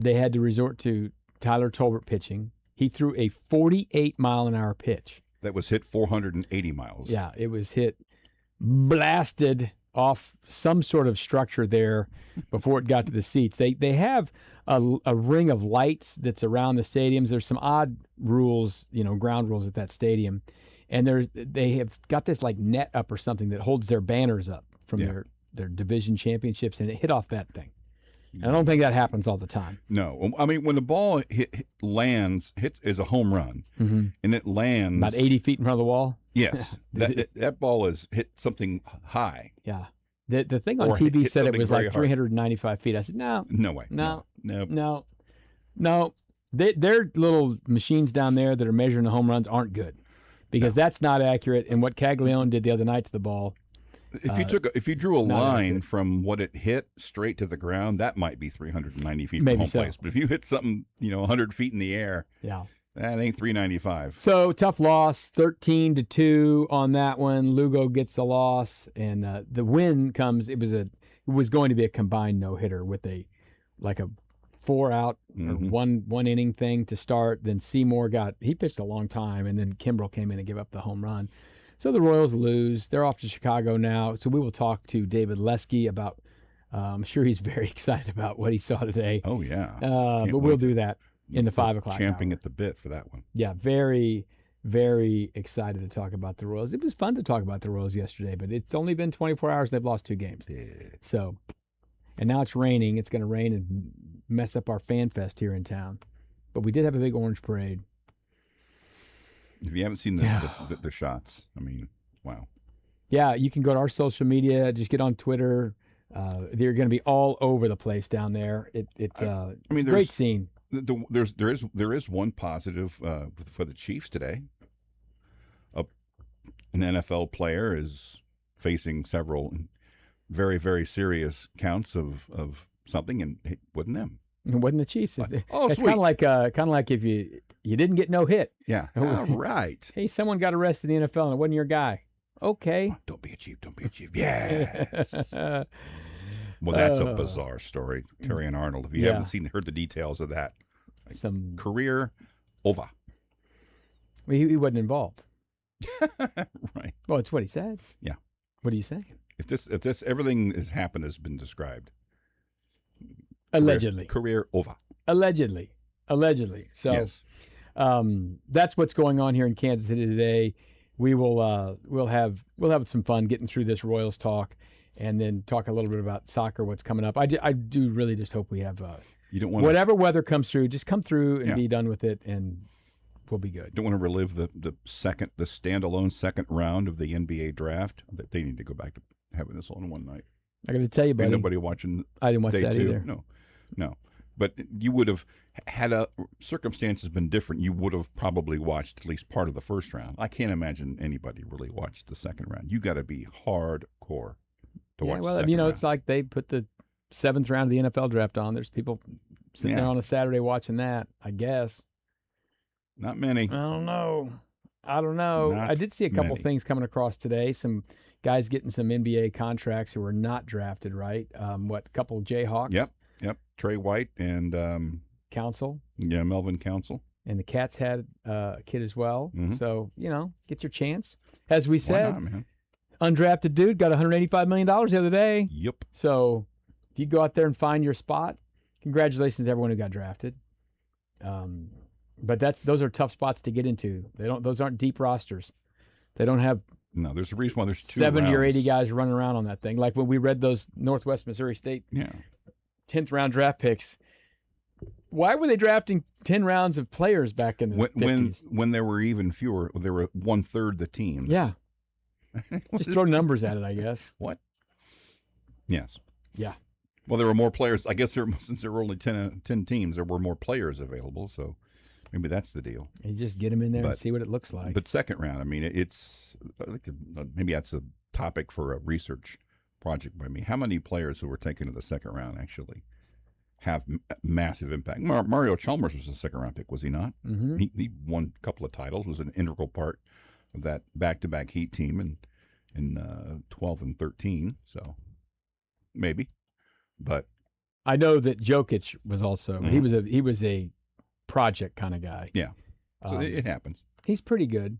They had to resort to Tyler Tolbert pitching. He threw a 48-mile-an-hour pitch. That was hit 480 miles. Yeah, it was hit, blasted off some sort of structure there before it got to the seats. They have a ring of lights that's around the stadiums. There's some odd rules, ground rules at that stadium. And they have got this like net up or something that holds their banners up from their division championships, and it hit off that thing. I don't think that happens all the time. No. I mean, when the ball is a home run, and it lands about 80 feet in front of the wall. Yes. that ball is hit something high. Yeah. The thing on TV said it was like 395 hard. feet. I said, no. No way. No. Their little machines down there that are measuring the home runs aren't good because that's not accurate. And what Caglione did the other night to the ball, if you drew a line from what it hit straight to the ground, that might be 390 feet from home place. But if you hit something, 100 feet in the air, that ain't 395. So tough loss, 13-2 on that one. Lugo gets the loss, and the win comes. It was going to be a combined no hitter with a 4-out or one inning thing to start. Then Seymour he pitched a long time, and then Kimbrell came in and gave up the home run. So the Royals lose. They're off to Chicago now. So we will talk to David Lesky about. I'm sure he's very excited about what he saw today. Oh yeah, but we'll do that in the 5 o'clock champing hour. At the bit for that one. Yeah, very, very excited to talk about the Royals. It was fun to talk about the Royals yesterday, but it's only been 24 hours. They've lost 2 games. Yeah. So, and now it's raining. It's going to rain and mess up our fan fest here in town. But we did have a big orange parade. If you haven't seen the shots, I mean, wow. Yeah, you can go to our social media. Just get on Twitter. They're going to be all over the place down there. It's a great scene. There is one positive for the Chiefs today. An NFL player is facing several very, very serious counts of something, and it wasn't them. It wasn't the Chiefs. It's sweet. kind of like if you didn't get no hit. Yeah. All right. Hey, someone got arrested in the NFL and it wasn't your guy. Okay. Oh, don't be a Chief. Don't be a Chief. Yes. Well, that's a bizarre story, Terry and Arnold. If you haven't heard the details of that, some career over. Well, he wasn't involved. Right. Well, it's what he said. Yeah. What are you saying? If this everything has happened has been described. Allegedly. Career over. Allegedly. So, yes. That's what's going on here in Kansas City today. We'll have some fun getting through this Royals talk, and then talk a little bit about soccer, what's coming up. I do really just hope we have you don't want whatever weather comes through, just come through and be done with it, and we'll be good. Don't want to relive the standalone second round of the NBA draft. They need to go back to having this all in one night. I got to tell you, buddy. Ain't nobody watching. I didn't watch day that 2. either. No. But you would have had circumstances been different. You would have probably watched at least part of the first round. I can't imagine anybody really watched the second round. You got to be hardcore to watch. Well, the second round. it's like they put the 7th round of the NFL draft on. There's people sitting there on a Saturday watching that, I guess. Not many. I don't know. I did see a couple things coming across today. Some guys getting some NBA contracts who were not drafted, right? A couple Jayhawks? Yep. Trey White and Council. Yeah, Melvin Council. And the Cats had a kid as well. Mm-hmm. So, get your chance. As we said, why not, man? Undrafted dude got $185 million the other day. Yep. So if you go out there and find your spot, congratulations to everyone who got drafted. But those are tough spots to get into. Those aren't deep rosters. They don't have No, there's a reason why there's 2 70 rounds. or 80 guys running around on that thing. Like when we read those Northwest Missouri State 10th round draft picks. Why were they drafting 10 rounds of players back in the 50s? When there were even fewer, there were 1/3 the teams. Yeah. Just throw numbers at it, I guess. What? Yes. Yeah. Well, there were more players. I guess since there were only 10 teams, there were more players available. So maybe that's the deal. You just get them in there and see what it looks like. But second round, I mean, I think maybe that's a topic for a research project by me. How many players who were taken in the second round actually have massive impact? Mario Chalmers was a second round pick, was he not? Mm-hmm. He won a couple of titles, was an integral part of that back-to-back Heat team in 12 and 13. So maybe, but I know that Jokic was also. Mhm. He was a project kind of guy. Yeah. So Um, it happens. he's pretty good.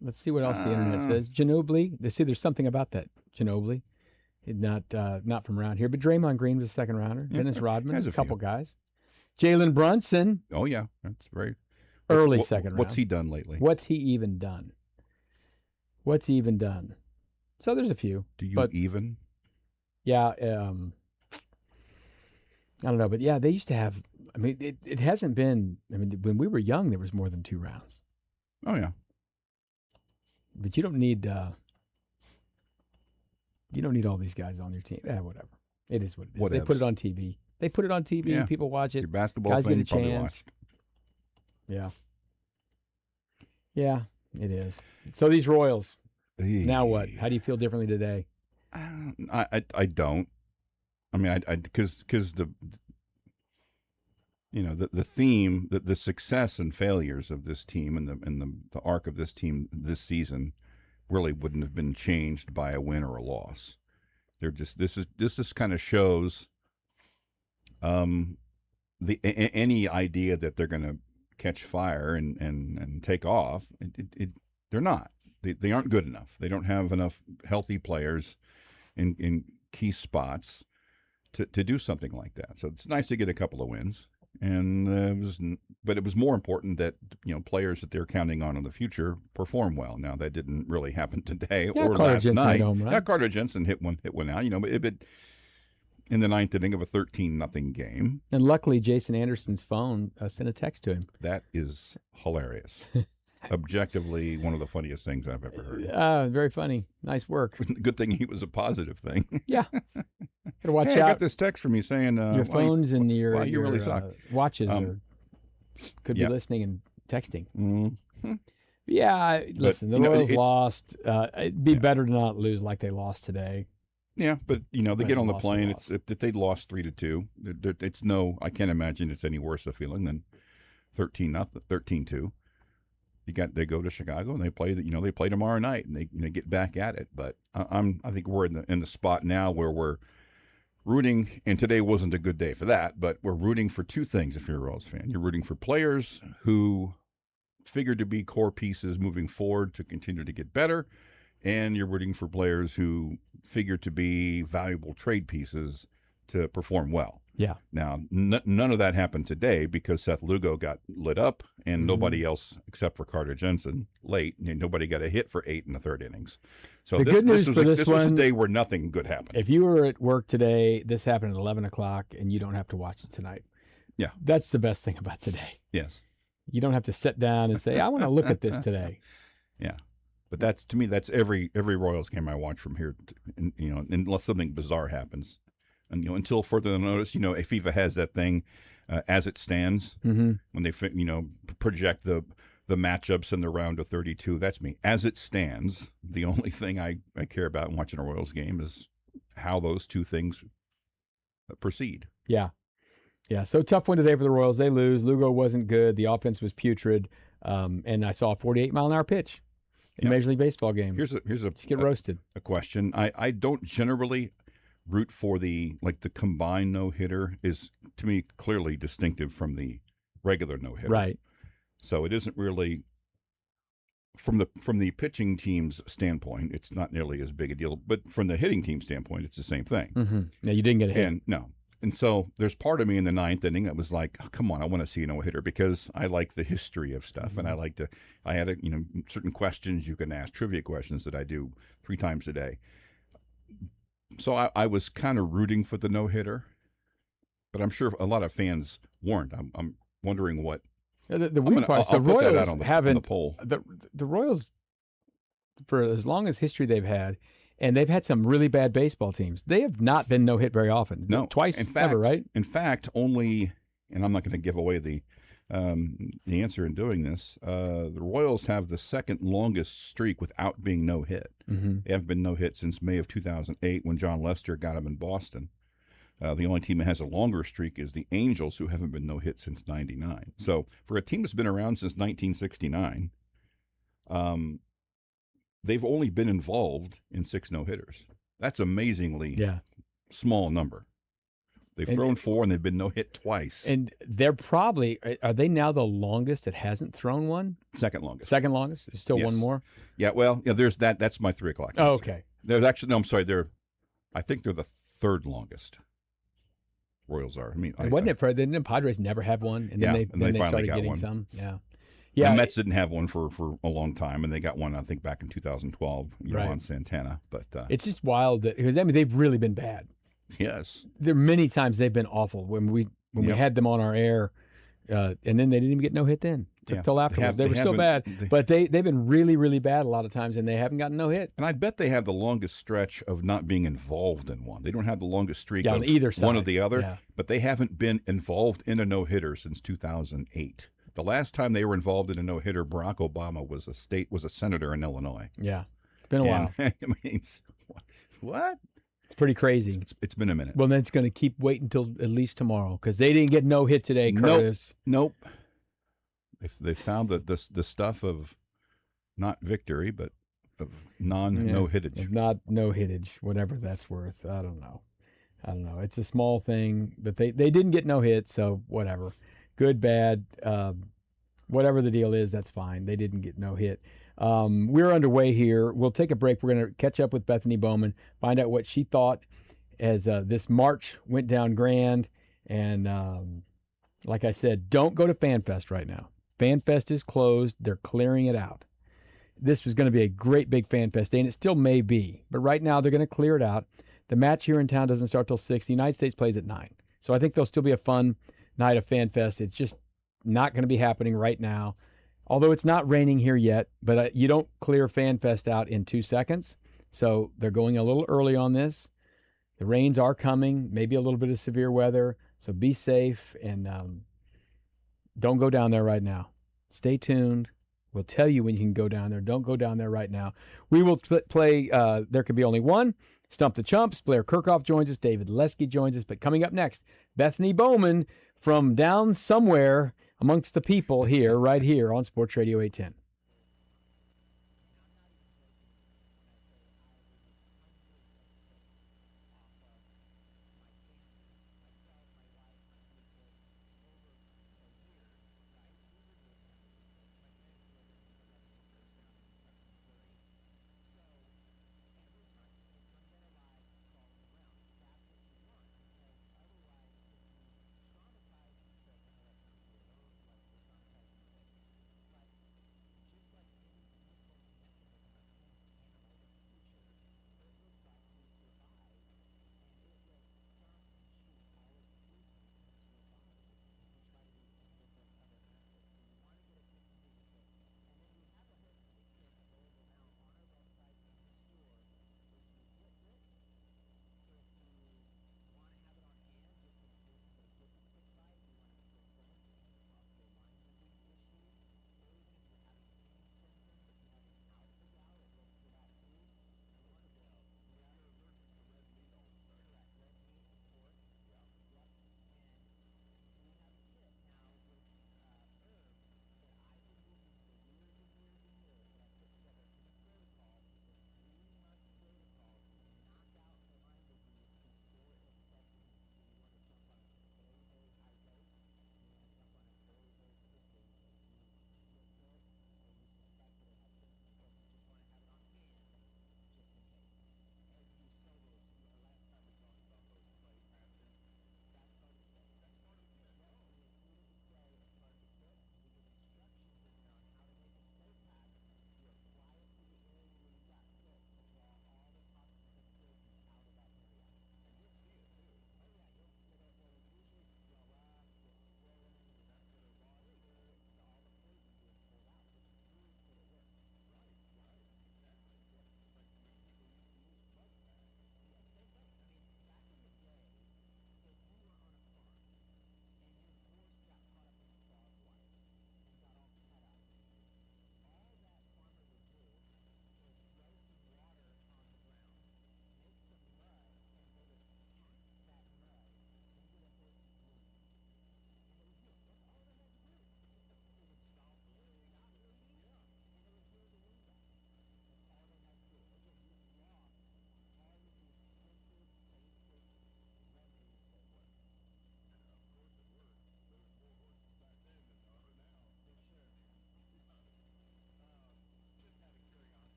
Let's see what else the internet Uh, says. Ginobili. They say there's something about that Ginobili. Not from around here, but Draymond Green was a second rounder. yeah, Dennis Rodman, has a a couple few. guys. Jalen Brunson, Oh yeah, that's very. early second What's round. he done lately? What's he even done? What's he even done? So there's a few, Do you but even? yeah, I don't know, but yeah, they used to have. I mean, it hasn't been. I mean, when we were young, there was more than 2 rounds. Oh yeah. But you don't need. You don't need all these guys on your team. Whatever. It is what it is. They put it Whatevs. on TV. They put it on TV. Yeah. People watch it. Your basketball Guys thing get a you probably chance. watched. Yeah. Yeah, it is. So these Royals. Now what? How do you feel differently today? I don't. I mean, I because the the theme, the success and failures of this team and the arc of this team this season really wouldn't have been changed by a win or a loss. They're just this is kind of shows any idea that they're going to catch fire and take off. They're not. They aren't good enough. They don't have enough healthy players in key spots to do something like that. So it's nice to get a couple of wins. And it was more important that players that they're counting on in the future perform well. Now that didn't really happen today Yeah, or Carter last Jensen night. hit a home run. Yeah, Carter Jensen hit one out. But in the ninth inning of a 13-0 game. And luckily, Jason Anderson's phone sent a text to him. That is hilarious. Objectively, one of the funniest things I've ever heard. Very funny. Nice work. Good thing he was a positive thing. Yeah. Gotta watch hey, out. I got this text from you saying your phones and your, you really suck. Watches could be yeah. listening and texting. Mm-hmm. Yeah, listen, the Royals lost. It'd be Yeah. better to not lose like they lost today. Yeah, but they get on the lost plane. a lot. It's if they lost 3-2. It's no. I can't imagine it's any worse a feeling than 13-2. They go to Chicago and they play they play tomorrow night and they get back at it. But I think we're in the spot now where we're rooting, and today wasn't a good day for that. But we're rooting for two things. If you're a Royals fan, you're rooting for players who figure to be core pieces moving forward to continue to get better, and you're rooting for players who figure to be valuable trade pieces to perform well. Yeah. Now, none of that happened today because Seth Lugo got lit up and nobody else except for Carter Jensen late. And nobody got a hit for 8 1/3 innings. So the good news for this was a day where nothing good happened. If you were at work today, this happened at 11 o'clock and you don't have to watch it tonight. Yeah. That's the best thing about today. Yes. You don't have to sit down and say, I want to look at this today. Yeah. But to me, that's every Royals game I watch from here, unless something bizarre happens. And until further notice, FIFA has that thing as it stands when they project the matchups in the round of 32. That's me as it stands. The only thing I care about in watching a Royals game is how those two things proceed. Yeah. So tough one today for the Royals. They lose. Lugo wasn't good. The offense was putrid. And I saw a 48-mile-an-hour pitch in a Major League Baseball game. Here's a Just get roasted. A question. I don't generally root for the combined no-hitter is to me clearly distinctive from the regular no-hitter. Right. So it isn't really from the pitching team's standpoint, it's not nearly as big a deal, but from the hitting team standpoint, it's the same thing. Mm-hmm. Yeah, you didn't get a hit. And so there's part of me in the ninth inning that was like, oh, come on, I want to see a no-hitter because I like the history of stuff. And I had certain questions you can ask, trivia questions that I do 3 times a day. So I was kind of rooting for the no-hitter, but I'm sure a lot of fans weren't. I'm wondering what. The weird part is the Royals haven't. On the poll. The Royals, for as long as history they've had, and they've had some really bad baseball teams, they have not been no-hit very often. No. Twice ever, right? In fact, only, and I'm not going to give away the answer in doing this, the Royals have the second longest streak without being no-hit. Mm-hmm. They haven't been no-hit since May of 2008 when John Lester got them in Boston. The only team that has a longer streak is the Angels, who haven't been no-hit since 99. So for a team that's been around since 1969, they've only been involved in 6 no-hitters. That's amazingly small number. They've thrown 4 and they've been no hit twice. And they're probably, are they now the longest that hasn't thrown one? Second longest. Second longest? There's still one more? Yeah, well, there's that. That's my 3 o'clock. Oh, okay. There's actually, no, I'm sorry. I think they're the third longest. Royals are. I mean, wasn't it for, didn't the Padres never have one? And then they started getting one. Some. Yeah. Yeah. The Mets didn't have one for a long time, and they got one, I think, back in 2012, on Santana. But it's just wild because they've really been bad. Yes. There are many times they've been awful when we had them on our air, and then they didn't even get no hit then. Took till afterwards. They were still bad. But they've been really, really bad a lot of times, and they haven't gotten no hit. And I bet they have the longest stretch of not being involved in one. They don't have the longest streak on either side. One or the other, but they haven't been involved in a no-hitter since 2008. The last time they were involved in a no-hitter, Barack Obama was a senator in Illinois. Yeah. It's been a while. I mean, what? It's pretty crazy. It's been a minute. Well, then it's going to keep waiting until at least tomorrow because they didn't get no hit today, Curtis. Nope. They found the stuff of not victory, but of no-hittage. Not no-hittage, whatever that's worth. I don't know. It's a small thing, but they didn't get no hit, so whatever. Good, bad, whatever the deal is, that's fine. They didn't get no hit. We're underway here. We'll take a break. We're going to catch up with Bethany Bowman, find out what she thought as this March went down grand. And like I said, don't go to FanFest right now. FanFest is closed. They're clearing it out. This was going to be a great big FanFest day, and it still may be. But right now, they're going to clear it out. The match here in town doesn't start till 6. The United States plays at 9. So I think there'll still be a fun night of FanFest. It's just not going to be happening right now. Although it's not raining here yet, but you don't clear FanFest out in 2 seconds. So they're going a little early on this. The rains are coming, maybe a little bit of severe weather. So be safe and don't go down there right now. Stay tuned. We'll tell you when you can go down there. Don't go down there right now. We will play There Could Be Only One. Stump the Chumps. Blair Kirchhoff joins us. David Lesky joins us. But coming up next, Bethany Bowman from down somewhere amongst the people here, right here on Sports Radio 810.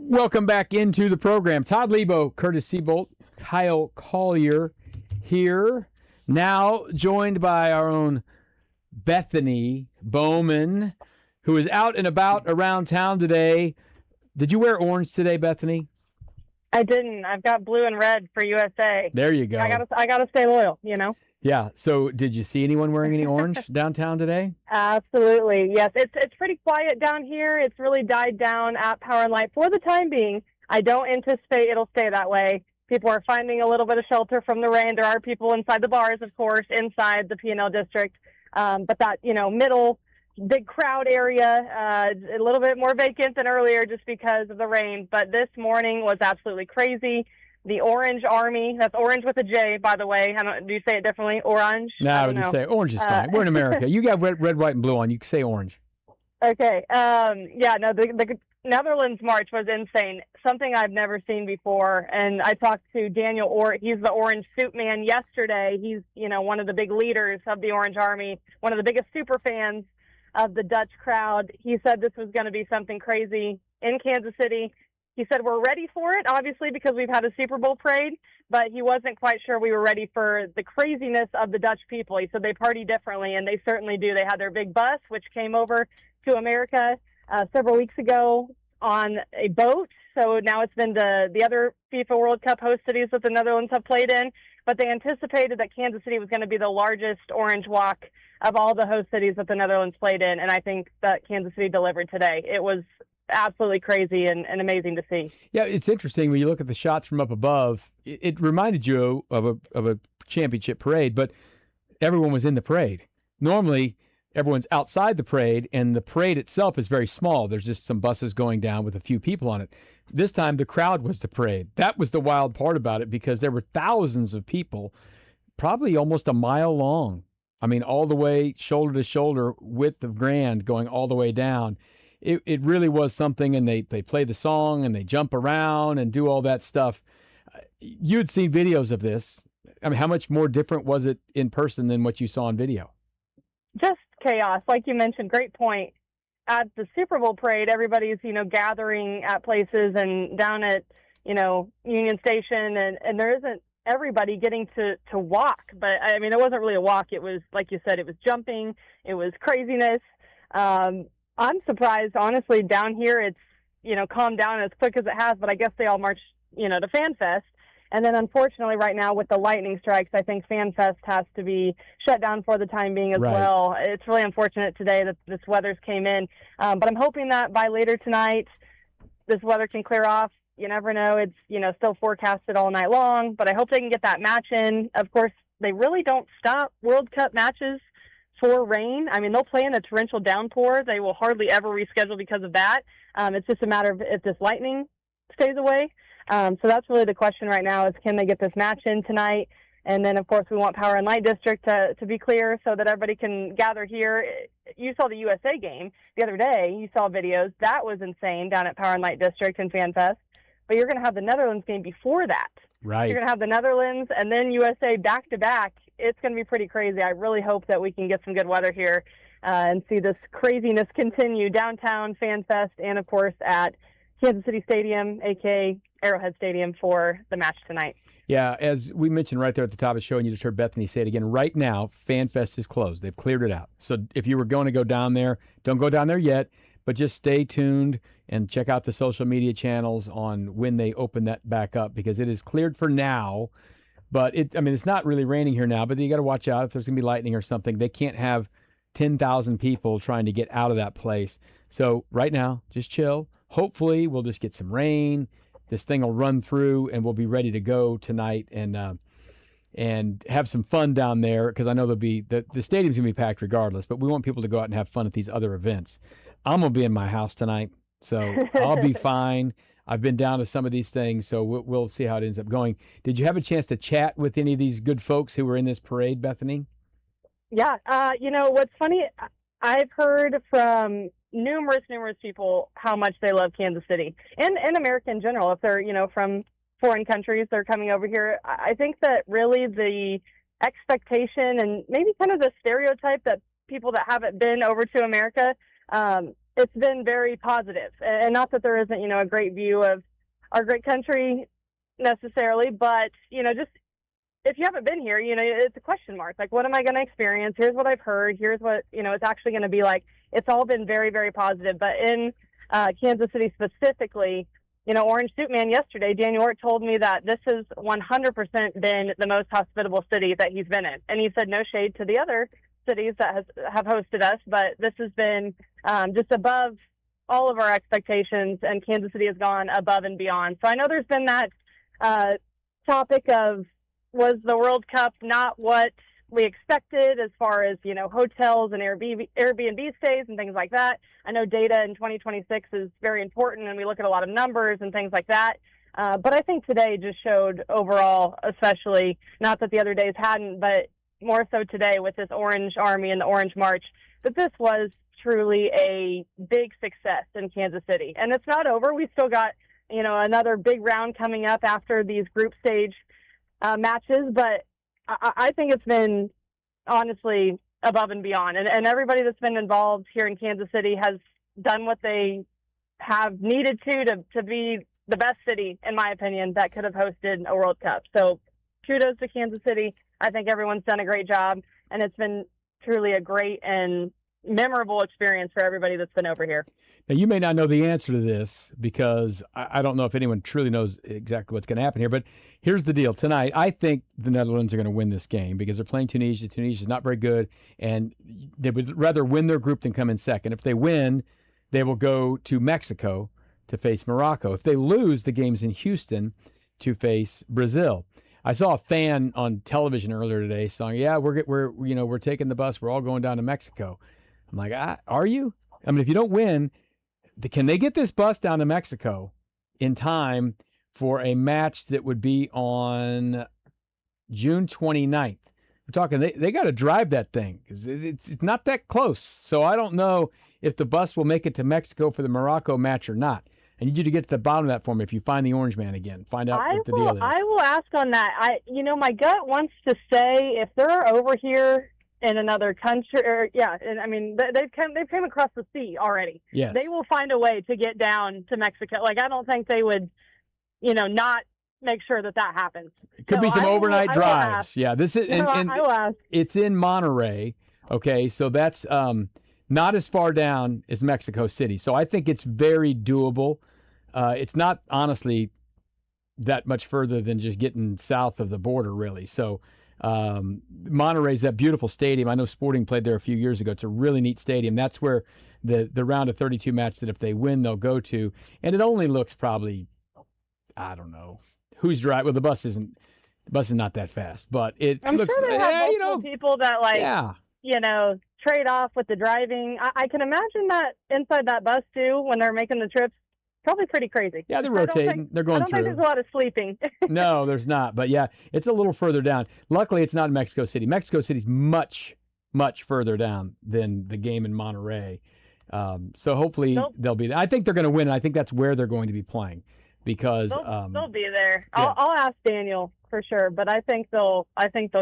Welcome back into the program. Todd Lebo, Curtis Seabolt, Kyle Collier here. Now joined by our own Bethany Bowman, who is out and about around town today. Did you wear orange today, Bethany? I didn't. I've got blue and red for USA. There you go. I gotta stay loyal, you know? Yeah. So did you see anyone wearing any orange downtown today? Absolutely. Yes. It's pretty quiet down here. It's really died down at Power and Light for the time being. I don't anticipate it'll stay that way. People are finding a little bit of shelter from the rain. There are people inside the bars, of course, inside the P&L district. But that, middle big crowd area, a little bit more vacant than earlier just because of the rain. But this morning was absolutely crazy. The Orange Army, that's orange with a J, by the way. Do you say it differently? Orange? No, I would just say orange is fine. We're in America. You got red, white, and blue on. You can say orange. Okay. The Netherlands March was insane. Something I've never seen before. And I talked to Daniel he's the Orange Suit Man yesterday. He's, one of the big leaders of the Orange Army, one of the biggest super fans of the Dutch crowd. He said this was going to be something crazy in Kansas City. He said we're ready for it, obviously, because we've had a Super Bowl parade, but he wasn't quite sure we were ready for the craziness of the Dutch people. He said they party differently, and they certainly do. They had their big bus, which came over to America several weeks ago on a boat. So now it's been the other FIFA World Cup host cities that the Netherlands have played in. But they anticipated that Kansas City was going to be the largest orange walk of all the host cities that the Netherlands played in. And I think that Kansas City delivered today. It was absolutely crazy and amazing to see. Yeah, it's interesting when you look at the shots from up above. It reminded you of a championship parade, but everyone was in the parade. Normally, everyone's outside the parade, and the parade itself is very small. There's just some buses going down with a few people on it. This time, the crowd was the parade. That was the wild part about it, because there were thousands of people, probably almost a mile long. I mean, all the way shoulder to shoulder, width of Grand, going all the way down. It really was something, and they play the song, and they jump around and do all that stuff. You'd seen videos of this. I mean, how much more different was it in person than what you saw on video? Just chaos. Like you mentioned, great point. At the Super Bowl parade, everybody's, gathering at places and down at, Union Station, and there isn't everybody getting to walk. But, I mean, it wasn't really a walk. It was, like you said, it was jumping. It was craziness. I'm surprised, honestly, down here it's, calmed down as quick as it has, but I guess they all marched, to Fan Fest. And then, unfortunately, right now with the lightning strikes, I think Fan Fest has to be shut down for the time being as well. It's really unfortunate today that this weather's came in. But I'm hoping that by later tonight, this weather can clear off. You never know. It's, still forecasted all night long. But I hope they can get that match in. Of course, they really don't stop World Cup matches for rain. I mean, they'll play in a torrential downpour. They will hardly ever reschedule because of that. It's just a matter of if this lightning stays away. So that's really the question right now is, can they get this match in tonight? And then, of course, we want Power and Light District to be clear so that everybody can gather here. You saw the USA game the other day. You saw videos. That was insane down at Power and Light District and Fan Fest. But you're going to have the Netherlands game before that. Right. You're going to have the Netherlands and then USA back-to-back. It's going to be pretty crazy. I really hope that we can get some good weather here and see this craziness continue downtown, Fan Fest, and, of course, at Kansas City Stadium, a.k.a. Arrowhead Stadium, for the match tonight. Yeah, as we mentioned right there at the top of the show, and you just heard Bethany say it again, right now, Fan Fest is closed. They've cleared it out. So if you were going to go down there, don't go down there yet, but just stay tuned and check out the social media channels on when they open that back up, because it is cleared for now. But it's not really raining here now, but you got to watch out if there's going to be lightning or something. They can't have 10,000 people trying to get out of that place. So right now, just chill. Hopefully, we'll just get some rain. This thing will run through, and we'll be ready to go tonight and have some fun down there, because I know the stadium's going to be packed regardless, but we want people to go out and have fun at these other events. I'm going to be in my house tonight, so I'll be fine. I've been down to some of these things, so we'll see how it ends up going. Did you have a chance to chat with any of these good folks who were in this parade, Bethany? Yeah. What's funny, I've heard from numerous people how much they love Kansas City and America in general. If they're, from foreign countries, they're coming over here. I think that really the expectation and maybe kind of the stereotype that people that haven't been over to America, it's been very positive. And not that there isn't, a great view of our great country necessarily, but, just if you haven't been here, it's a question mark. Like, what am I going to experience? Here's what I've heard. Here's what, it's actually going to be like. It's all been very, very positive. But in Kansas City specifically, Orange Suit Man yesterday, Daniel Ork told me that this has 100% been the most hospitable city that he's been in. And he said no shade to the other cities that have hosted us, but this has been just above all of our expectations, and Kansas City has gone above and beyond. So I know there's been that topic of, was the World Cup not what we expected as far as, hotels and Airbnb stays and things like that. I know data in 2026 is very important, and we look at a lot of numbers and things like that. But I think today just showed overall, especially, not that the other days hadn't, but more so today with this Orange Army and the Orange March, that this was truly a big success in Kansas City. And it's not over. We still got, another big round coming up after these group stage matches, but I think it's been honestly above and beyond. And everybody that's been involved here in Kansas City has done what they have needed to be the best city, in my opinion, that could have hosted a World Cup. So kudos to Kansas City. I think everyone's done a great job, and it's been truly a great and memorable experience for everybody that's been over here. Now, you may not know the answer to this because I don't know if anyone truly knows exactly what's going to happen here, but here's the deal. Tonight, I think the Netherlands are going to win this game because they're playing Tunisia. Tunisia is not very good, and they would rather win their group than come in second. If they win, they will go to Mexico to face Morocco. If they lose, the game's in Houston to face Brazil. I saw a fan on television earlier today saying, "Yeah, we're taking the bus. We're all going down to Mexico." I'm like, are you? I mean, if you don't win, can they get this bus down to Mexico in time for a match that would be on June 29th? We're talking, they got to drive that thing because it's not that close. So I don't know if the bus will make it to Mexico for the Morocco match or not. I need you to get to the bottom of that for me. If you find the Orange Man again, find out what the deal is. I will ask on that. My gut wants to say if they're over here in another country, and I mean they've come across the sea already. Yes, they will find a way to get down to Mexico. Like, I don't think they would, not make sure that happens. It could be some overnight drives. Yeah, this is and I will ask. It's in Monterrey. Okay, so that's not as far down as Mexico City. So I think it's very doable. It's not honestly that much further than just getting south of the border, really. So. Monterrey's that beautiful stadium. I know Sporting played there a few years ago. It's a really neat stadium. That's where the round of 32 match that if they win, they'll go to. And it only looks probably, I don't know, who's driving. Well, the bus is not that fast, but I'm looks. Sure they have people that trade off with the driving. I can imagine that inside that bus too when they're making the trips. Probably pretty crazy. Yeah, they're rotating. They're going through. I don't think there's a lot of sleeping. No, there's not. But yeah, it's a little further down. Luckily, it's not in Mexico City. Mexico City's much, much further down than the game in Monterrey. So hopefully they'll be there. I think they're going to win. And I think that's where they're going to be playing because they'll be there. Yeah. I'll ask Daniel for sure, but I think they'll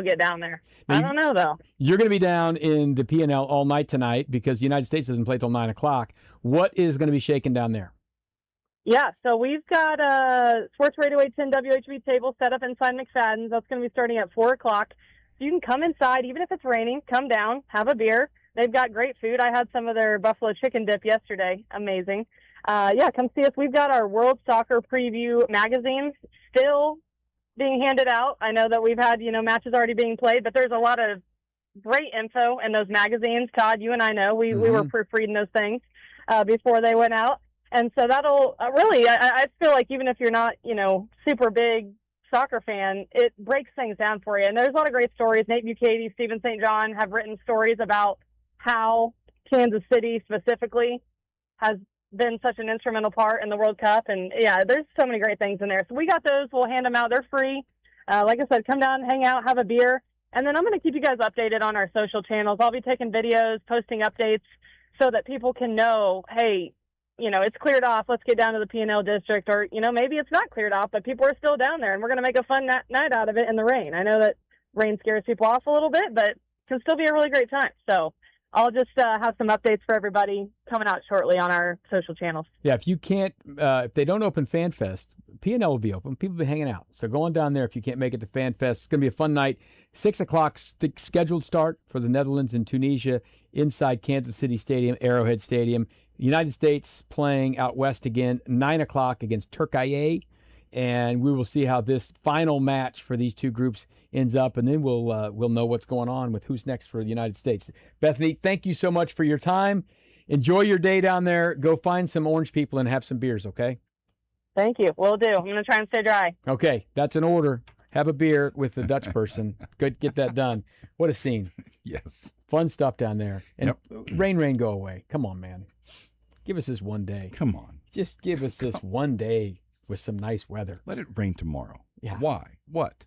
get down there. Now, I don't know though. You're going to be down in the P&L all night tonight because the United States doesn't play till 9:00. What is going to be shaking down there? Yeah, so we've got a Sports Radio 810 WHB table set up inside McFadden's. That's going to be starting at 4 o'clock. So you can come inside, even if it's raining, come down, have a beer. They've got great food. I had some of their buffalo chicken dip yesterday. Amazing. Come see us. We've got our World Soccer Preview magazines still being handed out. I know that we've had, matches already being played, but there's a lot of great info in those magazines. Todd, you and I know. We were proofreading those things before they went out. And so that'll really, I feel like even if you're not, super big soccer fan, it breaks things down for you. And there's a lot of great stories. Nate Bucati, Stephen St. John have written stories about how Kansas City specifically has been such an instrumental part in the World Cup. And yeah, there's so many great things in there. So we got those. We'll hand them out. They're free. Like I said, come down, hang out, have a beer. And then I'm going to keep you guys updated on our social channels. I'll be taking videos, posting updates so that people can know, hey, it's cleared off. Let's get down to the P&L district. Or, maybe it's not cleared off, but people are still down there, and we're going to make a fun night out of it in the rain. I know that rain scares people off a little bit, but it can still be a really great time. So I'll just have some updates for everybody coming out shortly on our social channels. Yeah, if you can't, if they don't open FanFest, P&L will be open. People will be hanging out. So go on down there if you can't make it to FanFest. It's going to be a fun night. 6 o'clock scheduled start for the Netherlands and Tunisia inside Kansas City Stadium, Arrowhead Stadium. United States playing out west again, 9 o'clock against Turkey. And we will see how this final match for these two groups ends up, and then we'll know what's going on with who's next for the United States. Bethany, thank you so much for your time. Enjoy your day down there. Go find some orange people and have some beers, okay? Thank you. Will do. I'm going to try and stay dry. Okay, that's an order. Have a beer with the Dutch person. Good, get that done. What a scene. Yes. Fun stuff down there. And Yep. rain, go away. Come on, man. Give us this one day. Come on. Just give us this one day with some nice weather. Let it rain tomorrow. Yeah. Why? What?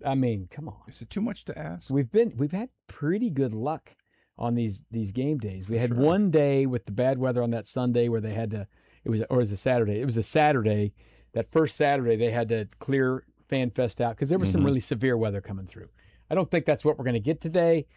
I mean, come on. Is it too much to ask? We've had pretty good luck on these game days. We had Sure. one day with the bad weather on that Sunday where they had to. It was a Saturday. It was a Saturday. That first Saturday they had to clear FanFest out because there was some really severe weather coming through. I don't think that's what we're going to get today.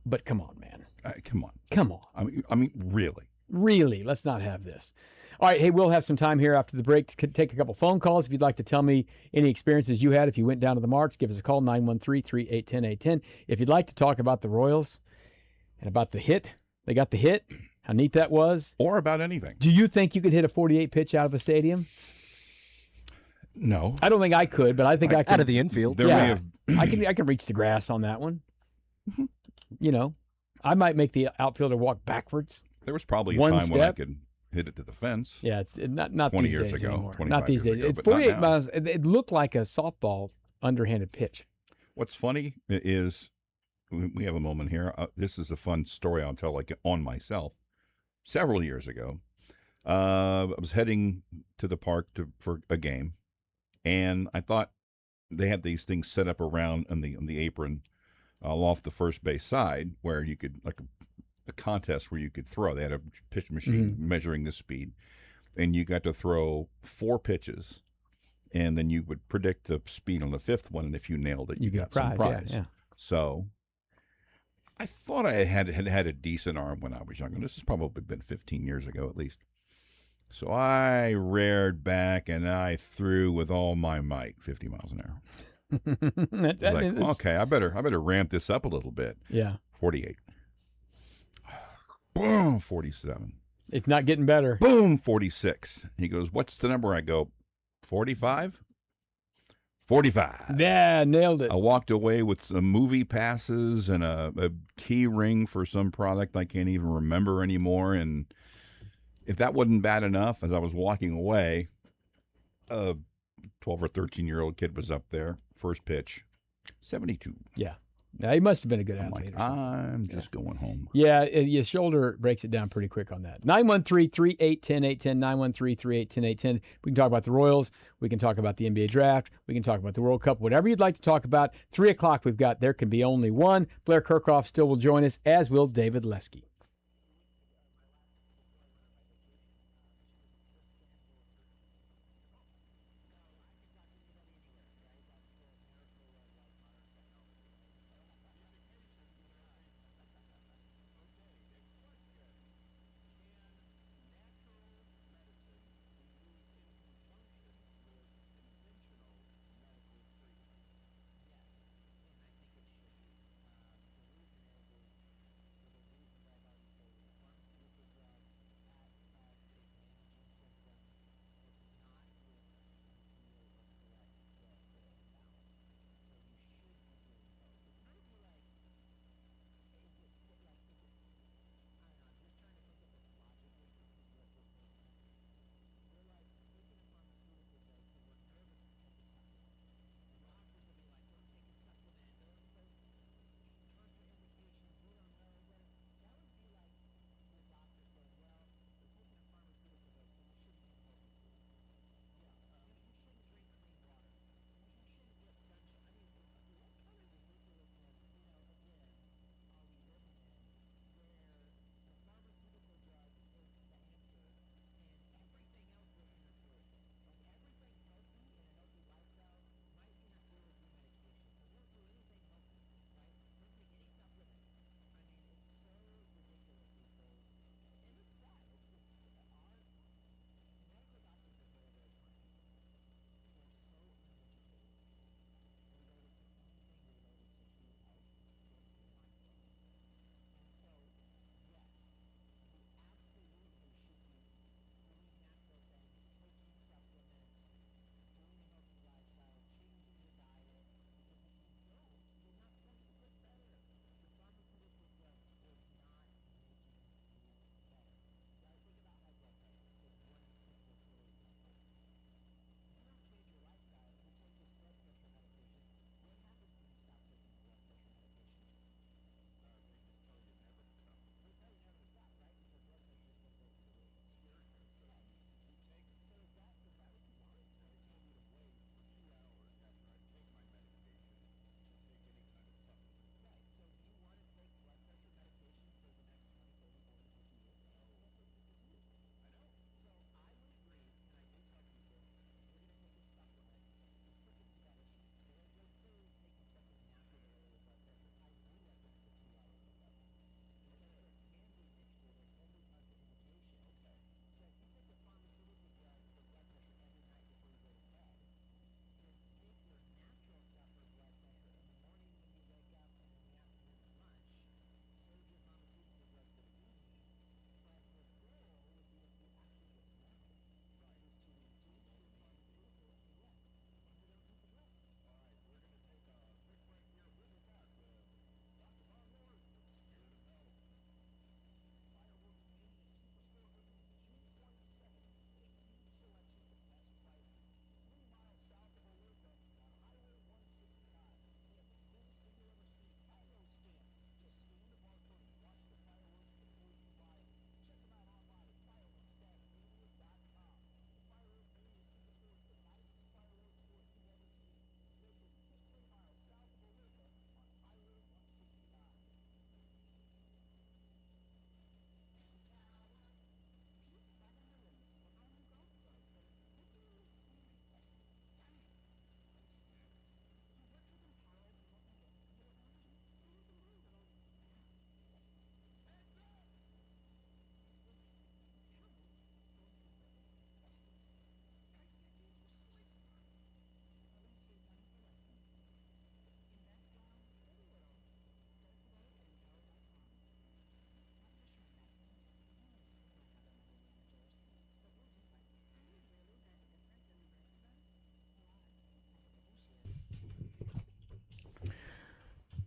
But come on, man. Come on. Come on. I mean, really. Really, let's not have this. All right, hey, we'll have some time here after the break to take a couple phone calls. If you'd like to tell me any experiences you had if you went down to the March, give us a call, 913-381-0810. If you'd like to talk about the Royals and about the hit, they got the hit, how neat that was. Or about anything. Do you think you could hit a 48 pitch out of a stadium? No. I don't think I could, but I think I could. Out of the infield. There Yeah. may have. I can reach the grass on that one. You know, I might make the outfielder walk backwards. There was probably a One time when I step. could hit it to the fence. Yeah, it's not 20 these years days ago, anymore. 25 Not these years days. ago, At but not 48 now. miles, it looked like a softball underhanded pitch. What's funny is we have a moment here. This is a fun story I'll tell, like on myself. Several years ago, I was heading to the park for a game, and I thought they had these things set up around on the apron off the first base side where you could, like a contest where you could throw. They had a pitch machine measuring the speed, and you got to throw 4 pitches, and then you would predict the speed on the 5th one, and if you nailed it, you got some prize. Yeah. So I thought I had a decent arm when I was younger. This has probably been 15 years ago at least. So I reared back and I threw with all my might, 50 miles an hour. Okay, I better ramp this up a little bit. Yeah. 48. Boom, 47. It's not getting better. Boom, 46. He goes, "What's the number?" I go, 45? 45. Yeah, nailed it. I walked away with some movie passes and a key ring for some product I can't even remember anymore. And if that wasn't bad enough, as I was walking away, a 12 or 13-year-old kid was up there. First pitch, 72. Yeah. Now, he must have been a good I'm athlete like, or something. I'm just going home. Yeah, your shoulder breaks it down pretty quick on that. 913-381-0810, 913-381-0810. We can talk about the Royals. We can talk about the NBA draft. We can talk about the World Cup. Whatever you'd like to talk about. 3 o'clock we've got There Can Be Only One. Blair Kirchhoff still will join us, as will David Lesky.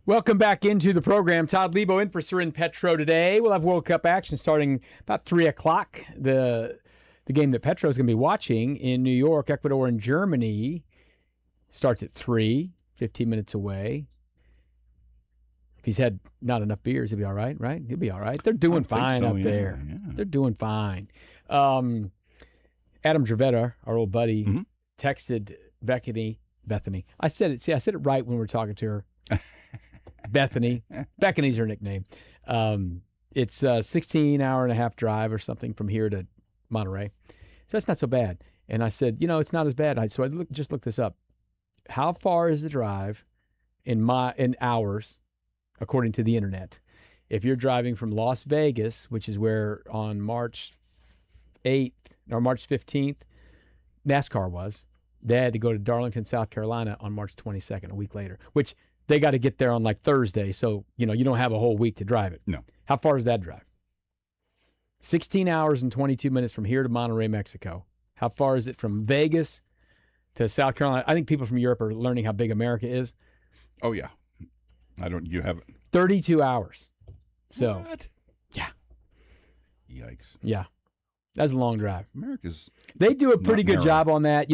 Welcome back into the program. Todd Lebo in for Surin Petro today. We'll have World Cup action starting about 3 o'clock. The game that Petro is going to be watching in New York, Ecuador, and Germany starts at 3, 15 minutes away. If he's had not enough beers, he'll be all right, right? He'll be all right. They're doing fine up there. Yeah. They're doing fine. Adam Dravetta, our old buddy, texted Bethany. I said it right when we were talking to her. Bethany. Bethany's her nickname. It's a 16-hour-and-a-half drive or something from here to Monterey. So that's not so bad. And I said, it's not as bad. So I just looked this up. How far is the drive in hours, according to the internet? If you're driving from Las Vegas, which is where on March 8th or March 15th, NASCAR was, they had to go to Darlington, South Carolina on March 22nd, a week later, which they got to get there on like Thursday. So, you don't have a whole week to drive it. No. How far is that drive? 16 hours and 22 minutes from here to Monterey, Mexico. How far is it from Vegas to South Carolina? I think people from Europe are learning how big America is. Oh, yeah. You haven't. 32 hours. So, What? Yeah. Yikes. Yeah. That's a long drive. America's. They do a pretty good narrow. job on that.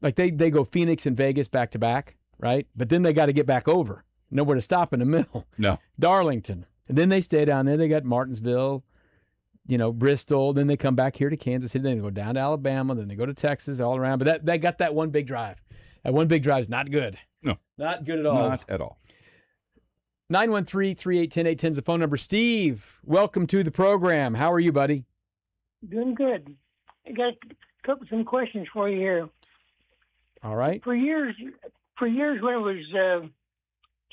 They go Phoenix and Vegas back to back, right? But then they got to get back over. Nowhere to stop in the middle. No. Darlington. And then they stay down there. They got Martinsville, Bristol. Then they come back here to Kansas City. Then they go down to Alabama. Then they go to Texas, all around. But they got that one big drive. That one big drive is not good. No. Not good at all. Not at all. 913-381-0810 is the phone number. Steve, welcome to the program. How are you, buddy? Doing good. I got some questions for you here. All right. For years when it was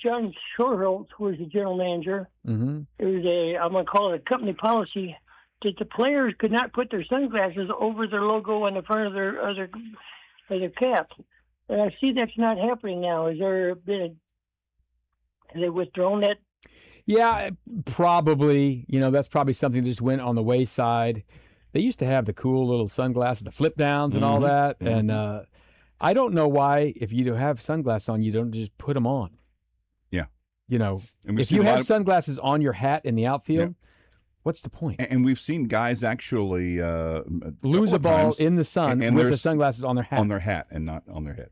John Shorholtz was the general manager, Mm-hmm. it was I'm going to call it a company policy that the players could not put their sunglasses over their logo on the front of their cap. And I see that's not happening now. Have they withdrawn that? Yeah, probably. That's probably something that just went on the wayside. They used to have the cool little sunglasses, the flip downs and all that. And I don't know why, if you have sunglasses on, you don't just put them on. Yeah. And if you have sunglasses on your hat in the outfield, what's the point? And we've seen guys actually lose a ball in the sun with the sunglasses on their hat. On their hat and not on their head.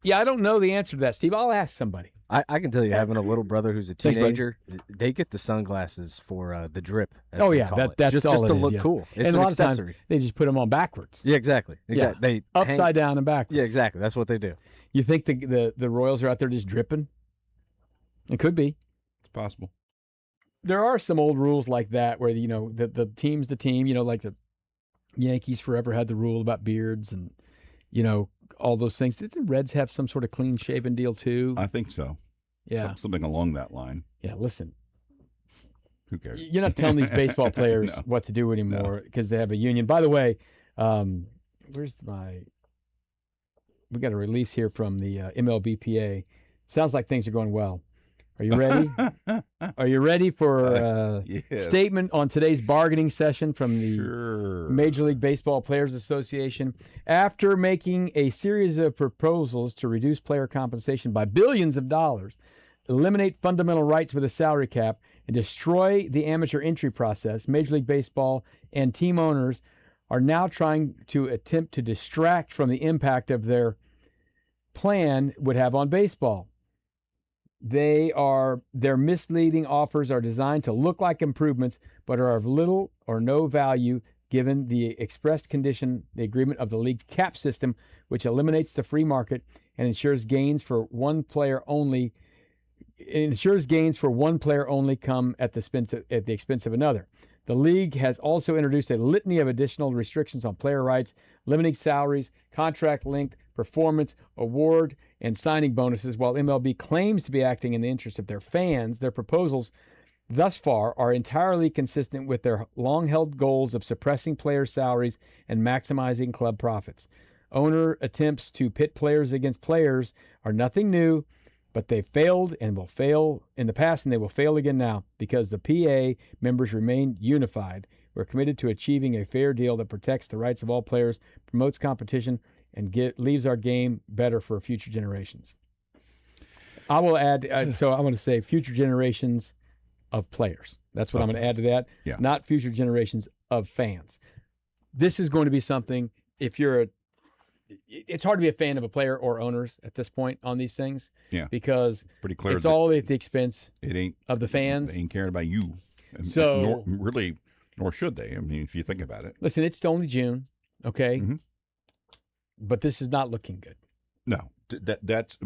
Yeah, I don't know the answer to that, Steve. I'll ask somebody. I can tell you, having a little brother who's a teenager, they get the sunglasses for the drip. Oh, yeah, that's just all to it is, look cool. It's and a lot of accessory. times, they just put them on backwards. Yeah, exactly. Yeah. They Upside down and backwards. Yeah, exactly. That's what they do. You think the Royals are out there just dripping? It could be. It's possible. There are some old rules like that where, the team's the team. Like the Yankees forever had the rule about beards and, all those things. Did the Reds have some sort of clean-shaven deal too? I think so. Yeah. Something along that line. Yeah, listen. Who cares? You're not telling these baseball players what to do anymore because they have a union. By the way, we got a release here from the MLBPA. Sounds like things are going well. Are you ready? Are you ready for a Yes. statement on today's bargaining session from the Sure. Major League Baseball Players Association? After making a series of proposals to reduce player compensation by billions of dollars, eliminate fundamental rights with a salary cap, and destroy the amateur entry process, Major League Baseball and team owners are now trying to attempt to distract from the impact of their plan would have on baseball. Their misleading offers are designed to look like improvements, but are of little or no value given the expressed condition, the agreement of the league cap system, which eliminates the free market and ensures gains for one player only. It ensures gains for one player only come at the expense of another. The league has also introduced a litany of additional restrictions on player rights, limiting salaries, contract length, performance, award, and signing bonuses. While MLB claims to be acting in the interest of their fans, their proposals thus far are entirely consistent with their long-held goals of suppressing players' salaries and maximizing club profits. Owner attempts to pit players against players are nothing new, but they failed and will fail in the past, and they will fail again now because the PA members remain unified. We're committed to achieving a fair deal that protects the rights of all players, promotes competition, and leaves our game better for future generations. I will add. So I'm going to say future generations of players. That's what I'm going to add to that. Yeah. Not future generations of fans. This is going to be something. If you're it's hard to be a fan of a player or owners at this point on these things. Yeah. Because pretty clear it's all at the expense of the They fans. ain't caring about you. So nor should they. I mean, if you think about it. Listen, it's only June, okay? Mhm. But this is not looking good. No, that's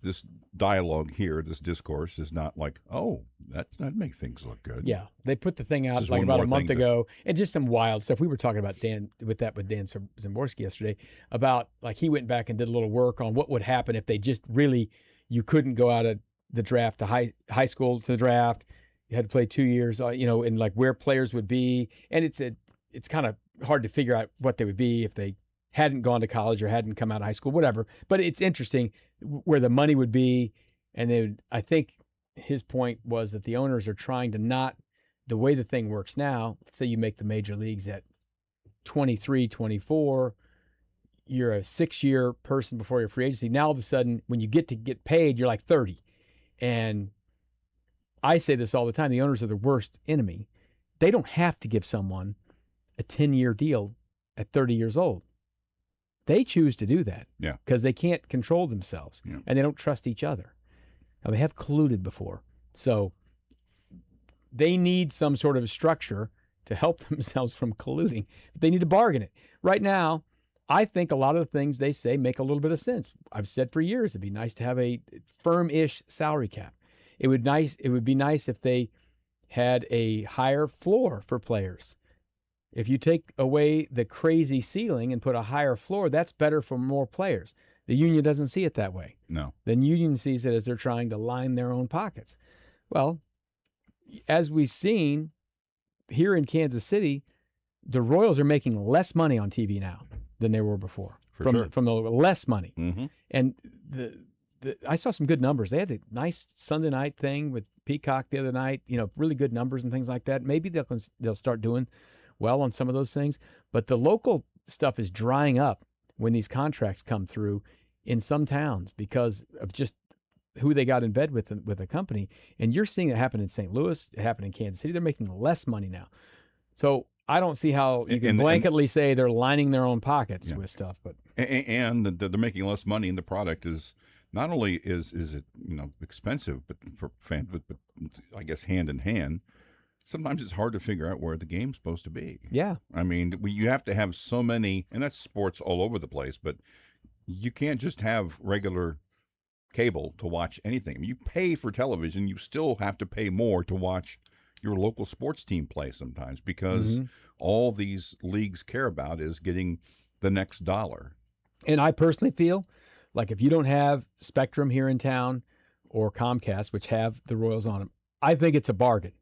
this dialogue here, this discourse is not like, oh, that make things look good. Yeah, they put the thing out Just like one about more a month thing ago, and just some wild stuff. We were talking about Dan with Dan Zamborski yesterday about like he went back and did a little work on what would happen if they just really you couldn't go out of the draft to high school to the draft. You had to play 2 years, and like where players would be, and it's kind of hard to figure out what they would be if they hadn't gone to college or hadn't come out of high school, whatever. But it's interesting where the money would be. And I think his point was that the owners are trying to not, the way the thing works now, let's say you make the major leagues at 23, 24, you're a 6-year person before your free agency. Now all of a sudden, when you get paid, you're like 30. And I say this all the time, the owners are the worst enemy. They don't have to give someone a 10-year deal at 30 years old. They choose to do that because they can't control themselves and they don't trust each other. Now, they have colluded before. So they need some sort of structure to help themselves from colluding. They need to bargain it. Right now, I think a lot of the things they say make a little bit of sense. I've said for years it'd be nice to have a firm-ish salary cap. It would be nice if they had a higher floor for players. If you take away the crazy ceiling and put a higher floor, that's better for more players. The union doesn't see it that way. No. The union sees it as they're trying to line their own pockets. Well, as we've seen here in Kansas City, the Royals are making less money on TV now than they were before. From the less money. Mm-hmm. And I saw some good numbers. They had a nice Sunday night thing with Peacock the other night, really good numbers and things like that. Maybe they'll start doing well on some of those things, but the local stuff is drying up when these contracts come through in some towns because of just who they got in bed with a company. And you're seeing it happen in St. Louis, it happened in Kansas City. They're making less money now. So I don't see how you can blanketly say they're lining their own pockets with stuff. But and they're making less money, and the product is not only is it expensive, but for fans, but I guess hand in hand. Sometimes it's hard to figure out where the game's supposed to be. Yeah. I mean, you have to have so many, and that's sports all over the place, but you can't just have regular cable to watch anything. I mean, you pay for television, you still have to pay more to watch your local sports team play sometimes because all these leagues care about is getting the next dollar. And I personally feel like if you don't have Spectrum here in town or Comcast, which have the Royals on them, I think it's a bargain.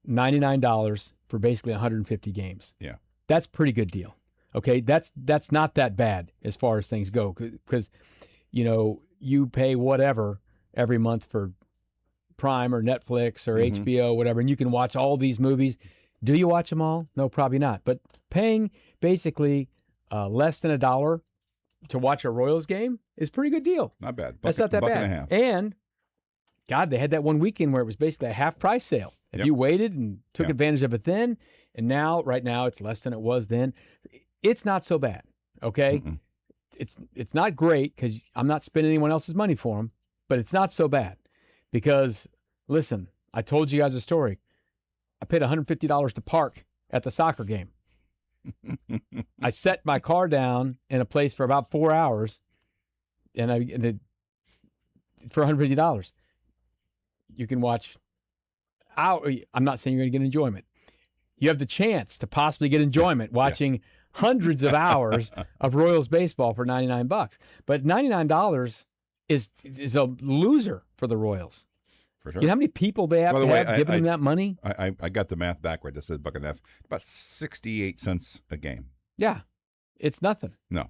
$99 for basically 150 games. Yeah. That's a pretty good deal. Okay, that's not that bad as far as things go because you pay whatever every month for Prime or Netflix or HBO, whatever, and you can watch all these movies. Do you watch them all? No, probably not. But paying basically less than $1 to watch a Royals game is a pretty good deal. Not bad. That's not that bad. And a half. And God, they had that one weekend where it was basically a half price sale. If you waited and took advantage of it then, and right now it's less than it was then, it's not so bad. Okay, it's not great because I'm not spending anyone else's money for them, but it's not so bad because listen, I told you guys a story. I paid $150 to park at the soccer game. I set my car down in a place for about 4 hours, and for $150, you can watch. I'm not saying you're going to get enjoyment. You have the chance to possibly get enjoyment watching hundreds of hours of Royals baseball for $99. But $99 is a loser for the Royals. For sure. You know how many people they have giving them that money? I got the math backward. That says $1.50. About 68 cents a game. Yeah, it's nothing. No.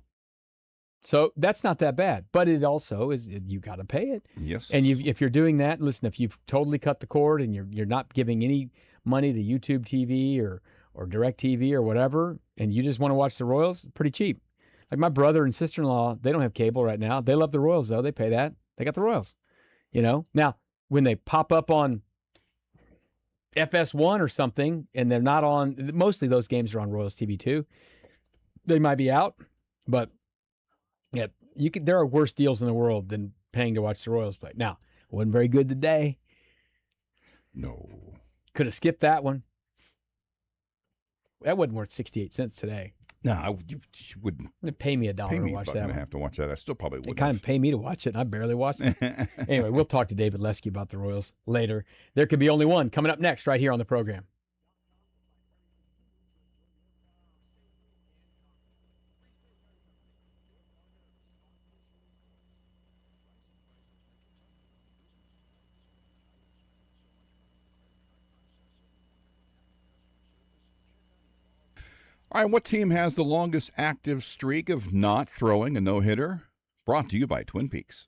So that's not that bad, but it also is you got to pay it. Yes. And if you're doing that, listen, if you've totally cut the cord and you're not giving any money to YouTube TV or Direct TV or whatever, and you just want to watch the Royals, pretty cheap. Like my brother and sister-in-law, they don't have cable right now. They love the Royals, though. They pay that. They got the Royals. Now, when they pop up on FS1 or something, and they're not on, mostly those games are on Royals TV too. They might be out, but yeah, there are worse deals in the world than paying to watch the Royals play. Now, it wasn't very good today. No. Could have skipped that one. That wasn't worth 68 cents today. No, you wouldn't It'd pay me $1 to watch that going one. to have to watch that. I still probably They wouldn't. kind of pay me to watch it, and I barely watched it. Anyway, we'll talk to David Lesky about the Royals later. There could be only one coming up next right here on the program. All right, what team has the longest active streak of not throwing a no-hitter? Brought to you by Twin Peaks.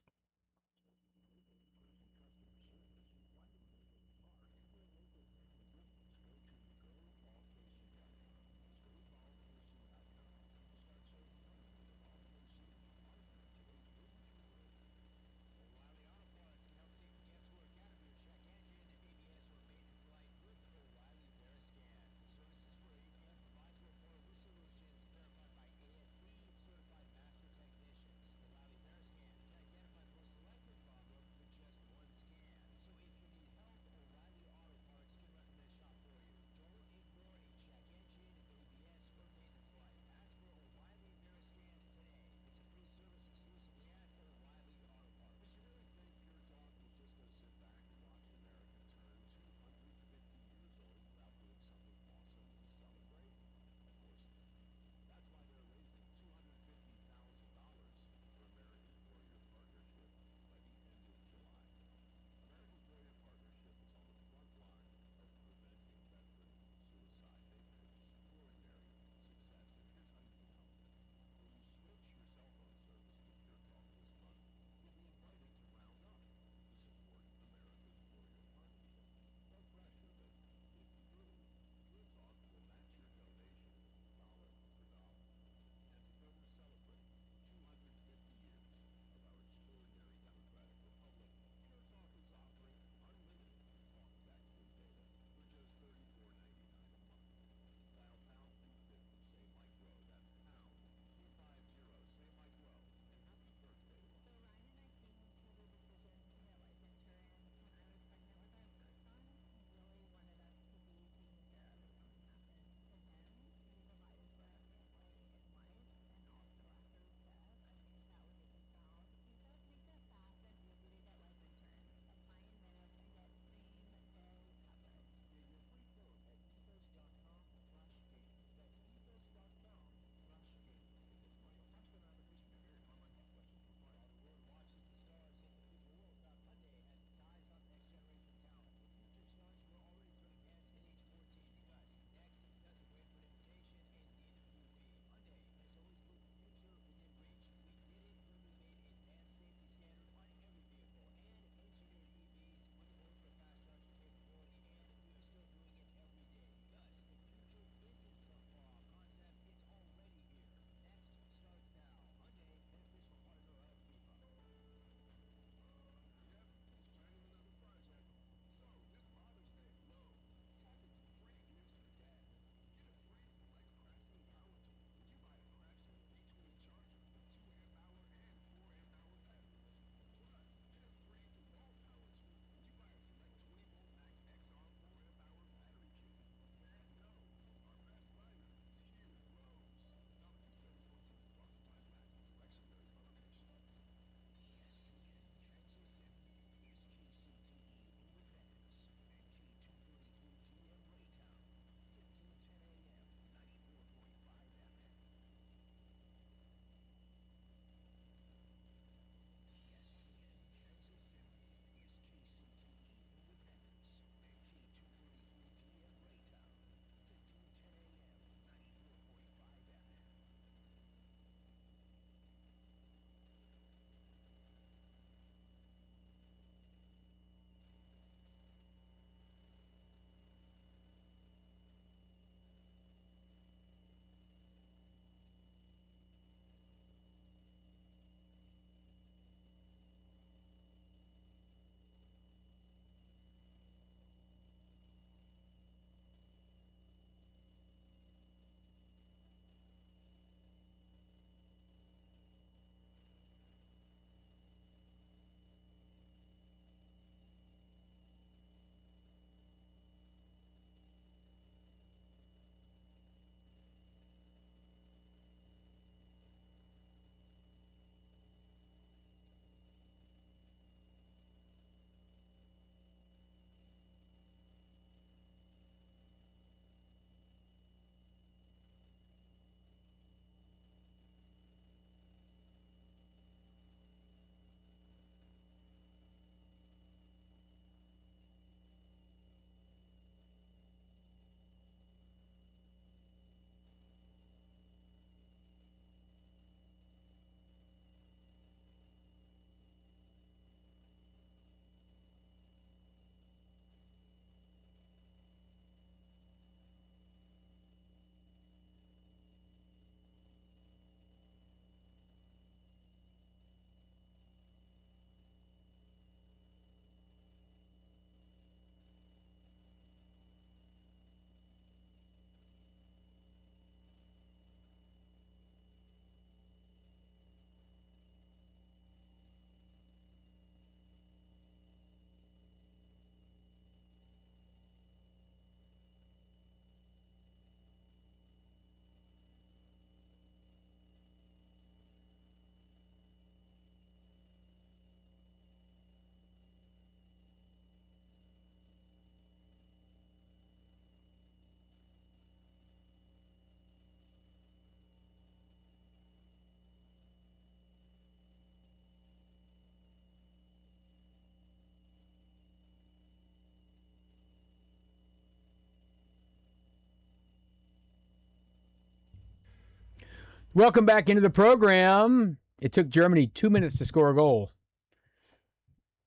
Welcome back into the program. It took Germany 2 minutes to score a goal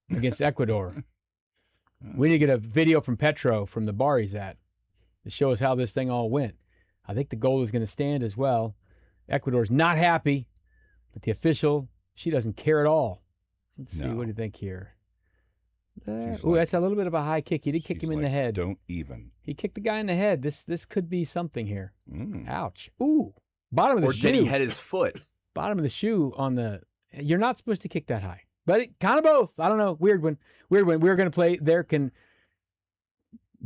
against Ecuador. We need to get a video from Petro from the bar he's at to show us how this thing all went. I think the goal is going to stand as well. Ecuador's not happy, but the official, she doesn't care at all. Let's see. What do you think here? That's a little bit of a high kick. He did kick him in the head. Don't even. He kicked the guy in the head. This could be something here. Ouch. Ooh. Bottom of the shoe. Or did he hit his foot? Bottom of the shoe on the. You're not supposed to kick that high. But kind of both. I don't know. Weird one. We're going to play. There can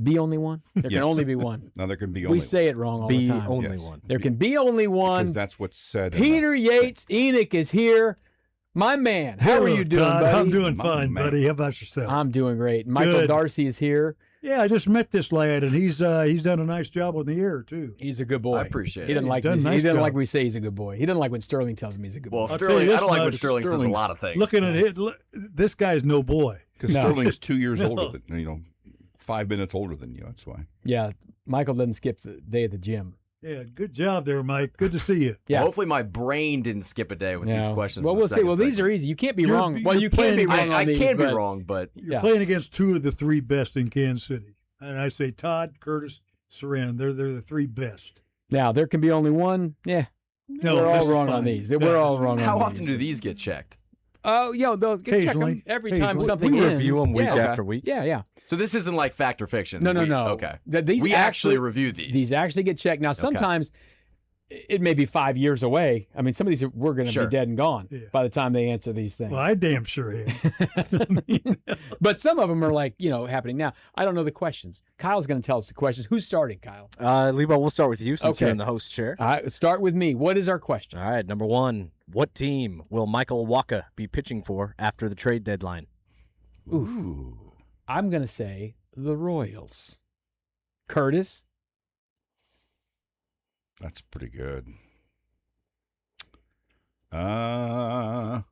be only one. There can only be one. No, there can be only one. We say it wrong all the time. Be only one. There can be only one. Because that's what's said. Peter Yates, Enoch is here. My man. How are you doing, Todd? buddy? I'm doing fine, buddy. How about yourself? I'm doing great. Michael Darcy is here. Yeah, I just met this lad, and he's done a nice job on the air, too. He's a good boy. I appreciate it. He doesn't like done a nice he doesn't job. like we say he's a good boy. He doesn't like when Sterling tells him he's a good Well, boy. Sterling, I don't like when Sterling's- Sterling says a lot of things. Looking at it, this guy's no boy. Because No. Sterling's 2 years older than 5 minutes older than you. That's why. Yeah, Michael doesn't skip the day at the gym. Yeah, good job there, Mike. Good to see you. Yeah. Hopefully my brain didn't skip a day with these questions. Well, in the we'll see. second Well, these are segment. easy. You can't be You're- wrong. Well, you're you can be playing- wrong on I these. can be but- wrong, but You're Yeah. playing against two of the three best in Kansas City. And I say Todd, Curtis, Saran. They're the three best. Now, there can be only one. Yeah. No, We're this all is wrong on fine. these. Yeah, We're all this is wrong on how these. often do these get checked? Oh, they'll check Occasionally. them every time Occasionally. something We ends. review them week yeah. after week. Yeah, yeah. So this isn't like fact or fiction. No. Okay. These we actually review these. These actually get checked. Now, sometimes it may be 5 years away. I mean, some of these we're going to Sure. be dead and gone Yeah. by the time they answer these things. Well, I damn sure am. But some of them are like, happening now. I don't know the questions. Kyle's going to tell us the questions. Who's starting, Kyle? Lebo, we'll start with you since Okay. you're in the host chair. Start with me. What is our question? All right, number one. What team will Michael Waka be pitching for after the trade deadline? Ooh. I'm going to say the Royals. Curtis? That's pretty good. I'm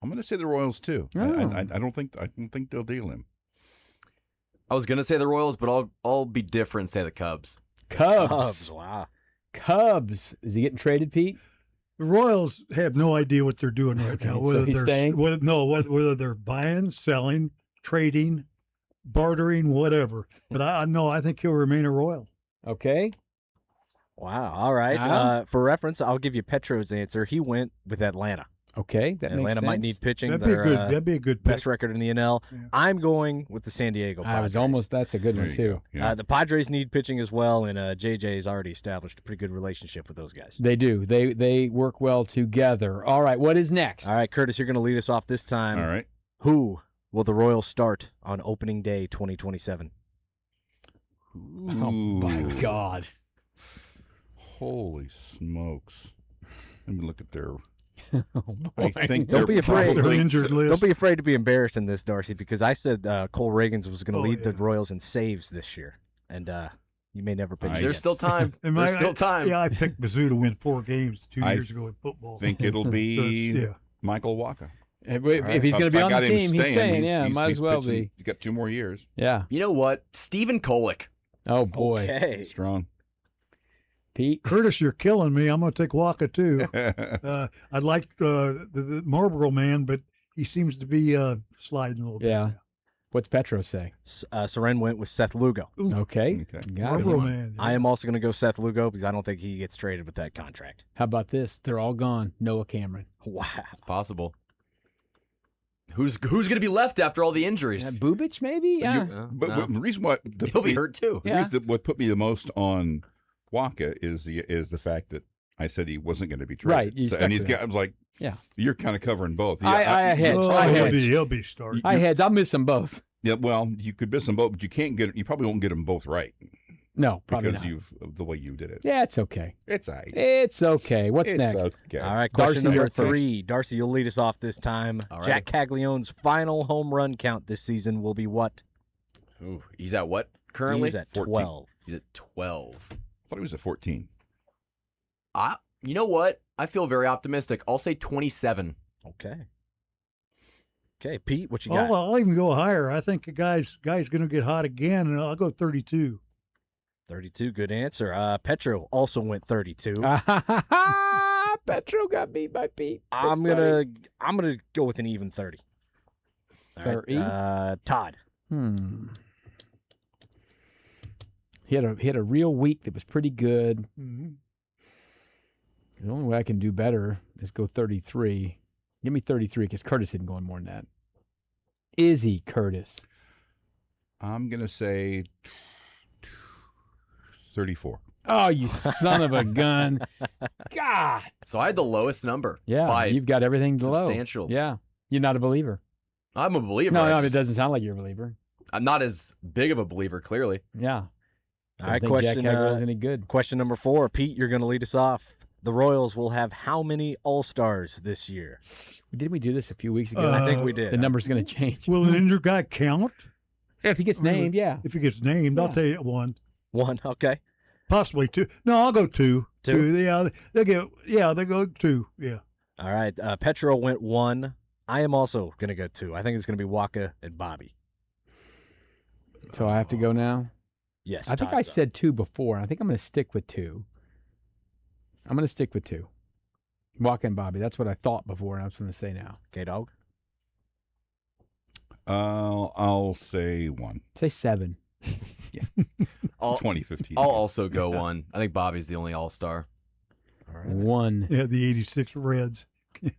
going to say the Royals too. Oh. I don't think they'll deal him. I was gonna say the Royals, but I'll be different and say the Cubs. Cubs. Wow. Cubs. Is he getting traded, Pete? The Royals have no idea what they're doing right now. So Whether he's they're staying? whether they're buying, selling, trading, bartering, whatever. But I think he'll remain a Royal. Okay. Wow. All right. Wow. For reference, I'll give you Petro's answer. He went with Atlanta. Okay. That makes Atlanta sense. might need pitching. That'd be They're, good. That'd be a good best pick. record in the NL. Yeah. I'm going with the San Diego Padres. That's a good There one, you too. go. Yeah. The Padres need pitching as well, and JJ's already established a pretty good relationship with those guys. They do. They work well together. All right. What is next? All right, Curtis, you're going to lead us off this time. All right. Who will the Royals start on opening day 2027? Oh, my Ooh. God. Holy smokes! Let me look at their. Oh, I boy. think Don't be they're afraid. Their probably- injured list. Don't be afraid to be embarrassed in this, Darcy, because I said Cole Reagans was going to Oh, lead the yeah. Royals in saves this year, and you may never pitch I- again. There's still time. And There's still time. Yeah, I picked Mizzou to win 4 games 2 I years ago in football. think it'll be So it's- Michael Waka. If he's going to be If I on the got him team, he's staying. Yeah, might as well pitching. be. You got 2 more years. Yeah. You know what? Stephen Kolick. Oh, boy. Okay. Strong. Pete? Curtis, you're killing me. I'm going to take Waka too. I like the Marlboro man, but he seems to be sliding a little bit. Yeah. What's Petro say? Soren went with Seth Lugo. Okay. Okay. Got it. Marlboro man. I am also going to go Seth Lugo because I don't think he gets traded with that contract. How about this? They're all gone. Noah Cameron. Wow. It's possible. Who's going to be left after all the injuries? Bubich, maybe? Yeah. But the reason why He'll be hurt too. The Yeah. reason that what put me the most on Waka is the fact that I said he wasn't going to be traded. Right, you stuck and he's with got. that. I was like, Yeah. you're kind of covering both. I hedged. Oh, I he'll hedged. he'll be starting. I heads. I'll miss them both. Yeah, well, you could miss them both, but you can't get. You probably won't get them both right No, probably because not. the way you did it. Yeah, it's okay. It's all right. It's okay. What's It's next? Okay. All right, Darcy, question number you're first. 3. Darcy, you'll lead us off this time. All right. Jack Caglione's final home run count this season will be what? Ooh, he's at what currently? He's at 14. 12. He's at 12. I thought he was at 14. You know what? I feel very optimistic. I'll say 27. Okay. Okay, Pete, what you got? I'll even go higher. I think a guy's going to get hot again, and I'll go 32. 32, good answer. Petro also went 32. Petro got beat by Pete. I'm gonna go with an even 30. All 30? right, Todd. He had a real week that was pretty good. Mm-hmm. The only way I can do better is go 33. Give me 33 because Curtis isn't going more than that. Is he, Curtis? I'm going to say 34. Oh, you son of a gun. God. So I had the lowest number. Yeah, by you've got everything low. substantial. Yeah. You're not a believer. I'm a believer. No, I it doesn't sound like you're a believer. I'm not as big of a believer, clearly. Yeah. All right, Jack Hagel is any good. Question number 4. Pete, you're going to lead us off. The Royals will have how many All-Stars this year? Didn't we do this a few weeks ago? I think we did. The number's going to change. Will an injured guy count? If he gets named, yeah. If he gets named, I'll tell you one. 1, okay. Possibly 2. No, I'll go 2. 2? Yeah, they go 2. Yeah. All right, Petro went 1. I am also going to go 2. I think it's going to be Waka and Bobby. So I have to go now? Yes. I think I Todd's up. said 2 before, and I think I'm going to stick with 2. I'm going to stick with 2. Waka and Bobby. That's what I thought before, and I'm going to say now. K-Dog? I'll say 1. Say 7. It's I'll- 2015. I'll also go 1. I think Bobby's the only All-Star. All right. 1. Yeah, the 86 Reds.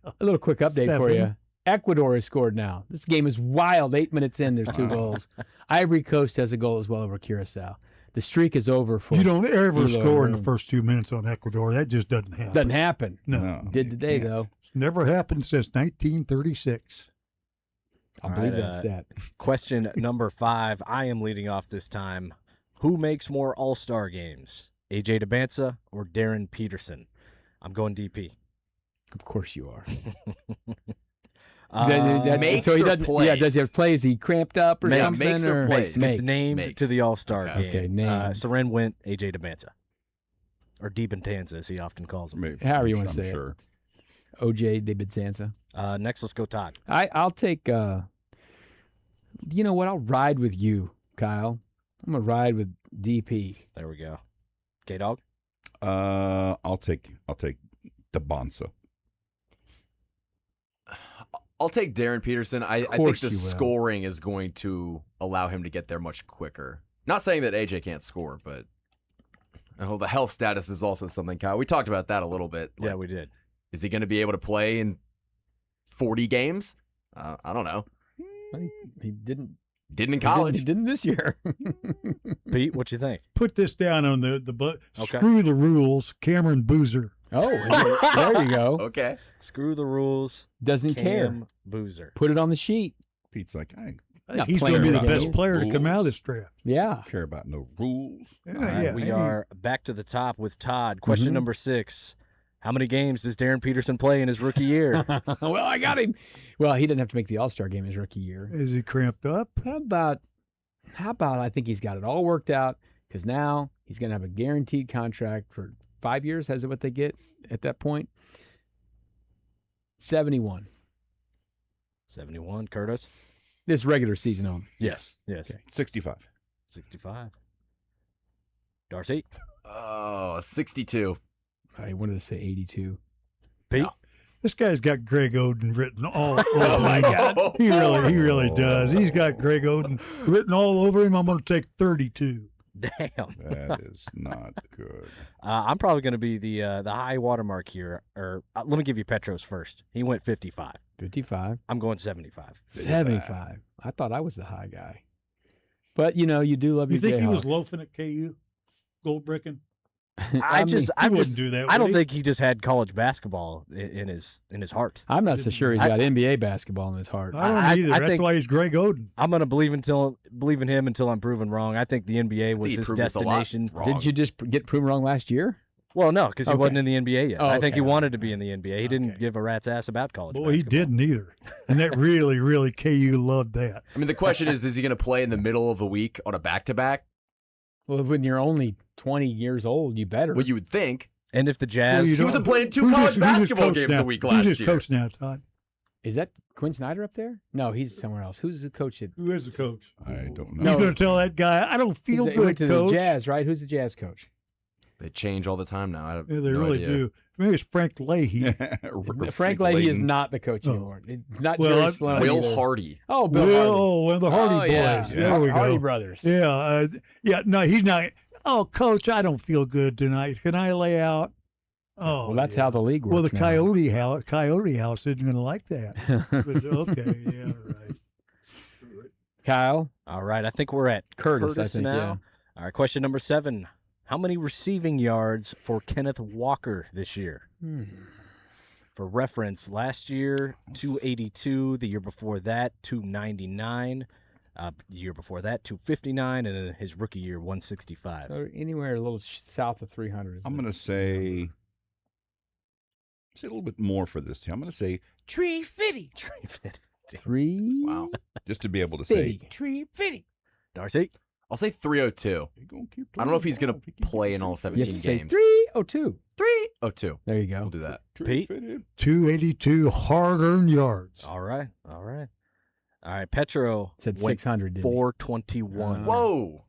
A little quick update for 7. you. Ecuador has scored now. This game is wild. 8 minutes in, there's 2 goals. Ivory Coast has a goal as well over Curacao. The streak is over for You don't ever Ecuador. score in the first 2 minutes on Ecuador. That just doesn't happen. Doesn't happen. No. Did you today, can't. though. It's never happened since 1936. I All believe right, that stat. Question number 5. I am leading off this time. Who makes more All-Star games? AJ DeBanza or Darren Peterson? I'm going DP. Of course you are. Makes so he or doesn't. plays? Yeah, does he have plays? He cramped up or Yeah, something? makes or plays? Makes. It's named Makes. to the All-Star Okay. game. Okay, named. Seren went AJ DeBanza. Or DeBantanza, as he often calls him. Maybe. However you wanna I'm say it. sure. OJ David Sansa. Next, let's go Todd. I'll take. You know what? I'll ride with you, Kyle. I'm gonna ride with DP. There we go. K-Dog? I'll take DeBanza. I'll take Darren Peterson. I think course the you will. scoring is going to allow him to get there much quicker. Not saying that AJ can't score, but the health status is also something, Kyle. We talked about that a little bit. Yeah, Like, we did. is he going to be able to play in 40 games? I don't know. He didn't. Didn't in college. He didn't this year. Pete, what you think? Put this down on the Okay. Screw the rules. Cameron Boozer. Oh, there you go. Okay. Screw the rules. Doesn't care. Cam Boozer. Put it on the sheet. Pete's like, I Not He's playing going to be the around. best player to come out of this draft. Yeah. don't care about no rules. Yeah, All right, we are back to the top with Todd. Question Mhm. number 6. How many games does Darren Peterson play in his rookie year? Well, I got him. Well, he didn't have to make the All-Star game his rookie year. Is he cramped up? How about I think he's got it all worked out because now he's going to have a guaranteed contract for 5 years. Is it what they get at that point? 71. 71. Curtis? This regular season on. Yes. 65. 65. Darcy? Oh, 62. I wanted to say 82. Pete? No. This guy's got Greg Oden written all over Oh, my him. God. He really does. He's got Greg Oden written all over him. I'm going to take 32. Damn. That is not good. I'm probably going to be the high watermark here. Or let me give you Petros first. He went 55. 55. I'm going 75. 75. I thought I was the high guy. But, you do love You your think he was Jayhawks. loafing at KU? Gold bricking? I wouldn't do that. I don't would he? think he just had college basketball in his heart. I'm not so sure he's got NBA basketball in his heart. I don't I either. That's think- why he's Greg Oden. I'm going to believe in him until I'm proven wrong. I think the NBA was He his proved us a lot destination. wrong. Didn't you just get proven wrong last year? Well, no, because he Okay. wasn't in the NBA yet. Oh, I think he okay. wanted to be in the NBA. He didn't Okay. give a rat's ass about college Boy, he basketball. didn't either. And that really, KU loved that. I mean, the question is he going to play in the middle of a week on a back-to-back? Well, when you're only 20 years old, you better. Well, you would think. And if the Well, Jazz, you He wasn't playing two who's college his basketball coach games now? a week Who's last his year. coach now, Todd? Is that Quinn Snyder up there? No, he's somewhere else. Who's the coach? Who is the coach? I don't He's know. going to tell that guy, I don't feel He good, went to coach. the Jazz, right? Who's the Jazz coach? They change all the time now. I have Yeah, they no really idea. do. Maybe it's Frank Leahy. Frank Leahy is Layden. not the coach Oh. anymore. It's not Well, Jerry I- Sloan Will either. Hardy. Oh, Bill Hardy. One of the Hardy boys. Yeah. There we go. Hardy brothers. Yeah, no, he's not. Oh, coach, I don't feel good tonight. Can I lay out? Oh, Well, that's yeah. how the league works. Well, the now. Coyote House isn't going to like that. But, okay, yeah, right. Kyle, All right, I think we're at Curtis, Curtis I think, now. yeah. All right, question number 7. How many receiving yards for Kenneth Walker this year? For reference, last year, 282. The year before that, 299. The year before that, 259. And then his rookie year, 165. So anywhere a little south of 300. I'm going to say a little bit more for this team. I'm going to say tree fitty, three. Wow. just to be able to say Fitty. tree fitty. Darcy? I'll say 302. I don't know if he's going to play in all You 17 have to say games. 302. 302. There you go. We'll do that. Pete? 282 hard-earned yards. All right. All right, Petro Said went 600. Didn't he? 421. Whoa.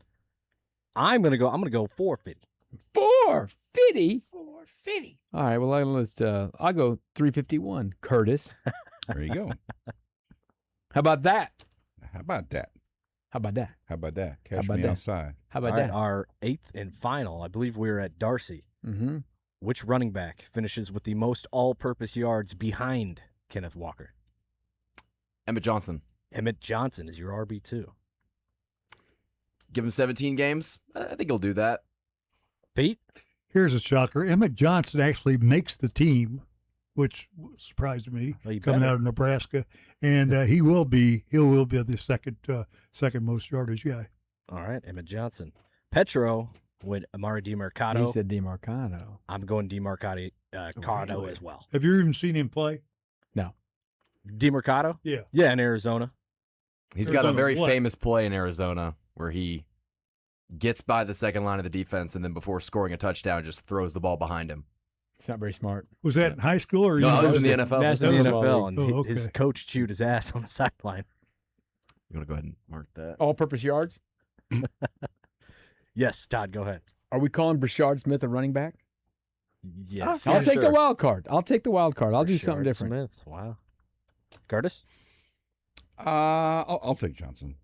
I'm gonna go 450. 450. 450. All right. Well, I'll go 351. Curtis. There you go. How about that? How about that? How about that? How about that? Catch about me that? outside. How All about right, that? our 8th and final. I believe we're at Darcy. Mm-hmm. Which running back finishes with the most all-purpose yards behind Kenneth Walker? Emmett Johnson. Emmett Johnson is your RB2. Give him 17 games. I think he'll do that. Pete? Here's a shocker. Emmett Johnson actually makes the team, which surprised me Well, you coming better. out of Nebraska, and he will be the second most yardage guy. All right, Emmett Johnson. Petro went Amari DiMercato. He said DeMarcado. I'm going DiMercato Really? as well. Have you even seen him play? No. DiMercato? Yeah. Yeah, in Arizona. He's got a Arizona very what? famous play in Arizona where he gets by the second line of the defense and then before scoring a touchdown just throws the ball behind him. It's not very smart. Was that in high school or? No, it was in the university? NFL. That's That in the was NFL, all and league. Oh, his okay. coach chewed his ass on the sideline. You want to go ahead and mark that? All-purpose yards. Yes, Todd, go ahead. Are we calling Brashard Smith a running back? Yes. I'll take sure. the wild card. I'll take the wild card. I'll do something Rashard different. Smith. Wow. Curtis? I'll take Johnson.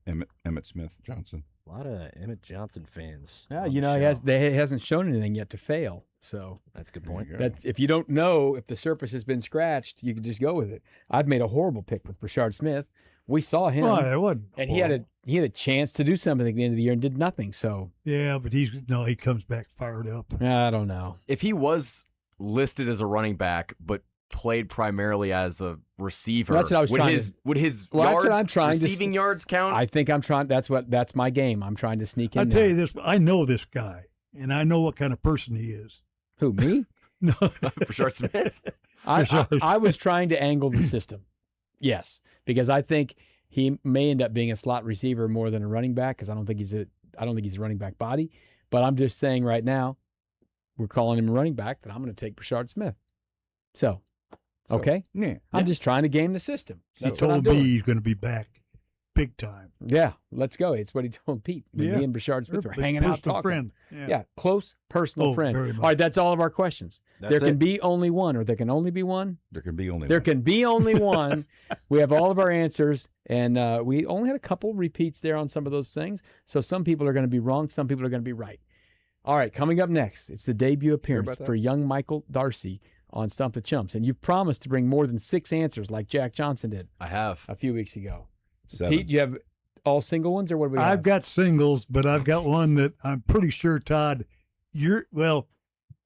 Emmett Smith Johnson. A lot of Emmett Johnson fans. Yeah, on you the know, show. he hasn't shown anything yet to fail. So That's a good There you point. go. that's if you don't know if the surface has been scratched, you can just go with it. I've made a horrible pick with Brashard Smith. We saw him, Well, it wasn't. and he had a chance to do something at the end of the year and did nothing. So Yeah, but he comes back fired up. I don't know. If he was listed as a running back but played primarily as a receiver, That's what I was would trying his to- would his Well, that's what yards I'm trying to receiving yards count? I think I'm trying. That's my game. I'm trying to sneak in. I tell there. you this, I know this guy, and I know what kind of person he is. Who, me? No, Brashard Smith. I was trying to angle the system. Yes, because I think he may end up being a slot receiver more than a running back because I don't think he's a running back body. But I'm just saying right now, we're calling him a running back, that I'm going to take Brashard Smith. So, okay, Yeah. I'm just trying to game the system. he That's what I'm told me doing. he's going to be back big time. Yeah, let's go. It's what he told Pete. Yeah. Me and Brashard Smith were His hanging out personal talking. friend. Yeah, close personal Oh, friend. very All much. right, that's all of our questions. That's there can it. be only one, or there can only be one. There can be only There one. can be only one. We have all of our answers, and we only had a couple repeats there on some of those things. So some people are going to be wrong, some people are going to be right. All right, coming up next, it's the debut appearance about that? for young Michael Darcy on Stump the Chumps. And you've promised to bring more than 6 answers like Jack Johnson did I have. a few weeks ago. 7. Pete, you have all single ones, or what do we have? I've got singles, but I've got one that I'm pretty sure, Todd, you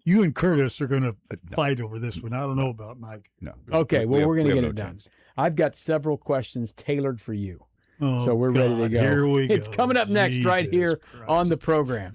and Curtis are going to fight over this one. I don't know about Mike. No. Okay, well, we're going to we get have it no done. chance. I've got several questions tailored for you. Oh, So we're ready to God, go. Here we go. It's coming up next right Jesus here Christ. on the program.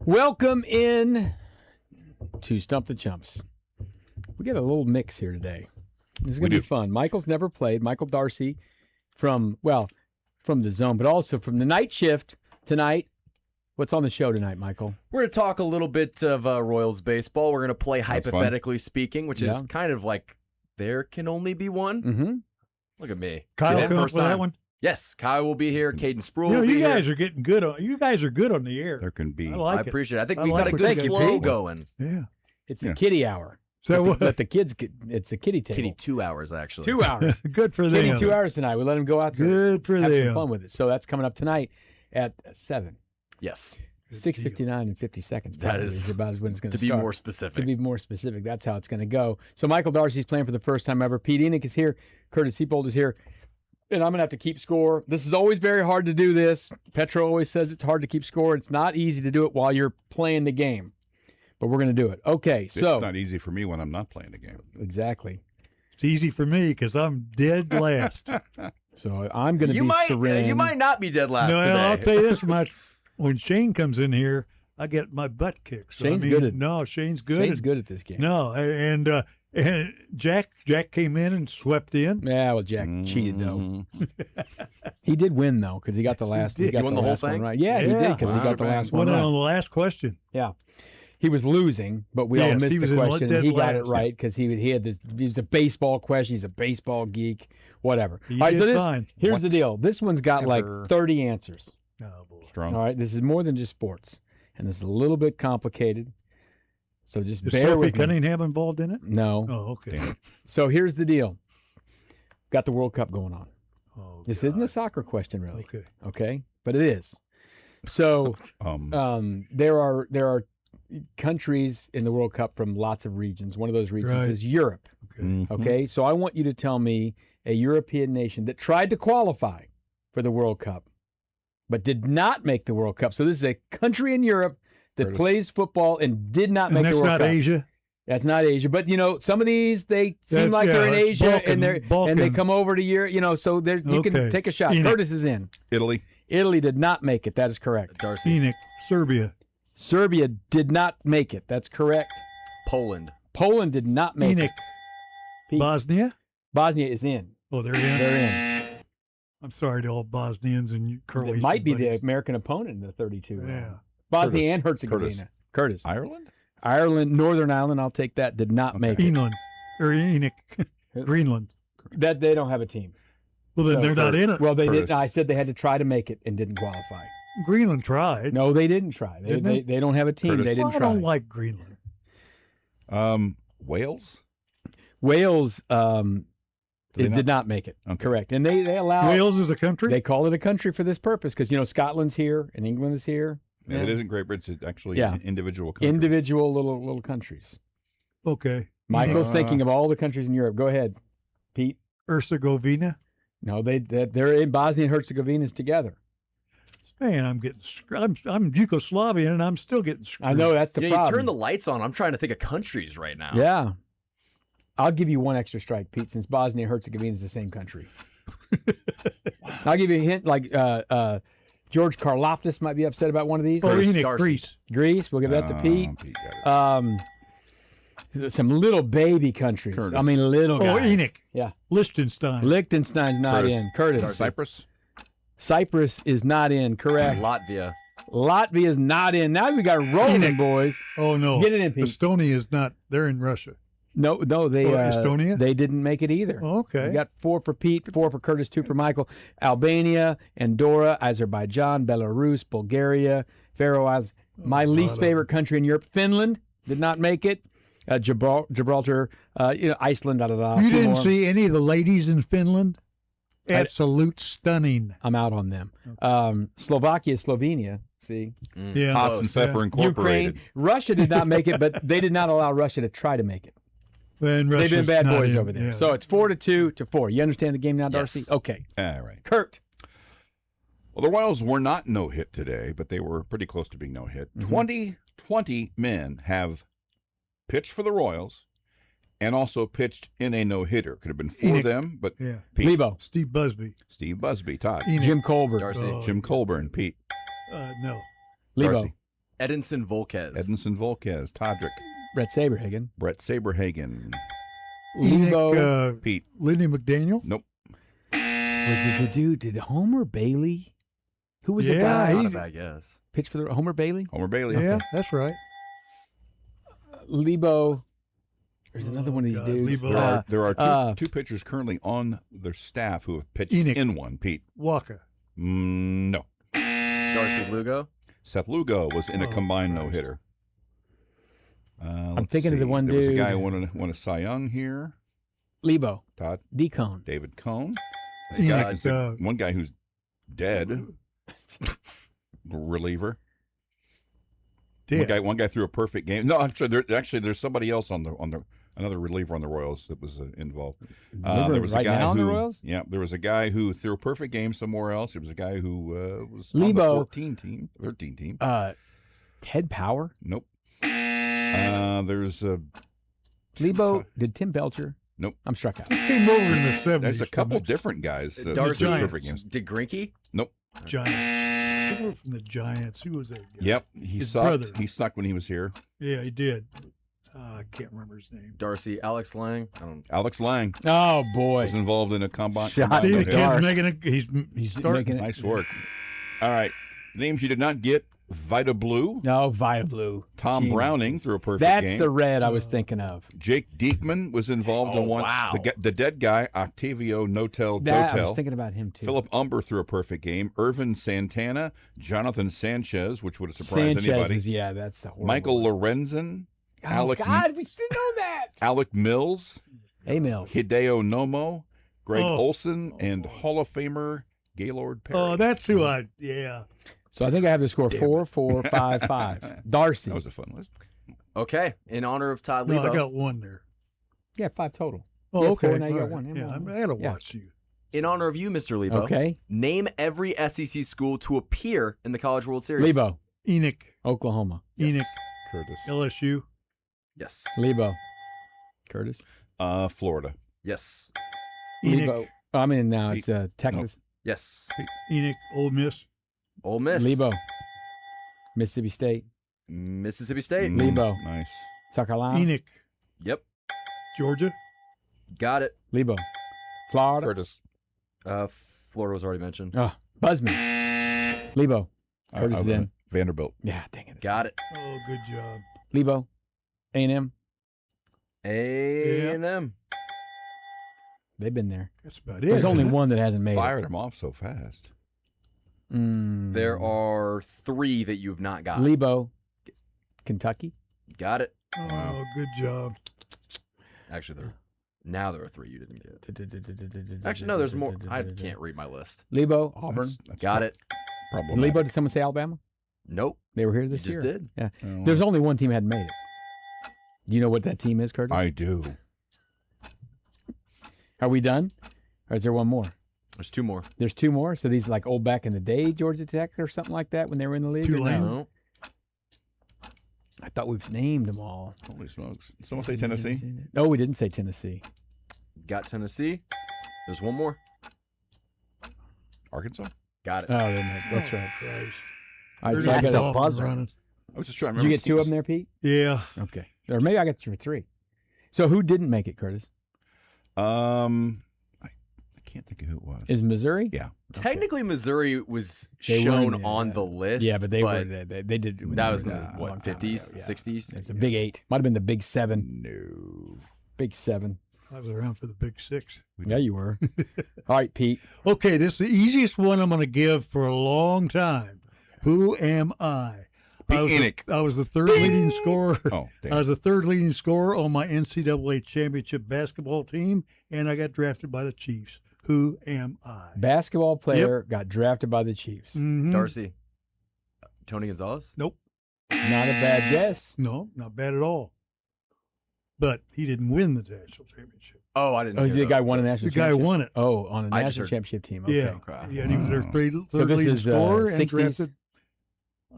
Welcome in to Stump the Chumps. We got a little mix here today. This is going to be fun. Michael's never played. Michael Darcy from the Zone, but also from the night shift tonight. What's on the show tonight, Michael? We're going to talk a little bit of Royals baseball. We're going to play Hypothetically Speaking, which is kind of like there can only be one. Mm-hmm. Look at me. Kyle come up with that one? Yes, Kyle will be here. Caden Sproul will be you here. guys are getting good on. You guys are good on the air. There can be. I appreciate it. I think we've like got a what good you flow did. going. Yeah. It's a kitty hour. So what? Let the kids it's a kitty table. Kitty 2 hours, actually. 2 hours. Good for them. Kitty 2 hours tonight. We let them go out there. Good for have them. some fun with it. So that's coming up tonight at 7. Yes. 6:59 and 50 seconds. That is about when it's going to be start. more specific. To be more specific, that's how it's going to go. So Michael Darcy's playing for the first time ever. Pete Enoch is here. Curtis Seabold is here. And I'm going to have to keep score. This is always very hard to do this. Petro always says it's hard to keep score. It's not easy to do it while you're playing the game. But we're going to do it. Okay, so. It's not easy for me when I'm not playing the game. Exactly. It's easy for me because I'm dead last. So I'm going to be serene. You might not be dead last No, today. I'll tell you this much. When Shane comes in here, I get my butt kicked. So, Shane's good at Shane's good. Shane's good at this game. No, and Jack came in and swept in. Yeah, well, Jack cheated though. He did win though because he got the last. He got won the the whole last one thing? right. Yeah, he did because he got the last one Went right. on the last question. Yeah, he was losing, but we all Yes, missed he the was in question. dead He got it last. right because he had this. He was a baseball question. He's a baseball geek. Whatever. You All right, so did fine. here's the deal. This one's got like 30 answers. Oh, boy. Strong. All right, this is more than just sports, and this is a little bit complicated. So just Is bear Sophie with me. Cunningham involved in it? No. Oh, okay. So here's the deal. Got the World Cup going on. Oh, This God. isn't a soccer question, really. Okay. Okay, but it is. So there are countries in the World Cup from lots of regions. One of those regions Right. is Europe. Okay. Okay, so I want you to tell me a European nation that tried to qualify for the World Cup, but did not make the World Cup. So this is a country in Europe that plays football and did not make And the that's World not Cup. Asia? That's not Asia, but some of these they seem like they're in it's Asia Balkan- and they Balkan. come over to Europe. So there you can Okay. take a shot. Enoch. Curtis is in. Italy. Italy did not make it. That is correct. Darcy. Enoch, Serbia. Serbia did not make it. That's correct. Poland. Poland did not make Enoch, it. Pete, Bosnia. Bosnia is in. Oh, they're in. They're in. I'm sorry to all Bosnians and Croatian It might be the buddies. American opponent in the 32. Yeah. Bosnia Curtis. and Herzegovina. Curtis. Ireland? Ireland, Northern Ireland, I'll take that, did not make it. England or Enoch, Greenland. That they don't have a team. Well, then So- they're not in it. Well, they Curtis. didn't. I said they had to try to make it and didn't qualify. Greenland tried. No, they didn't try. Didn't they? They don't have a team. Curtis. They didn't Well, I try. don't like Greenland. Wales? Wales Did they it did not make it. Okay. Correct. And they allow Wales is a country? They call it a country for this purpose because Scotland's here and England is here. Yeah, it isn't Great Britain. It's actually Yeah. individual countries. Individual little countries. Okay. Michael's thinking of all the countries in Europe. Go ahead, Pete. Herzegovina. No, they're in Bosnia and Herzegovina's together. Man, I'm getting screwed. I'm Yugoslavian and I'm still getting screwed. I know that's the You problem. turn the lights on. I'm trying to think of countries right now. Yeah. I'll give you one extra strike, Pete, since Bosnia and Herzegovina is the same country. I'll give you a hint, like George Karloftis might be upset about one of these. Oh, Curtis Enoch, Darcy. Greece. Greece, we'll give that to Pete. Pete got it. Some little baby countries. Curtis. I mean, little Oh, guys. Enoch. Yeah. Liechtenstein. Liechtenstein's not Curtis. in. Curtis. Cyprus? Cyprus is not in. Correct. Latvia. Latvia is not in. Now we got rolling, Enoch. boys. Oh, no. Get it in, Pete. Estonia is not. They're in Russia. No, they Estonia? they didn't make it either. Oh, okay. We got 4 for Pete, 4 for Curtis, 2 for Michael. Albania, Andorra, Azerbaijan, Belarus, Bulgaria, Faroe Islands. My least favorite country in Europe, Finland, did not make it. Gibraltar, Iceland, You didn't see any of the ladies in Finland? Absolute stunning. I'm out on them. Slovakia, Slovenia. See, Yeah. Haas and Pfeffer Incorporated. Ukraine, Russia did not make it, but they did not allow Russia to try to make it. And They've been Russia's bad not boys in, over there. yeah. So it's 4-2 to 4. You understand the game now, Darcy? Yes. Okay. All right. Kurt. Well, the Royals were not no-hit today, but they were pretty close to being no-hit. 20 men have pitched for the Royals and also pitched in a no-hitter. Could have been 4 of them, but Yeah. Pete, Lebo. Steve Busby. Steve Busby, Todd, Enoch. Jim Colbert. Darcy. Jim Colburn, Pete, No. Lebo. Darcy. Edinson Volquez. Edinson Volquez. Todrick. Brett Saberhagen. Brett Saberhagen. Levo. Pete. Lenny McDaniel. Nope. Was it the dude? Did Homer Bailey? Who was the Yeah, guy? That's not a bad guess. Pitch for the Homer Bailey? Homer Bailey. Yeah, that's right. Lebo. There's another one of these God, dudes. Lebo. There are two pitchers currently on their staff who have pitched Enoch. in one. Pete. Waka. No. Darcy Lugo. Seth Lugo was in a Oh, combined Christ. no-hitter. I'm thinking of the one there was a dude. guy who won a Cy Young here. Lebo. Todd. Decone. David Cohn. Enoch, One guy who's dead. Reliever. Dead. One guy threw a perfect game. No, there's somebody else on the another reliever on the Royals that was involved. There was a right guy now on who, the Royals? Yeah, there was a guy who threw a perfect game somewhere else. There was a guy who was on Lebo. the 13 team. Ted Power. Nope. There's Lebo. Did Tim Belcher? Nope. I'm struck out. He came over in the 70s. There's a couple from the different guys. Darcy threw perfect games. DeGrinke. Nope. Giants. He moved from the Giants. Who was that guy? Yep. He His sucked. brother. He sucked when he was here. Yeah, he did. I can't remember his name. Darcy Alex Lang. Alex Lang Oh boy. was involved in a combine. Shot. See, the Dark. kid's making a. He's starting. making it. Nice work. All right. Names you did not get. Vita Blue. No, Vita Blue. Tom Jeez. Browning threw a perfect That's game. the red I was thinking of. Jake Diekman was involved in one. Wow. The dead guy, Octavio Notel That, I was Dotel. thinking about him too. Philip Umber threw a perfect game. Irvin Santana, Jonathan Sanchez, which would have surprised Sanchez anybody. is, yeah, that's the horrible. Michael Lorenzen, Oh, Alec God, we should know that. Alec Mills, Hey, Mills. Hideo Nomo, Greg Oh. Olson, and Hall of Famer Gaylord Perry. Oh, that's who I. Yeah. So I think I have the score 4-4-5-5. Darcy. That was a fun list. Okay. In honor of Todd No, Lebo. I got one there. Yeah, 5 total. Oh, Yeah, okay. 4, now you All got right. 1. Yeah, one. I had to Yeah. watch you. In honor of you, Mr. Lebo. Okay. Name every SEC school to appear in the College World Series. Lebo. Enoch. Oklahoma. Enoch. Curtis. LSU. Yes. Lebo. Curtis. Florida. Yes. Enoch. Lebo. Oh, I mean, now it's Texas. Yes. Enoch. Ole Miss. Ole Miss. Lebo. Mississippi State. Mississippi State. Lebo. Nice. South Carolina. Enoch. Yep. Georgia. Got it. Lebo. Florida. Curtis. Florida was already mentioned. Oh, Buzzman. Lebo. Curtis is in. Vanderbilt. Yeah, dang it. Got it. Oh, good job. Lebo. A&M. A&M. They've been there. That's about it. There's only one that hasn't made Fired him off so fast. it. Mm. There are 3 that you have not got. Lebo. Kentucky. Got it. Oh, good job. Actually, there are 3 you didn't get. Actually, no, there's more. I can't read my list. Lebo. Auburn. That's Got it. Problematic. Lebo, did someone say Alabama? Nope. They were here You this just year. did. Yeah. Oh. There's only one team that hadn't made it. Do you know what that team is, Curtis? I do. Are we done? Or is there one more? There's 2 more. There's 2 more? So these like old back in the day Georgia Tech or something like that when they were in the league? or Tulane. no? No. I thought we've named them all. Holy smokes. Someone say Tennessee? No, we didn't say Tennessee. Got Tennessee. There's 1 more. Arkansas? Got it. Oh, that's right. Christ. All right, They're so I just got off and buzzer. running. I was just trying to Did you remember. get 2 of them there, Pete? Yeah. Okay. Or maybe I got you for 3. So who didn't make it, Curtis? I can't think of who it was. Is Missouri? Yeah. Technically, Missouri was They shown weren't, on yeah. the list. Yeah, but they were. They did. That was in the, Yeah. what, 50s, Yeah. 60s? It's a big 8. Might have been the big 7. No. Big 7. I was around for the Big 6. Yeah, you were. All right, Pete. Okay, this is the easiest one I'm going to give for a long time. Who am I? Enoch. I was the third leading scorer. Oh, damn. I was the third leading scorer on my NCAA championship basketball team, and I got drafted by the Chiefs. Who am I? Basketball player got drafted by the Chiefs. Mhm. Darcy. Tony Gonzalez? Nope. Not a bad guess. No, not bad at all. But he didn't win the national championship. Oh, I didn't Oh, hear the that. guy won a national The guy championship? won it. Oh, on a I just national heard- championship team. Okay. Yeah. Okay. Yeah, and he was their third So this leading is, scorer and 60s? drafted.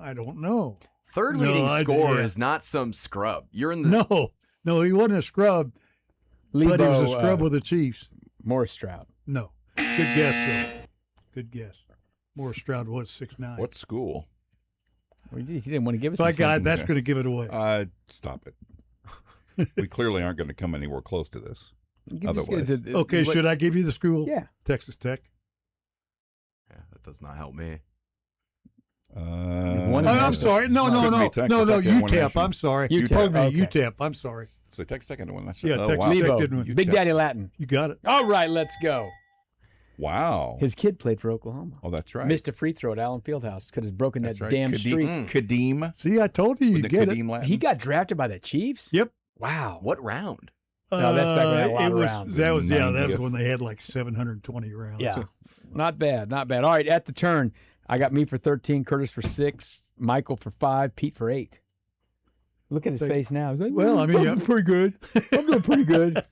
I don't know. Third No, leading I- scorer yeah. is not some scrub. You're in the No, he wasn't a scrub, Lebo, but he was a scrub with the Chiefs. Morris Stroud. No. Good guess, though. Good guess. Morris Stroud was 6'9". What school? He didn't want to give us. My his God, hint. that's going to give it away. Stop it. We clearly aren't going to come anywhere close to this. You can just- Otherwise. Okay, should I give you the school? Yeah. Texas Tech. Yeah, that does not help me. One Oh, and a I'm half. sorry. No, Could be Texas no, Tech that won UTEP. national. I'm sorry. UTEP, Pardon me, okay. UTEP. I'm sorry. So Texas Tech won that. Yeah, Oh, Texas wow. Tech Lebo, didn't win. Big Daddy Latin. You got it. All right, let's go. Wow. His kid played for Oklahoma. Oh, that's right. Missed a free throw at Allen Fieldhouse. Could have broken That's that right. damn streak. Kadeem. See, I told you With you'd the get it. Kadeem Latin. He got drafted by the Chiefs? Yep. Wow. What round? No, that's back when they had a lot it of was, rounds. That was that 90th. was when they had like 720 rounds. Yeah. Not bad. Not bad. All right, at the turn, I got me for 13, Curtis for 6, Michael for 5, Pete for 8. Look at his face now. He's like, Well, I mean, I'm pretty good. I'm doing pretty good.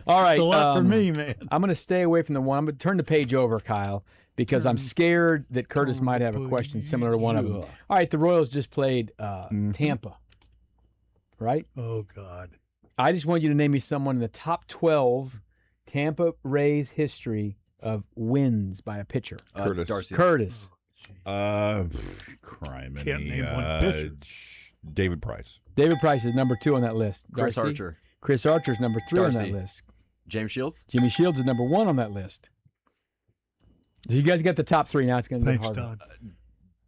All right. It's a lot for me, man. I'm going to stay away from the one. I'm going to turn the page over, Kyle, because I'm scared that Curtis might have a question similar to one of them. All right, the Royals just played Tampa, right? Oh God. I just want you to name me someone in the top 12 Tampa Rays history of wins by a pitcher. Curtis. Darcy. Curtis. Criminy. Can't name one pitcher. David Price. David Price is number 2 on that list. Chris Darcy? Archer. Chris Archer's number 3 on Darcy. that list. James Shields. Jimmy Shields is number 1 on that list. So you guys got the top 3 now. It's going to be Thanks, hard. Todd.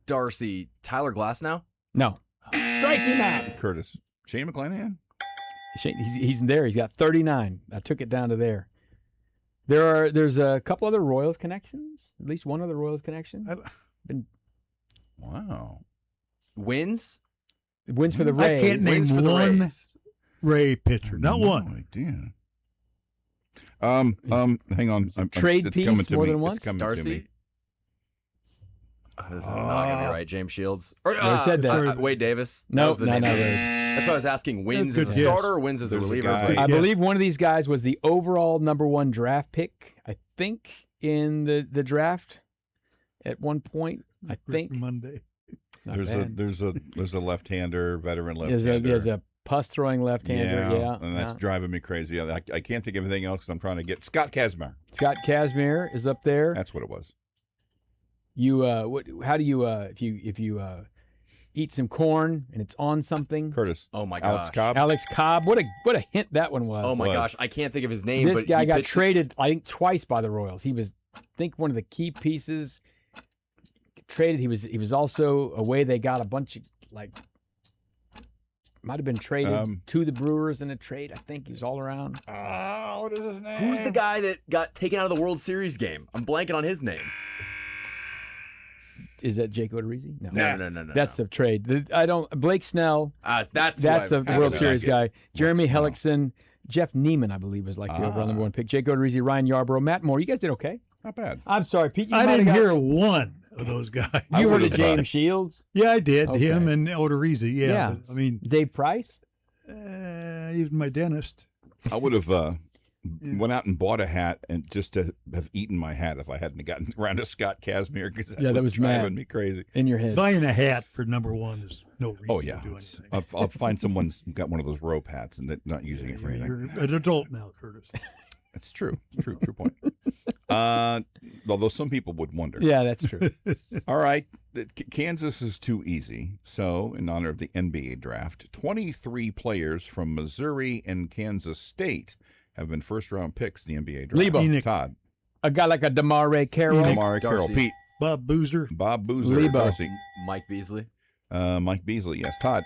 Darcy. Tyler Glasnow. No. Strike him out. Curtis. Shane McClanahan. He's there. He's got 39. I took it down to there. There's a couple other Royals connections. At least one other Royals connection. Wow. Wins. Wins for the I Rays. can't name Wins for the one Rays. Ray pitcher. Not No one. idea. Hang on. Trade it's piece coming to more me. than once? It's coming to me. Darcy. This is not gonna be right. James Shields. Or, already said that. Wade Davis. That No, was the no, name no, of it. Rays. That's why I was asking. Wins That's as a good guess. starter or wins as a There's a reliever? guy- I Yes. believe one of these guys was the overall number 1 draft pick, I think, in the draft at one point. I think. Monday. Not There's bad. a left-hander, veteran There's left-hander. a pus-throwing left-hander. Yeah. and that's driving me crazy. I can't think of anything else because I'm trying to get Scott Kazmir. Scott Kazmir is up there. That's what it was. You how do you if you eat some corn and it's on something? Curtis. Oh my Alex gosh. Cobb. Alex Cobb. What a hint that one was. Oh my Was. gosh. I can't think of his name. This but guy he got pitched- traded, I think, twice by the Royals. He was, I think, one of the key pieces. Traded. He was also away. They got a bunch of might have been traded to the Brewers in a trade. I think he was all around. What is his name? Who's the guy that got taken out of the World Series game? I'm blanking on his name. Is that Jake Gutierrez? No. No. That's the trade. Blake Snell. That's That's who I was the thinking World of. Series guy. Jeremy Snell. Hellickson, Jeff Neiman, I believe, was like the overall number 1 pick. Jake Gutierrez, Ryan Yarbrough, Matt Moore. You guys did okay. Not bad. I'm sorry, Pete. You I might didn't have got- hear one of those guys. I You heard would've of James Shields, Yeah, I did. Okay. Him and Odorizzi. Yeah. Yeah. But, I mean, Dave Price. even my dentist. I would have went out and bought a hat and just to have eaten my hat if I hadn't gotten around to Scott Kazmir because Yeah, that was driving mad. me crazy. In your head. Buying a hat for number 1 is no reason Oh yeah, to do It's- anything. I'll find someone's got one of those rope hats and they're not using it for anything. You're an adult now, Curtis. That's true. True point. Although some people would wonder. Yeah, that's true. All right, Kansas is too easy. So, in honor of the NBA draft, 23 players from Missouri and Kansas State have been first-round picks in the NBA draft. Lebo. Enoch. Todd, A guy like a DeMar Carroll. Amari Carroll, Darcy. Pete, Bob Boozer. Bob Boozer, Lebo. Darcy, Mike Beasley. Mike Beasley, yes, Todd,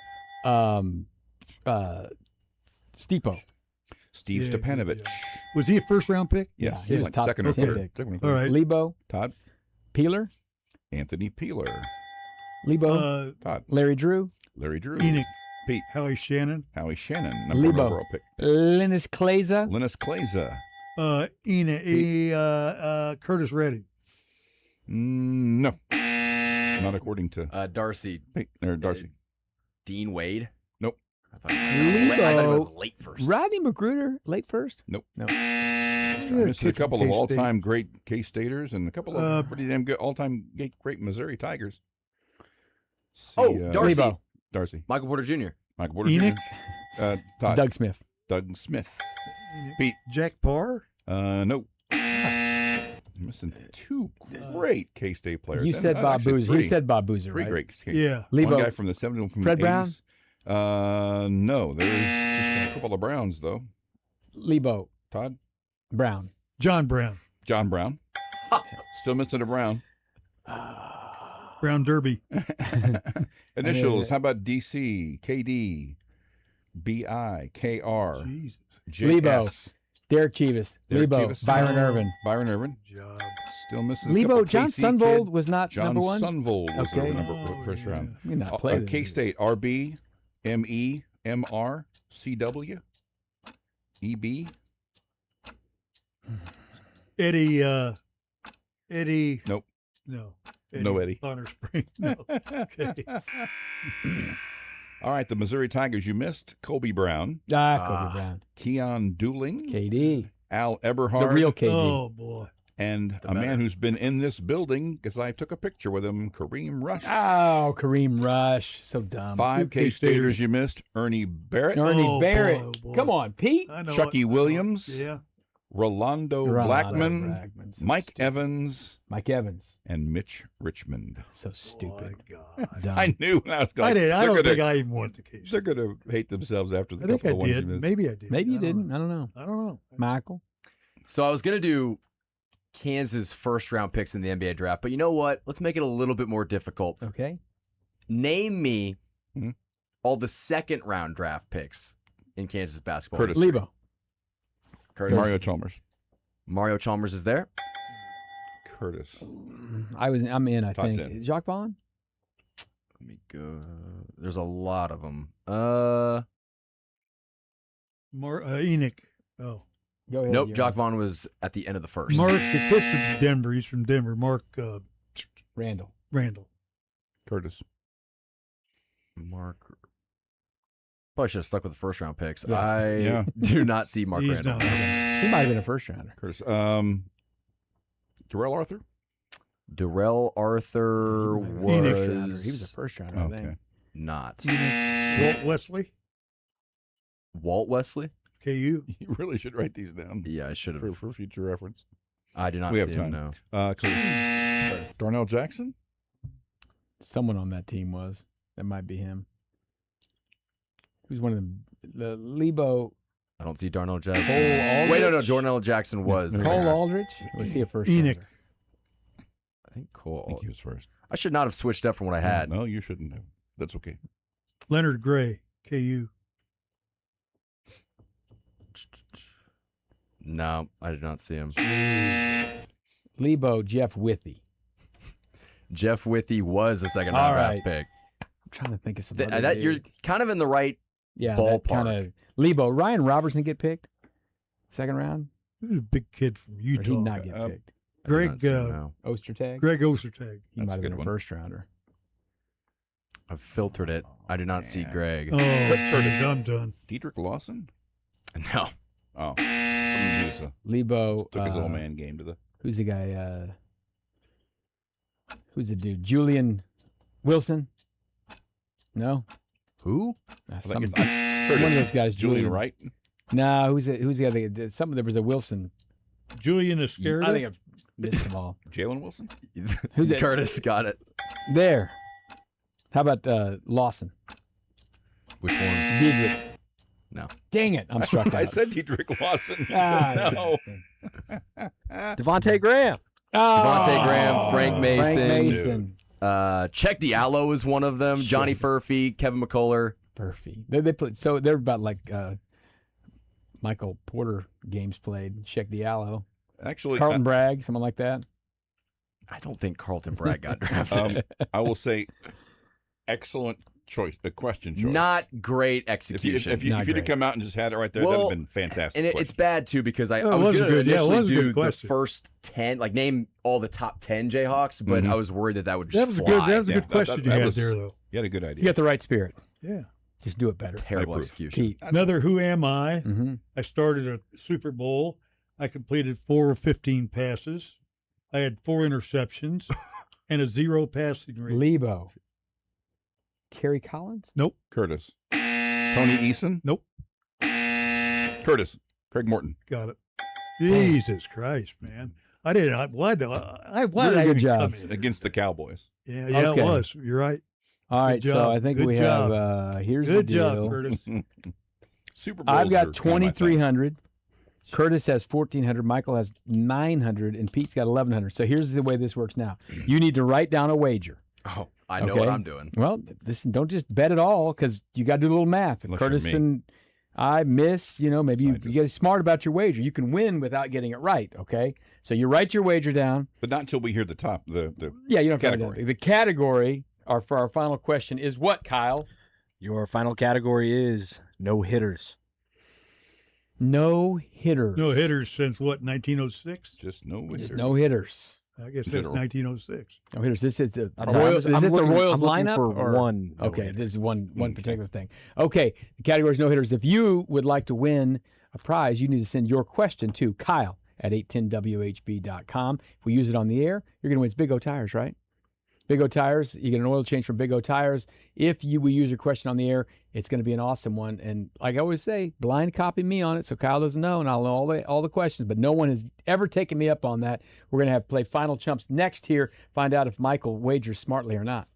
Steepo. Steve Yeah, Stepanovich, yeah. Was he a first round pick? yes, he was like top second or 10 third. pick. Second or All third. right. Lebo. Todd, Peeler. Anthony Peeler, Lebo. Todd, Larry Drew. Larry Drew, Enoch. Pete, Howie Shannon. Howie Shannon, number 1 Lebo. overall pick, Linus Kleza. Linus Kleza, Curtis Redding. no, not according to Darcy. Pete, or Darcy. Dean Wade. Nope. I thought it was late first. Rodney Magruder, late first. Nope. No. Missed a couple of K-State. all-time great K-Staters and a couple of pretty damn good all-time great Missouri Tigers. Darcy. Lebo. Darcy. Michael Porter Jr. Michael Porter Enoch. Jr. Todd. Doug Smith. Doug Smith. Pete. Jack Parr. No. Missing two great K-State players. You said Bob Actually, Boozer. You said Bob Boozer, three right? great. Yeah. Lebo. One guy from the 70s, one from Fred the Brown? 80s. No, there's a couple of Browns though. Lebo Todd, Brown. John Brown. John Brown. Still missing a Brown. Brown Derby. Initials. How about DC, KD, BI, KR, Jesus. Lebo. JS. Derek Chivas. Derek Lebo. Chivas. Byron Irvin. Byron Irvin. Job. Still missing. a Lebo. couple. John KC Sunvold kid. was not John number one. Sunvold was Okay. the number first round. We not play this. K-State, RB, ME, MR, CW, EB. Eddie. Nope. No. No Eddie. Bonner Spring. No. Okay. All right, the Missouri Tigers you missed. Kobe Brown, Kobe Brown. Keon Dooling, KD. Al The Eberhard, real KD. Oh, boy. and a man who's been in this building because I took a picture with him, Kareem Rush. Oh, Kareem Rush. So dumb. 5 K-Staters you missed. Ernie Barrett, Ernie Oh, Barrett. boy, boy. Come on, Pete. I know Chucky it. Williams, Yeah. Rolando Rolando Blackman, Blackman. So Mike stupid. Evans, Mike Evans. and Mitch Richmond. So stupid. My God. Dumb. I knew when I was going. I did. I don't they're think gonna, I even want the case. they're going to hate themselves after the I think couple I of ones you did. missed. Maybe I did. Maybe you I don't didn't. know. I don't know. I don't know. Michael. So I was going to do Kansas first round picks in the NBA draft, but you know what? Let's make it a little bit more difficult. Okay. Name me Mhm. all the second round draft picks in Kansas basketball. Curtis. Lebo. Curtis. Mario Chalmers. Mario Chalmers is there. Curtis. I'm in, I Todd's think. in. Jacques Vaughn? Let me go. There's a lot of them. Enoch. Oh. Go ahead. Nope. you're Jock on. Vaughn was at the end of the first. Mark, the kid's from Denver. He's from Denver. Mark Randall. Randall. Curtis. Mark. Probably should have stuck with the first round picks. Yeah. I Yeah. do not see Mark He's Randall. not. He might have been a first rounder. Curtis. Darrell Arthur. Darrell Arthur was He was a first rounder, I Okay. think. not. Walt Wesley. Walt Wesley? KU. You really should write these down Yeah, I should have. for future reference. I do not We see have him, time. no. Curtis. Darnell Jackson. Someone on that team was. That might be him. Who's one of the Lebo? I don't see Darnell Jackson. Cole Wait, no, Aldrich? Darnell Jackson was. Cole Aldrich? Was he a first Enoch. rounder? I think Cole. I think he was first. I should not have switched up from what I had. No, you shouldn't have. That's okay. Leonard Gray. KU. No, I did not see him. Lebo, Jeff Withey. Jeff Withey was a second All round right. draft pick. I'm trying to think of some Th- other that you're dudes. kind of in the right. Yeah, ballpark. kind of. Lebo, Ryan Robertson get picked? Second round? He was a big kid from Or Utah. did he not get picked? I did Greg, not see him, no. Ostertag? Greg Ostertag. He That's might a have good been a one. first rounder. I've filtered it. I do not see man. Greg. Oh, Curtis. I'm done. Diedrich Lawson. No. Oh, he was, Lebo. took his old man game to the. Who's the guy? Who's the dude? Julian Wilson? No? Who? I Some, think one it's- of those guys. Julian Wright. No, who's the other? There was a Wilson. Julian Iscardi. I think I've missed them all. Jalen Wilson. Who's it? Curtis got it. There. How about Lawson? Which one? Diedrich. No. Dang it. I'm struck out. I said Diedrich Lawson. He Ah, said no. Devontae Graham. Devontae Graham, Frank Mason. Frank Mason. Check Diallo is one of them. Johnny Furphy, Kevin McCullough. Furphy. They played, so they're about like Michael Porter games played. Sheck Diallo. Actually, Carlton Bragg, someone like that. I don't think Carlton Bragg got drafted. I will say, excellent choice. A question choice. Not great If you execution. if you'd Not have great. come out and just had it right there, Well, that'd have been fantastic. and it's question. bad too because I Oh, it was was going to good. Yeah, it initially was a good do the question. first 10, like name all the top 10 Jayhawks, but Mhm. I was worried that would just That was a fly. good. That was a Yeah, good question that you had was- there, though. You had a good You idea. got the right spirit. Yeah. Just do it better. Terrible I approve. execution. Pete. Another Who Am I? Mm-hmm. I started a Super Bowl. I completed 4 of 15 passes. I had 4 interceptions and a 0 passing rate. Lebo. Kerry Collins? Nope. Curtis. Tony Eason. Nope. Curtis. Craig Morton. Got it. Jesus Christ, man. I didn't. Why did I Very good even job. come in? Against the Cowboys. Yeah, Okay. it was. You're right. All right, Good so job. I think Good we job. have. Here's Good the deal. job, Curtis. Super Bowls I've got are kind of my thing. 2,300. Curtis has 1,400. Michael has 900, and Pete's got 1,100. So here's the way this works now. You need to write down a wager. Oh, I know what I'm doing. Well, listen, don't just bet it all because you got to do a little math. If Unless Curtis you're me. and I miss, maybe you Scientist. get smart about your wager. You can win without getting it right. Okay, so you write your wager down. But not until we hear the top. The Yeah, you don't have to write it category. down. The category for our final question is what, Kyle? Your final category is no hitters. No hitters. No hitters since what? 1906. Just no Just hitters. no hitters. I guess that's General. 1906. No hitters. This is the I'm sorry, Royals. I'm Is this the looking- Royals I'm looking lineup? for or? one Okay, no-hitter. this is one Okay. particular thing. Okay, the category is no hitters. If you would like to win a prize, you need to send your question to Kyle at 810WHB.com. If we use it on the air, you're going to win. It's Big O Tires, right? Big O Tires. You get an oil change from Big O Tires. If we use your question on the air, it's going to be an awesome one. And like I always say, blind copy me on it so Kyle doesn't know, and I'll know all the questions. But no one has ever taken me up on that. We're going to play Final Chumps next here. Find out if Michael wagers smartly or not.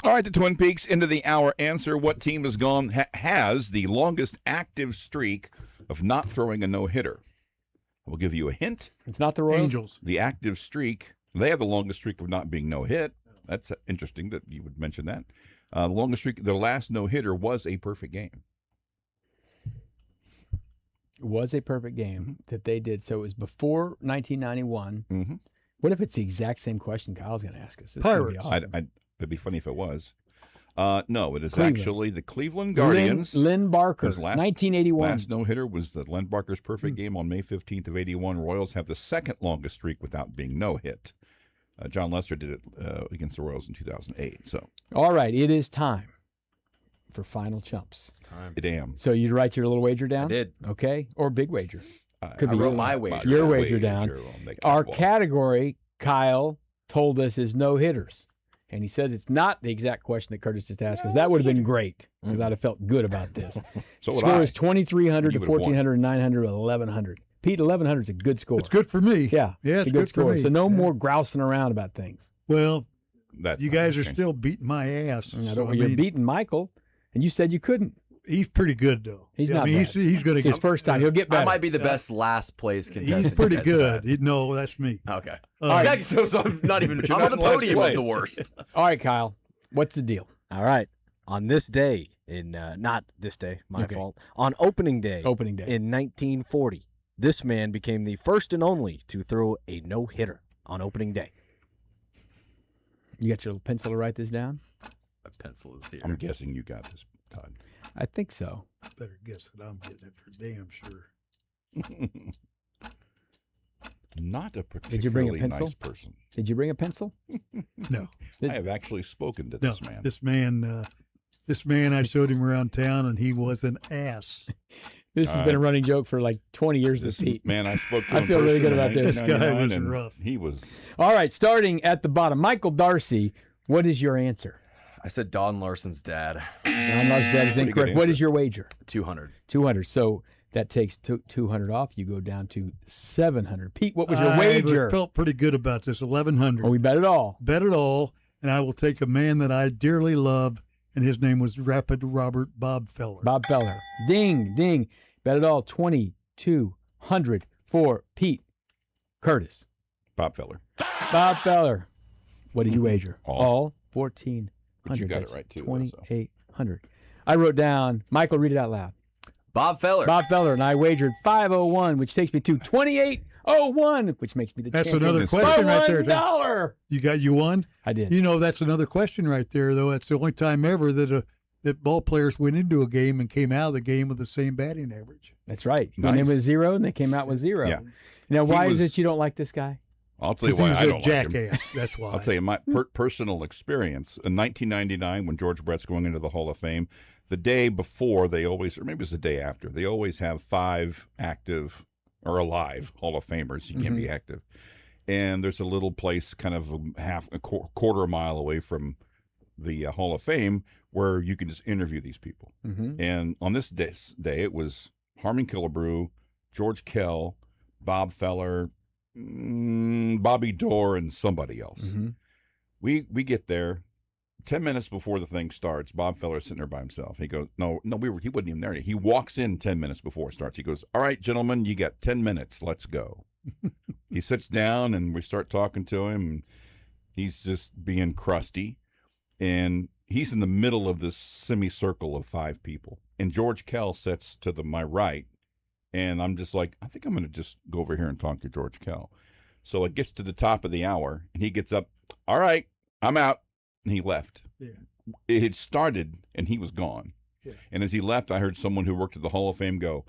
All right, the Twin Peaks into the hour answer. What team has the longest active streak of not throwing a no-hitter? We'll give you a hint. It's not the Royals. Angels. The active streak, they have the longest streak of not being no-hit. That's interesting that you would mention that. The longest streak, the last no-hitter was a perfect game. It was a perfect game that they did. So it was before 1991. Mm-hmm. What if it's the exact same question Kyle's going to ask us? This is gonna be Pirates. awesome. It'd be funny if it was. No, it is Cleveland. actually the Cleveland Guardians. Lynn Barker, His last- 1981. Last no-hitter was the Len Barker's perfect game on May 15th of 81. Royals have the second longest streak without being no-hit. John Lester did it against the Royals in 2008. So, All right, it is time for final chumps. It's time. damn. So you'd write your little wager down? I did. Okay, or big wager. Could I be wrote your- my wager. Your down. wager down. on the Our catwalk. category, Kyle told us, is no hitters. And he says it's not the exact question that Curtis just asked, because that would have been great, because I'd have felt good about this. So would Score I. is 2,300 to You would have won. 1,400, 900 to 1,100. Pete, 1,100 is a good score. It's good for me. Yeah, Yeah, it's a good for score. me. So no Yeah. more grousing around about things. Well, That you guys are changed. still beating my ass. I So, don't, you're beating Michael, and you said you couldn't. he's pretty good, though. He's Yeah, not I mean, bad. he's going It's to his first time. He'll get better. I might be the best last place contestant. He's pretty you guys have good. had. No, that's me. Okay. All right. So I'm not even. But you're I'm not on the in last podium of place. the worst. All right, Kyle, what's the deal? All right. On this day, not this day, my Okay. fault. On opening day, Opening day. in 1940, this man became the first and only to throw a no-hitter on opening day. You got your little pencil to write this down? My pencil is here. I'm guessing you got this, Todd. I think so. Better guess that I'm getting it for damn sure. Not a Did you bring a particularly pencil? nice person. Did you bring a pencil? No, I have actually spoken to no. this man. This man, I showed him around town, and he was an ass. This has been a running joke for like 20 years with This Pete. man, I spoke to I in feel really person good in about this. This guy 1999, was and rough. He was. All right, starting at the bottom. Michael Darcy, what is your answer? I said Don Larson's dad. Don Larson, that is Pretty good incorrect. What answer. is your wager? 200. 200. So that takes 200 off. You go down to 700. Pete, what was your I wager? felt pretty good about this. 1,100. Oh, we bet it all. Bet it all, and I will take a man that I dearly love, and his name was Rapid Robert Bob Feller. Bob Feller. Ding, ding. Bet it all. 2,200 for Pete. Curtis. Bob Feller. Bob Feller. What did you wager? All. 1,400. But you got it That's right, too, though, so. 2,800. I wrote down, Michael, read it out loud. Bob Feller. Bob Feller, and I wagered 501, which takes me to 2,801, which makes me the That's champion. another By question right there. $1. You won? I did. You know, that's another question right there, though. It's the only time ever that ball players went into a game and came out of the game with the same batting average. That's right. You went in Nice. with 0, and they came out with 0. Yeah. Now, why is was- it you don't like this guy? I'll tell you Because he why was I a don't like him. jackass. That's why. I'll tell you my personal experience in 1999 when George Brett's going into the Hall of Fame. The day before, they always, or maybe it's the day after, they always have 5 active or alive Hall of Famers. You can't be active, and there's a little place kind of a quarter mile away from the Hall of Fame where you can just interview these people. Mm-hmm. And on this day, it was Harmon Killebrew, George Kell, Bob Feller, Bobby Dorr, and somebody else. Mm-hmm. We get there 10 minutes before the thing starts. Bob Feller's sitting there by himself. He goes, no, he wasn't even there. He walks in 10 minutes before it starts. He goes, all right, gentlemen, you got 10 minutes. Let's go. He sits down and we start talking to him. And he's just being crusty. And he's in the middle of this semicircle of 5 people. And George Kell sits to my right. And I'm just like, I think I'm going to just go over here and talk to George Kell. So it gets to the top of the hour, and he gets up, all right, I'm out. And he left. Yeah. It had started, and he was gone. Yeah. And as he left, I heard someone who worked at the Hall of Fame go,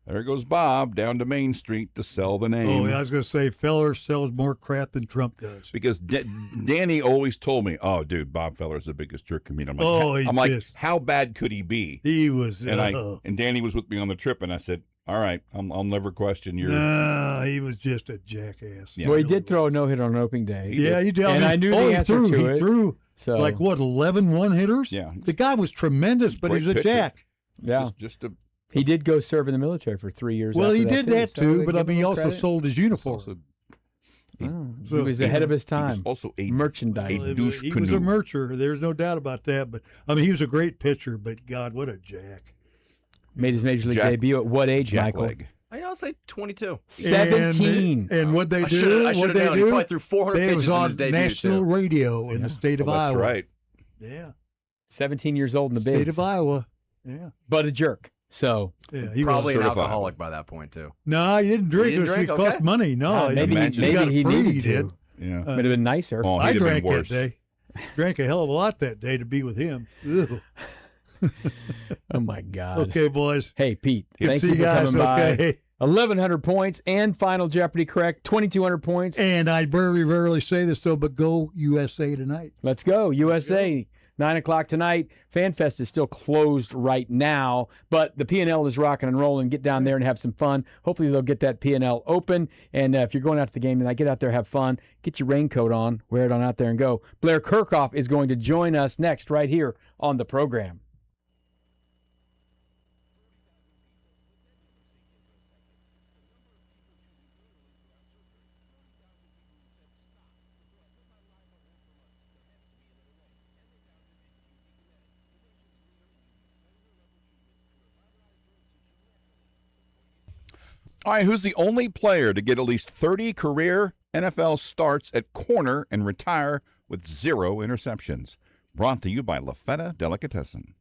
there goes Bob down to Main Street to sell the name. Oh, yeah, I was going to say, Feller sells more crap than Trump does. Because Danny always told me, oh, dude, Bob Feller's the biggest jerk of me. I'm like, Oh, he I'm like, just- how bad could he be? He was. And Danny was with me on the trip, and I said, all right, I'll never question your. No, he was just a jackass. Yeah. Well, he did throw a no-hitter on opening day. Yeah, he did. And I knew the he answer threw, to he it. threw So, like what 11 one-hitters? Yeah. The guy was tremendous, but Great he was a pitcher. jack. yeah. Just a. He did go serve in the military for 3 years. Well, after he did that so too, we but give I mean, him he a also credit. sold his uniform. Also, He was ahead of his He was time. also a Merchandising. douche he canoe. was a mercher. There's no doubt about that. But I mean, he was a great pitcher. But God, what a jack! Made his major league Jack- debut at what age, Michael? Jackleg. I'll say 22. 17. And what they I do? should've What they known. He do? probably threw 400 They was pitches in on his debut, national too. radio in the state of Oh, that's Iowa. right. Yeah, 17 years old in the state bigs. of Iowa. Yeah, But a jerk. So yeah. He Probably an certified. alcoholic by that point, too. no, he didn't drink. He didn't It drink? cost Okay. money. No, maybe, imagine. maybe got it he free, needed he to. did. Yeah. Would have been nicer. Oh, I he'd have been drank that worse. day. Drank a hell of a lot that day to be with him. Ugh. Oh, my God. Okay, boys. Hey, Pete, Good to thank see you for guys. coming by. Okay. 1,100 points and Final Jeopardy correct. 2,200 points. And I very rarely say this though, but go USA tonight. Let's go. USA, 9 o'clock tonight. FanFest is still closed right now, but the P&L is rocking and rolling. Get down there and have some fun. Hopefully they'll get that P&L open. And if you're going out to the game tonight, get out there, have fun. Get your raincoat on, wear it on out there and go. Blair Kirchhoff is going to join us next right here on the program. All right, who's the only player to get at least 30 career NFL starts at corner and retire with 0 interceptions? Brought to you by La Feta Delicatessen.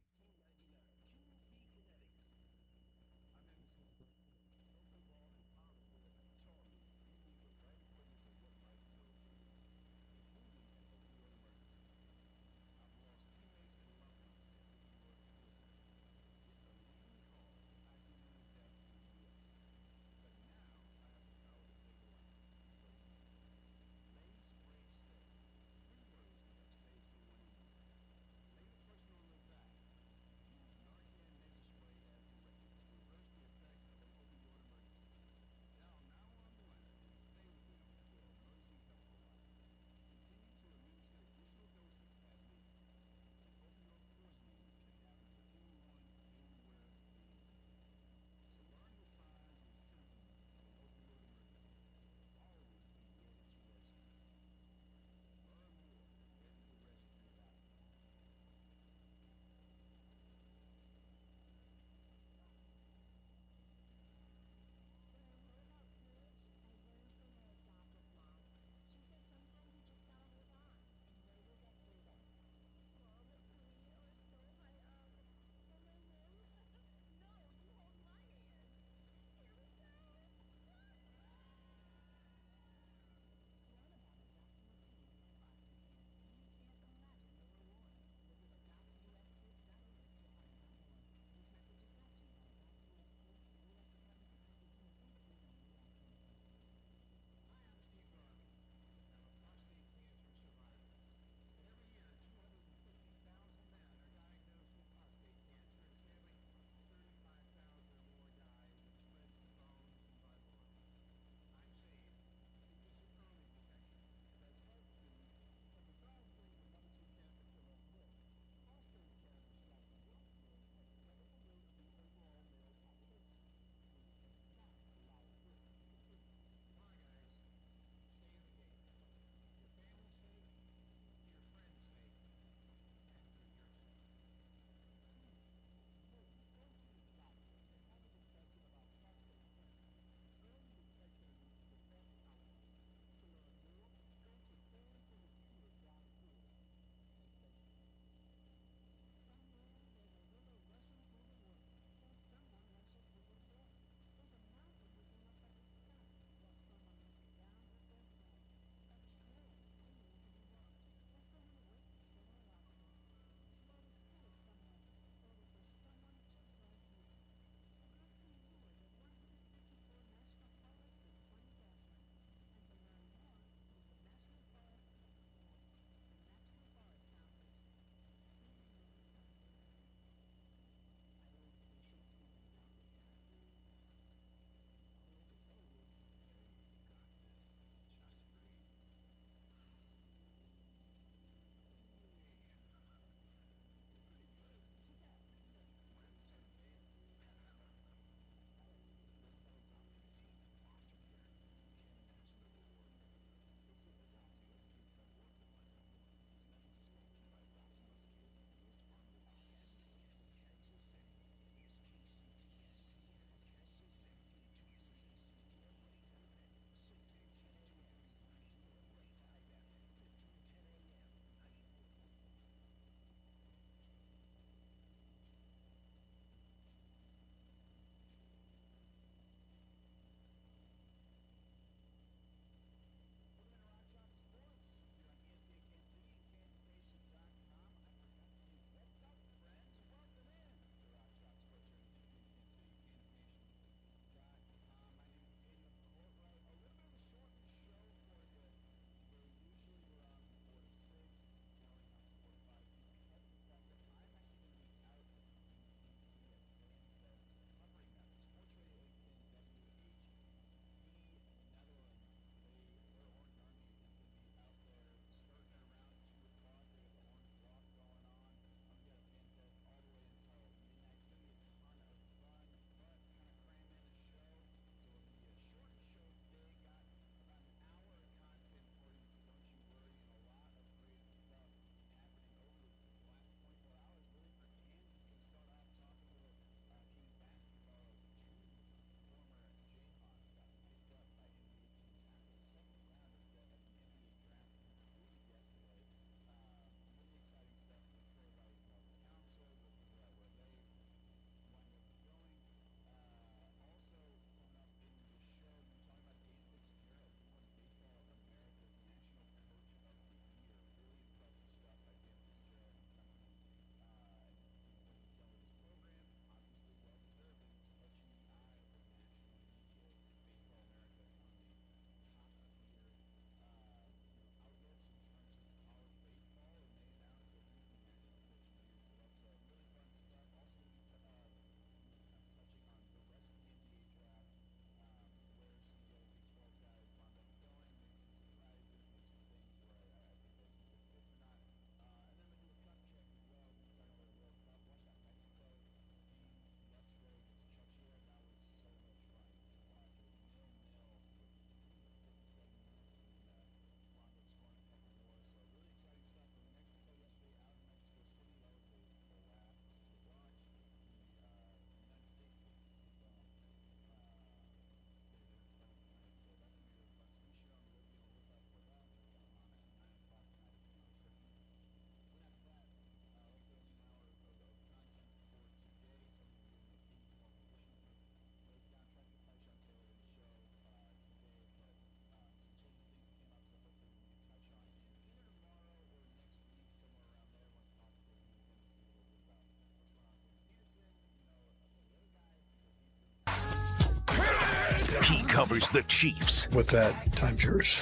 He covers the Chiefs. With that, time's yours.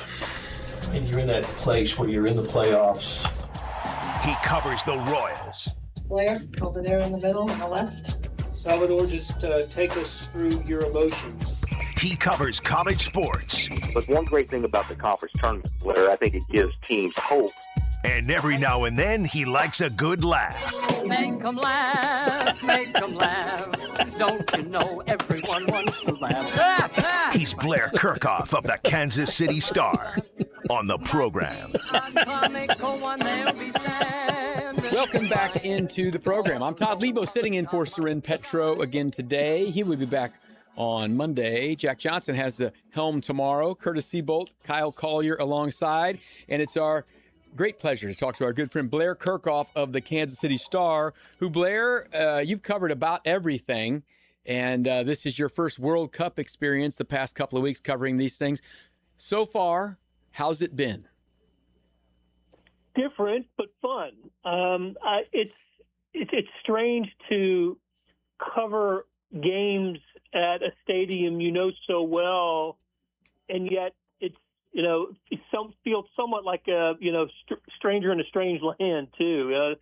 And you're in that place where you're in the playoffs. He covers the Royals. Blair, over there in the middle on the left. Salvador, just take us through your emotions. He covers college sports. But one great thing about the conference tournament, Blair, I think it gives teams hope. And every now and then, he likes a good laugh. Make 'em laugh, make 'em laugh. Don't you know everyone wants to laugh? He's Blair Kirchhoff of the Kansas City Star on the program. Welcome back into the program. I'm Todd Lebo, sitting in for Soren Petro again today. He will be back on Monday. Jack Johnson has the helm tomorrow. Curtis Seabolt, Kyle Collier alongside. And it's our great pleasure to talk to our good friend Blair Kirchhoff of the Kansas City Star, who, Blair, you've covered about everything. And this is your first World Cup experience the past couple of weeks covering these things. So far, how's it been? Different, but fun. It's strange to cover games at a stadium you know so well, and yet it feels somewhat like a stranger in a strange land too.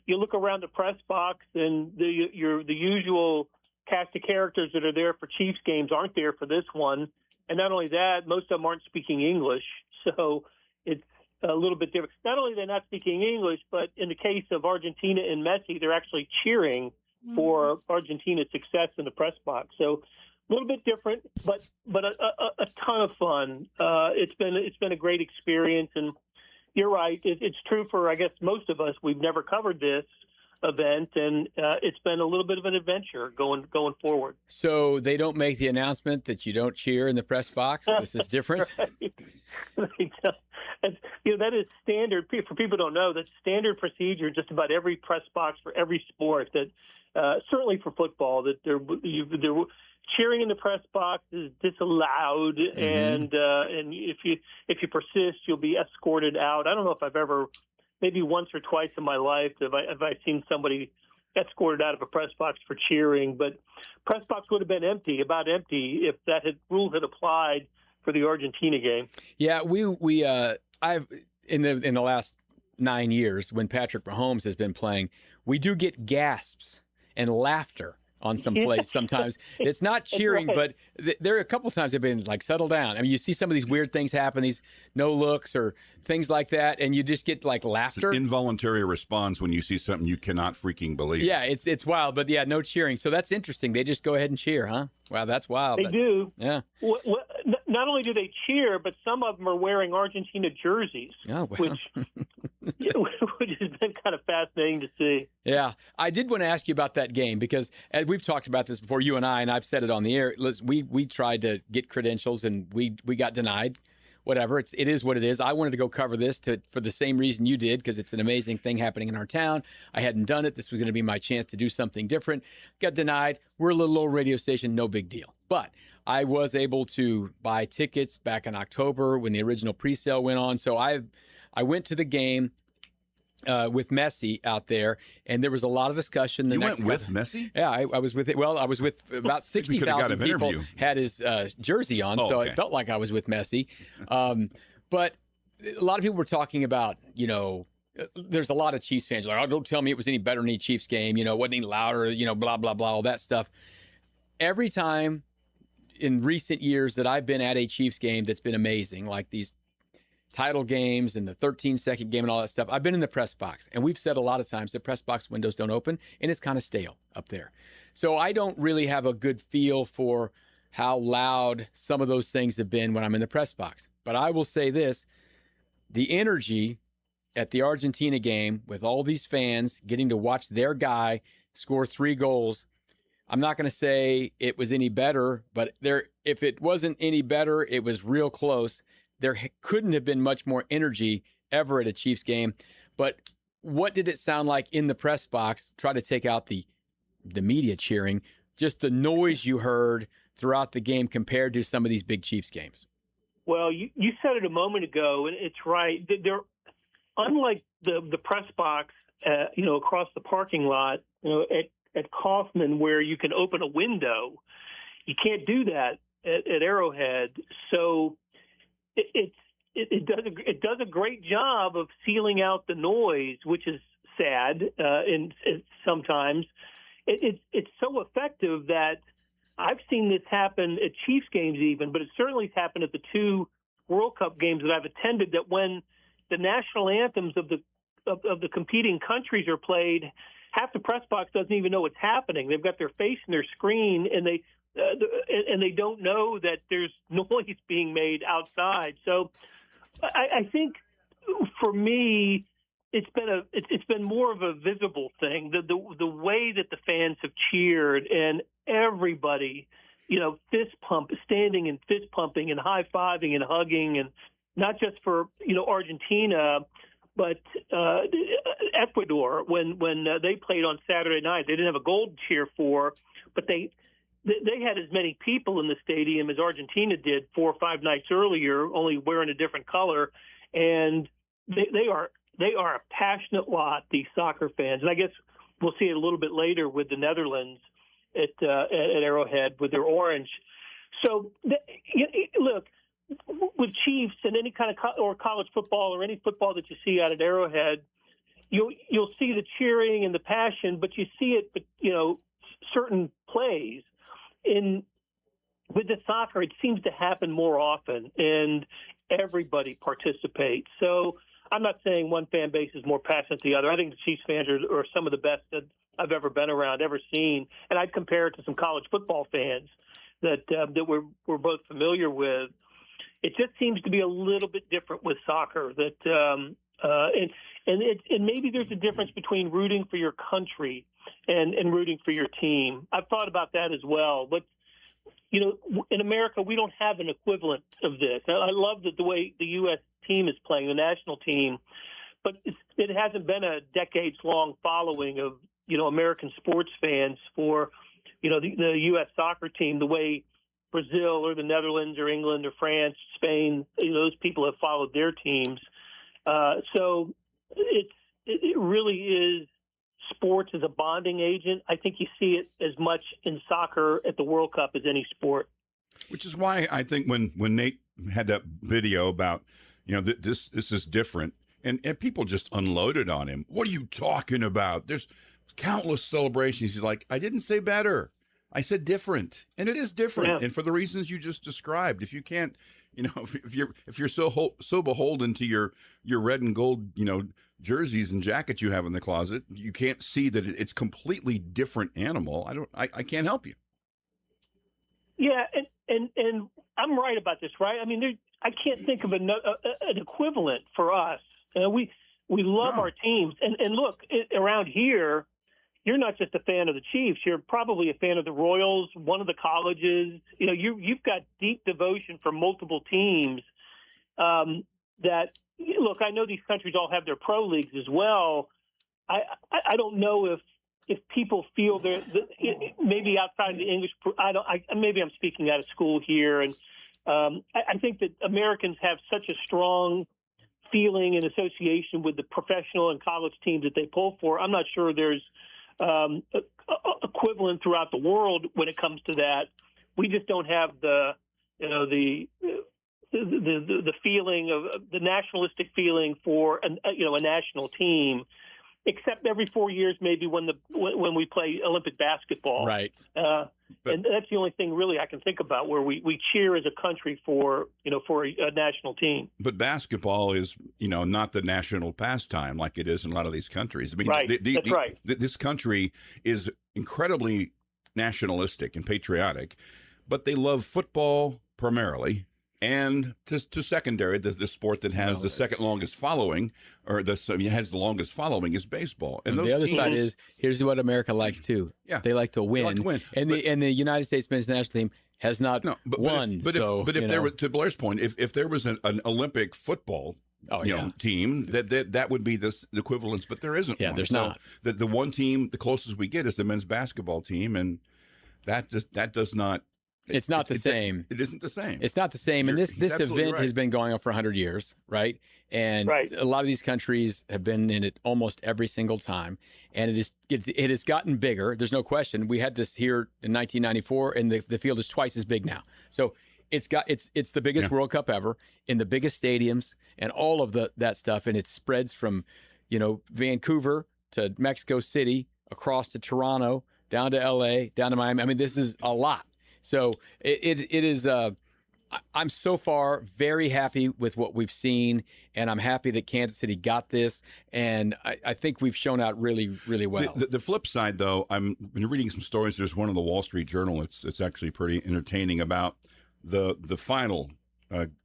You look around the press box, and the usual cast of characters that are there for Chiefs games aren't there for this one, and not only that, most of them aren't speaking English, so it's a little bit different. Not only they're not speaking English, but in the case of Argentina and Messi, they're actually cheering for Argentina's success in the press box. So a little bit different, but a ton of fun. It's been a great experience, and you're right. It's true for, I guess, most of us. We've never covered this event, and it's been a little bit of an adventure going forward. So they don't make the announcement that you don't cheer in the press box? This is different? That is standard. For people who don't know, that's standard procedure just about every press box for every sport. That certainly for football, that they're cheering in the press box is disallowed, and if you persist, you'll be escorted out. I don't know if I've ever, maybe once or twice in my life, have I seen somebody escorted out of a press box for cheering, but press box would have been about empty if that rule had applied for the Argentina game. Yeah, I've in the last 9 years when Patrick Mahomes has been playing, we do get gasps and laughter on some plays sometimes. It's not cheering, right. But there are a couple times they've been like, settle down. I mean, you see some of these weird things happen, these no looks or things like that, and you just get like laughter. It's an involuntary response when you see something you cannot freaking believe. Yeah, it's wild, but yeah, no cheering. So that's interesting. They just go ahead and cheer, huh? Wow, that's wild. They do. Yeah. Not only do they cheer, but some of them are wearing Argentina jerseys, which has been kind of fascinating to see. Yeah, I did want to ask you about that game because as we've talked about this before, you and I've said it on the air. We tried to get credentials and we got denied. Whatever, it is what it is. I wanted to go cover this for the same reason you did, because it's an amazing thing happening in our town. I hadn't done it. This was going to be my chance to do something different. Got denied. We're a little old radio station, no big deal. But I was able to buy tickets back in October when the original presale went on. So I went to the game with Messi out there, and there was a lot of discussion. You went with Messi? Yeah, I was with it. Well, I was with about 60,000 people had his jersey on, so it felt like I was with Messi. But a lot of people were talking about, there's a lot of Chiefs fans like, oh, don't tell me it was any better than any Chiefs game, wasn't any louder, blah, blah, blah, all that stuff. Every time in recent years that I've been at a Chiefs game that's been amazing, like these title games and the 13-second game and all that stuff, I've been in the press box. And we've said a lot of times the press box windows don't open, and it's kind of stale up there. So I don't really have a good feel for how loud some of those things have been when I'm in the press box. But I will say this, the energy at the Argentina game with all these fans getting to watch their guy score 3 goals, I'm not going to say it was any better, but if it wasn't any better, it was real close. There couldn't have been much more energy ever at a Chiefs game. But what did it sound like in the press box? Try to take out the media cheering, just the noise you heard throughout the game compared to some of these big Chiefs games. Well, you said it a moment ago, and it's right. They're unlike the press box, across the parking lot, at Kaufman, where you can open a window. You can't do that at Arrowhead. So it does a great job of sealing out the noise, which is sad. And sometimes it's so effective that I've seen this happen at Chiefs games even, but it certainly has happened at the 2 World Cup games that I've attended, that when the national anthems of the competing countries are played, half the press box doesn't even know what's happening. They've got their face in their screen, and they don't know that there's noise being made outside. So I think for me, it's been more of a visible thing. The way that the fans have cheered, and everybody, standing and fist pumping and high fiving and hugging, and not just for Argentina, but Ecuador when they played on Saturday night. They didn't have a goal to cheer for, but they had as many people in the stadium as Argentina did 4 or 5 nights earlier, only wearing a different color, and they are a passionate lot, these soccer fans. And I guess we'll see it a little bit later with the Netherlands at Arrowhead with their orange. So, look, with Chiefs and any kind of or college football or any football that you see out at Arrowhead, you'll see the cheering and the passion, but you see it, certain plays. With the soccer, it seems to happen more often, and everybody participates. So I'm not saying one fan base is more passionate than the other. I think the Chiefs fans are some of the best that I've ever been around, ever seen. And I'd compare it to some college football fans that we're both familiar with. It just seems to be a little bit different with soccer. And maybe there's a difference between rooting for your country and rooting for your team. I've thought about that as well. But in America, we don't have an equivalent of this. I love the way the U.S. team is playing, the national team, but it hasn't been a decades-long following of American sports fans for the U.S. soccer team, the way Brazil or the Netherlands or England or France, Spain, those people have followed their teams. So it really is sports as a bonding agent. I think you see it as much in soccer at the World Cup as any sport. Which is why I think when Nate had that video about, this is different, and people just unloaded on him. What are you talking about? There's countless celebrations. He's like, I didn't say better. I said different, and it is different, yeah. And for the reasons you just described. If you can't, if you're so beholden to your red and gold, jerseys and jackets you have in the closet, you can't see that it's completely different animal. I can't help you. Yeah, and I'm right about this, right? I mean, I can't think of an equivalent for us. We love our teams, and look, around here, you're not just a fan of the Chiefs. You're probably a fan of the Royals, one of the colleges. You've got deep devotion for multiple teams. That look, I know these countries all have their pro leagues as well. I don't know if people feel that maybe outside the English. Maybe I'm speaking out of school here, and I think that Americans have such a strong feeling and association with the professional and college teams that they pull for. I'm not sure there's equivalent throughout the world when it comes to that. We just don't have the feeling of the nationalistic feeling for a national team, except every 4 years maybe when we play Olympic basketball. Right. And that's the only thing really I can think about where we cheer as a country for a national team. But basketball is, not the national pastime like it is in a lot of these countries. I mean, right. That's right. This country is incredibly nationalistic and patriotic, but they love football primarily. And to secondary, the sport that has the second longest following, or has the longest following, is baseball. And the other side is, here's what America likes too. Yeah, they like to win. They like to win. And the United States men's national team has not won. But if there were, to Blair's point, if there was an Olympic football team, that would be the equivalence. But there isn't. Yeah, one. There's not. The one team, the closest we get is the men's basketball team, and that does not It's not the same. It isn't the same. It's not the same. And this event has been going on for 100 years, right? And a lot of these countries have been in it almost every single time. And it has gotten bigger. There's no question. We had this here in 1994, and the field is twice as big now. So it's the biggest World Cup ever in the biggest stadiums and all of that stuff. And it spreads from, Vancouver to Mexico City, across to Toronto, down to LA, down to Miami. I mean, this is a lot. So it is. I'm so far very happy with what we've seen, and I'm happy that Kansas City got this. And I think we've shown out really, really well. The flip side, though, I've been reading some stories. There's one in the Wall Street Journal. It's actually pretty entertaining about the final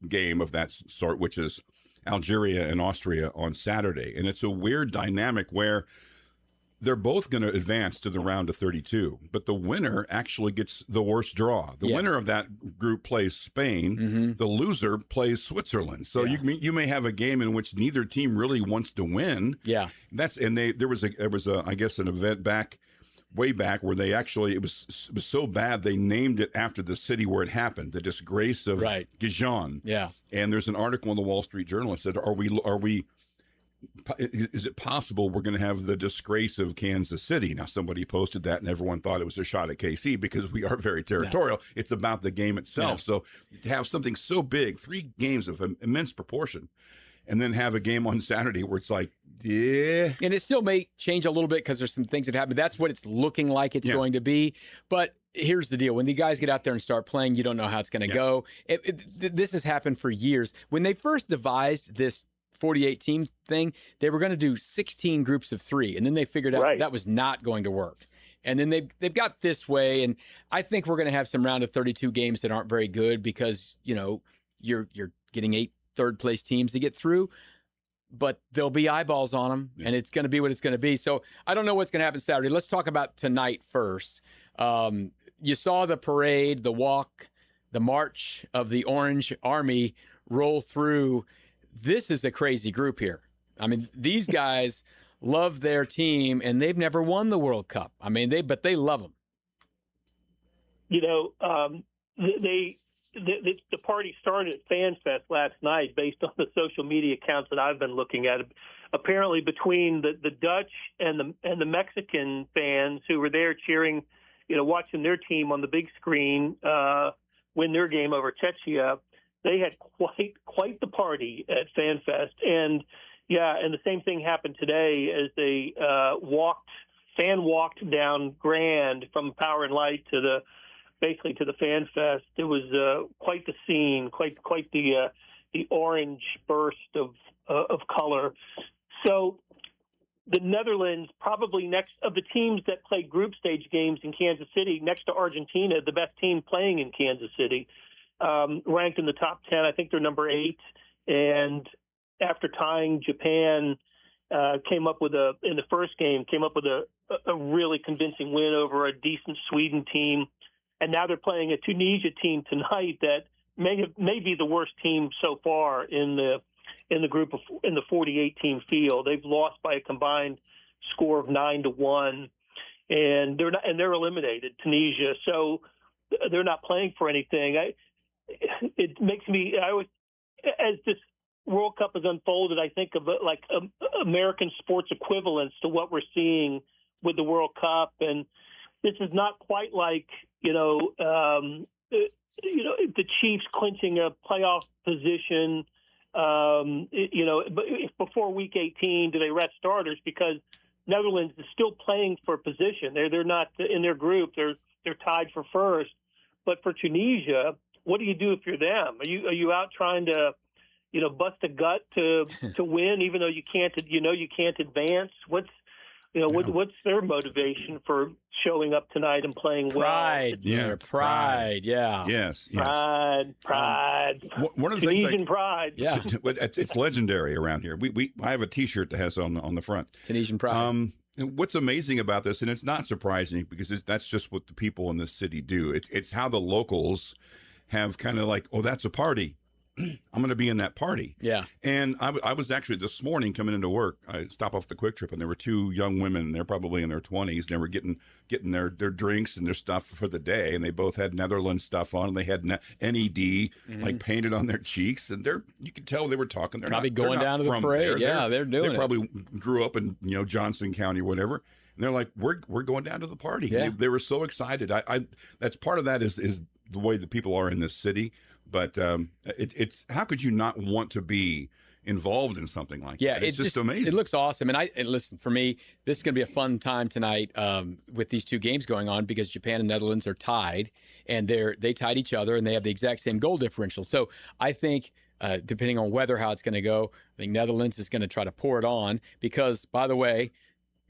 game of that sort, which is Algeria and Austria on Saturday, and it's a weird dynamic where they're both going to advance to the round of 32, but the winner actually gets the worst draw. The winner of that group plays Spain. Mm-hmm. The loser plays Switzerland. So you may have a game in which neither team really wants to win. Yeah, there was I guess an event way back where they actually it was so bad they named it after the city where it happened, the disgrace of Gijon. Yeah, and there's an article in the Wall Street Journal that said, is it possible we're going to have the disgrace of Kansas City? Now, somebody posted that, and everyone thought it was a shot at KC because we are very territorial. Yeah. It's about the game itself. Yeah. So to have something so big, 3 games of immense proportion, and then have a game on Saturday where it's like, And it still may change a little bit because there's some things that happen. That's what it's looking like it's going to be. But here's the deal. When the guys get out there and start playing, you don't know how it's going to go. This has happened for years. When they first devised this 48 team thing, they were going to do 16 groups of 3, and then they figured out that was not going to work. And then they've got this way, and I think we're going to have some round of 32 games that aren't very good because you're getting 8 third place teams to get through, but there'll be eyeballs on them, and it's going to be what it's going to be. So I don't know what's going to happen Saturday. Let's talk about tonight first. You saw the parade, the walk, the march of the Orange Army roll through. This is a crazy group here. I mean, these guys love their team, and they've never won the World Cup. I mean, but they love them. The party started at FanFest last night based on the social media accounts that I've been looking at. Apparently, between the Dutch and the Mexican fans who were there cheering, watching their team on the big screen win their game over Czechia, they had quite the party at FanFest. And the same thing happened today as they walked down Grand from Power and Light to the FanFest. It was quite the scene, quite the orange burst of color. So the Netherlands, probably next of the teams that played group stage games in Kansas City, next to Argentina, the best team playing in Kansas City, ranked in the top 10. I think they're number 8. And after tying Japan, in the first game, came up with a really convincing win over a decent Sweden team. And now they're playing a Tunisia team tonight that may be the worst team so far in the group in the 48 team field. They've lost by a combined score of 9-1, and they're eliminated, Tunisia. So they're not playing for anything. It makes me as this World Cup has unfolded, I think of American sports equivalents to what we're seeing with the World Cup, and this is not quite like the Chiefs clinching a playoff position. Before week 18, do they rest starters because Netherlands is still playing for position? They're not in their group. They're tied for first. But for Tunisia, what do you do if you're them? Are you out trying to bust a gut to win, even though you can't advance? What's their motivation for showing up tonight and playing pride, well? Pride. Yeah. Yes. Pride. One of the Tunisian things, pride. Yeah. It's legendary around here. I have a T-shirt that has on the front Tunisian pride. What's amazing about this, and it's not surprising because that's just what the people in this city do. It's how the locals have kind of like, oh, that's a party. I'm going to be in that party. Yeah. And I was actually this morning coming into work. I stopped off the Quick Trip, and there were two young women. They're probably in their 20s. And they were getting their drinks and their stuff for the day, and they both had Netherlands stuff on. And they had NED like painted on their cheeks, and you could tell they were talking. They're probably not, going they're not down to the from parade. there. They're doing They probably grew up in Johnson County, or whatever. And they're like, we're going down to the party. Yeah. They were so excited. I that's part of that is the way that people are in this city. But it's how could you not want to be involved in something like that? It's just amazing. It looks awesome. And listen, for me, this is going to be a fun time tonight with these two games going on because Japan and Netherlands are tied, and they tied each other, and they have the exact same goal differential. So I think depending on weather, how it's going to go, I think Netherlands is going to try to pour it on because, by the way,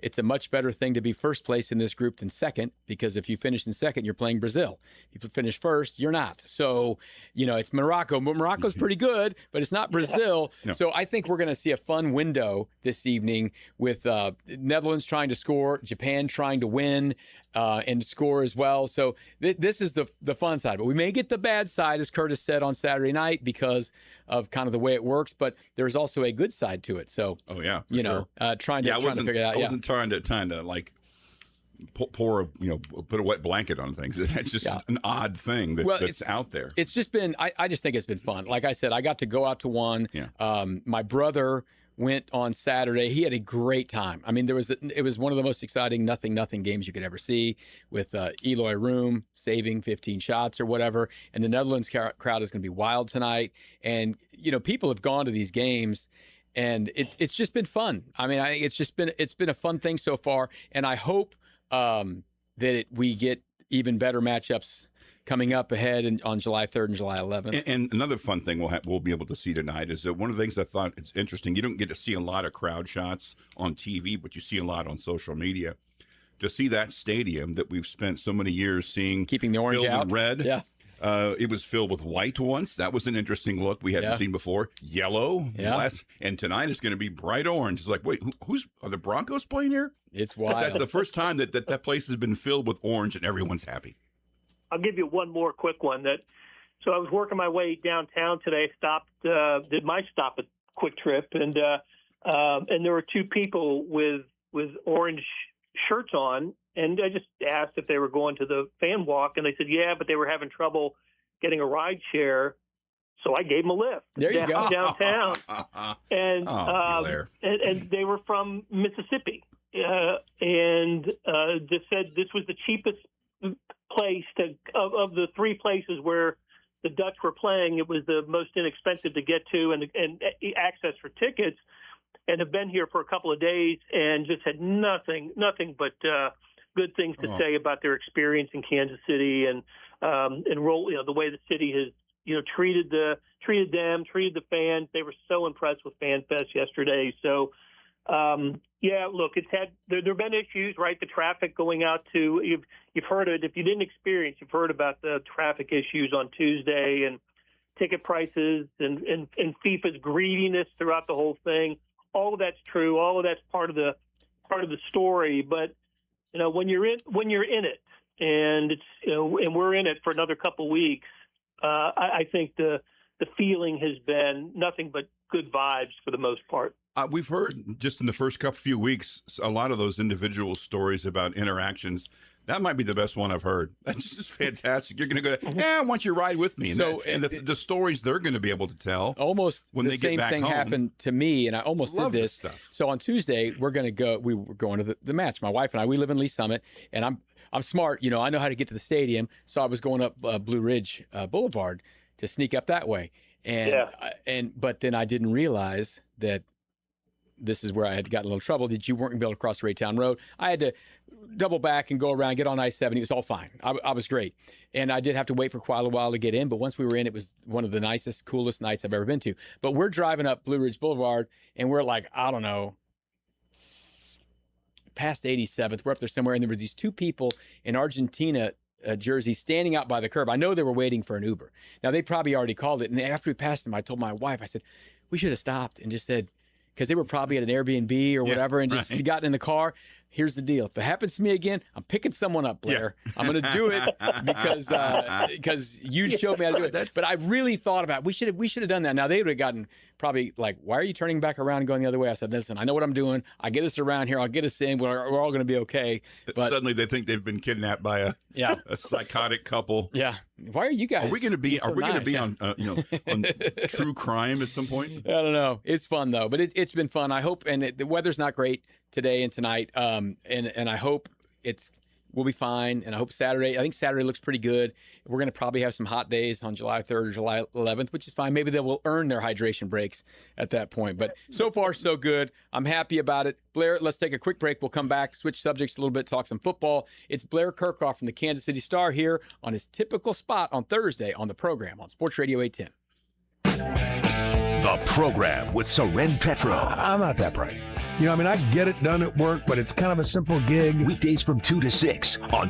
it's a much better thing to be first place in this group than second, because if you finish in second, you're playing Brazil. If you finish first, you're not. So, it's Morocco. Morocco's pretty good, but it's not Brazil. No. So I think we're going to see a fun window this evening with Netherlands trying to score, Japan trying to win and score as well. So this is the fun side. But we may get the bad side, as Curtis said on Saturday night, because of kind of the way it works. But there's also a good side to it. So, trying to figure it out. I wasn't trying to like pour put a wet blanket on things. That's just an odd thing that's out there. It's just been, I just think it's been fun. Like I said, I got to go out to one. Yeah. My brother went on Saturday. He had a great time. I mean, it was one of the most exciting nothing games you could ever see, with Eloy Room saving 15 shots or whatever. And the Netherlands crowd is going to be wild tonight. And people have gone to these games, and it's just been fun. I mean, I think it's been a fun thing so far, and I hope that we get even better matchups coming up ahead on July 3rd and July 11th. And another fun thing we'll be able to see tonight is that one of the things I thought it's interesting, you don't get to see a lot of crowd shots on TV, but you see a lot on social media. To see that stadium that we've spent so many years seeing, keeping the orange filled out, in red. Yeah. It was filled with white once. That was an interesting look we hadn't seen before. Yellow. Yeah. And tonight it's going to be bright orange. It's like, wait, are the Broncos playing here? It's wild. That's the first time that place has been filled with orange and everyone's happy. I'll give you one more quick one. So I was working my way downtown today. Did my stop at Quick Trip, and there were two people with orange shirts on, and I just asked if they were going to the fan walk, and they said but they were having trouble getting a ride share. So I gave them a lift downtown, and they were from Mississippi, and just said this was the cheapest place of the three places where the Dutch were playing. It was the most inexpensive to get to and access for tickets, and have been here for a couple of days and just had nothing but good things to say about their experience in Kansas City and the way the city has treated them, treated the fans. They were so impressed with Fan Fest yesterday. So look, there have been issues, right? The traffic going out to, you've heard it. If you didn't experience, you've heard about the traffic issues on Tuesday and ticket prices and FIFA's greediness throughout the whole thing. All of that's true. All of that's part of the story. But when you're in it, and it's and we're in it for another couple of weeks, I think the feeling has been nothing but good vibes for the most part. We've heard just in the first few weeks a lot of those individual stories about interactions. That might be the best one I've heard. That's just fantastic. You're going to go, I want you to ride with me. And the stories they're going to be able to tell. Almost when they get back home. The same thing happened to me, and I almost did this. Stuff. So on Tuesday, we were going to the match. My wife and I, we live in Lee Summit, and I'm smart. I know how to get to the stadium. So I was going up Blue Ridge Boulevard to sneak up that way. But then I didn't realize that this is where I had gotten a little trouble. You weren't going to be able to cross Raytown Road. I had to double back and go around, get on I-70. It was all fine. I was great. And I did have to wait for quite a while to get in. But once we were in, it was one of the nicest, coolest nights I've ever been to. But we're driving up Blue Ridge Boulevard, and we're like, I don't know, past 87th. We're up there somewhere. And there were these two people in Argentina jersey standing out by the curb. I know they were waiting for an Uber. Now, they probably already called it. And after we passed them, I told my wife, I said, we should have stopped and just said, because they were probably at an Airbnb or whatever, and just gotten in the car. here's the deal. If it happens to me again, I'm picking someone up, Blair. Yeah. I'm going to do it because you showed me how to do it. But I really thought about it. We should have done that. Now, they would have gotten probably like, why are you turning back around and going the other way? I said, listen, I know what I'm doing. I get us around here. I'll get us in. We're all going to be okay. But suddenly they think they've been kidnapped by a psychotic couple. Yeah. Why are you guys? Are we going to be? So are we going to nice? be on true crime at some point? I don't know. It's fun though, but it's been fun. I hope, and the weather's not great today and tonight. And I hope we'll be fine. And I hope Saturday. I think Saturday looks pretty good. We're going to probably have some hot days on July 3rd or July 11th, which is fine. Maybe they will earn their hydration breaks at that point. But so far, so good. I'm happy about it. Blair, let's take a quick break. We'll come back, switch subjects a little bit, talk some football. It's Blair Kirchhoff from the Kansas City Star here on his typical spot on Thursday on the program on Sports Radio 810. The program with Soren Petro. I'm not that bright. I get it done at work, but it's kind of a simple gig. Weekdays from 2 to 6 on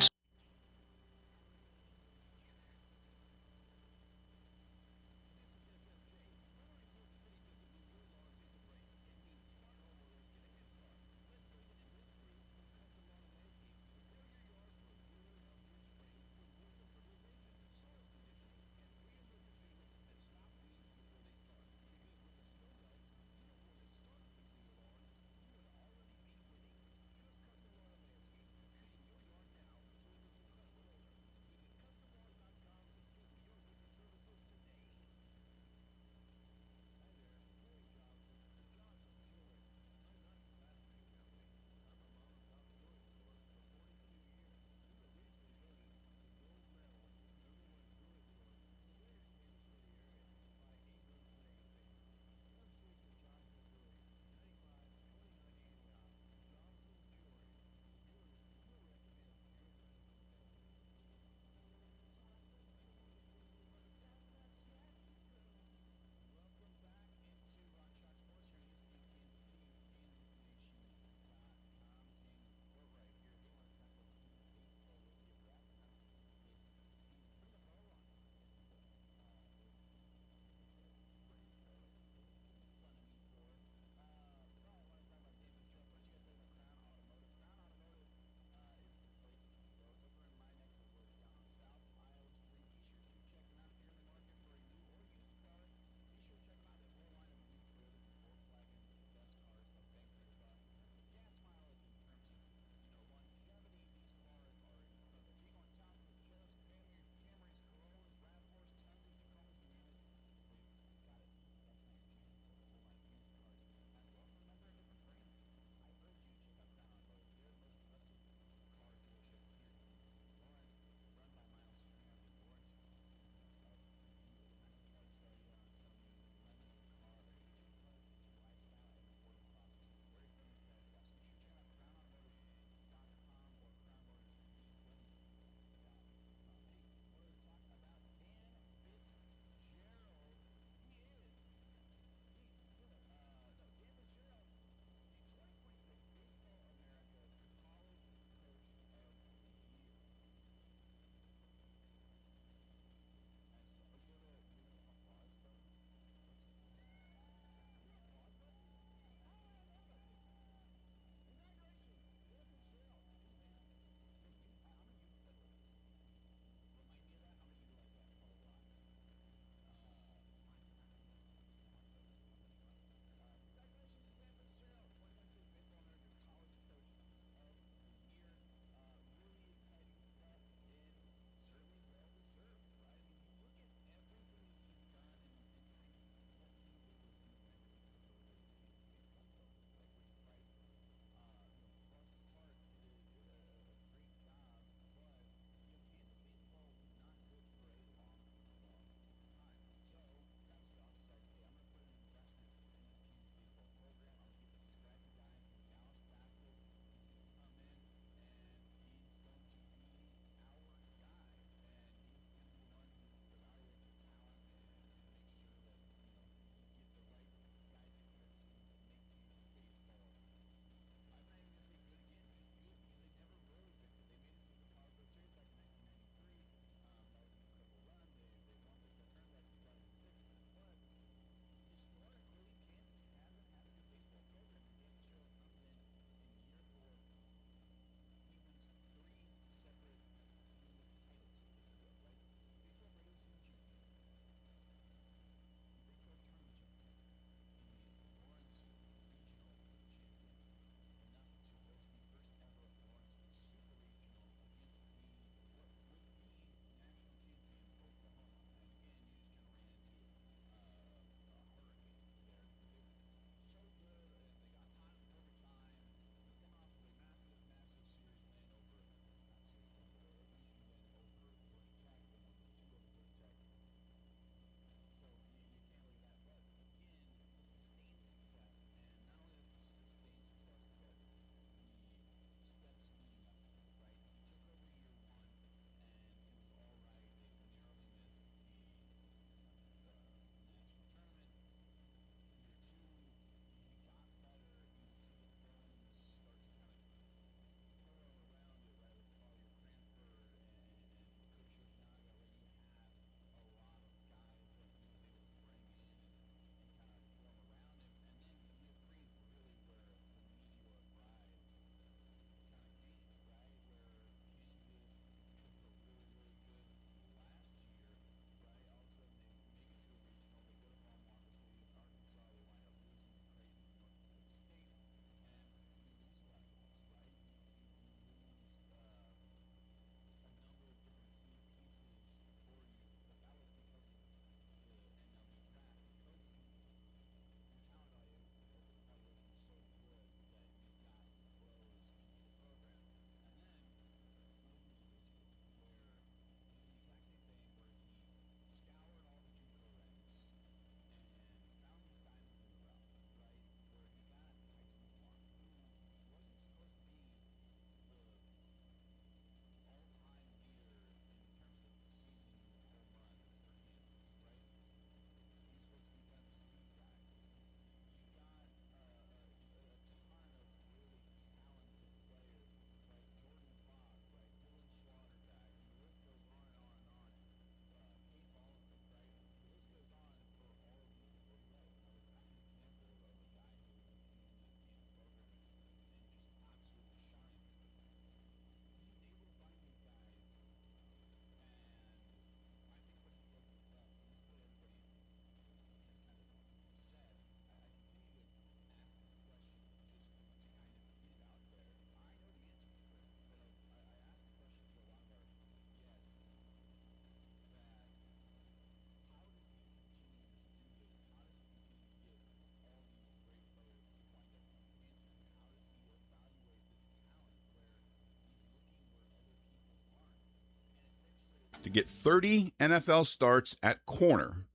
to get 30 NFL starts at corner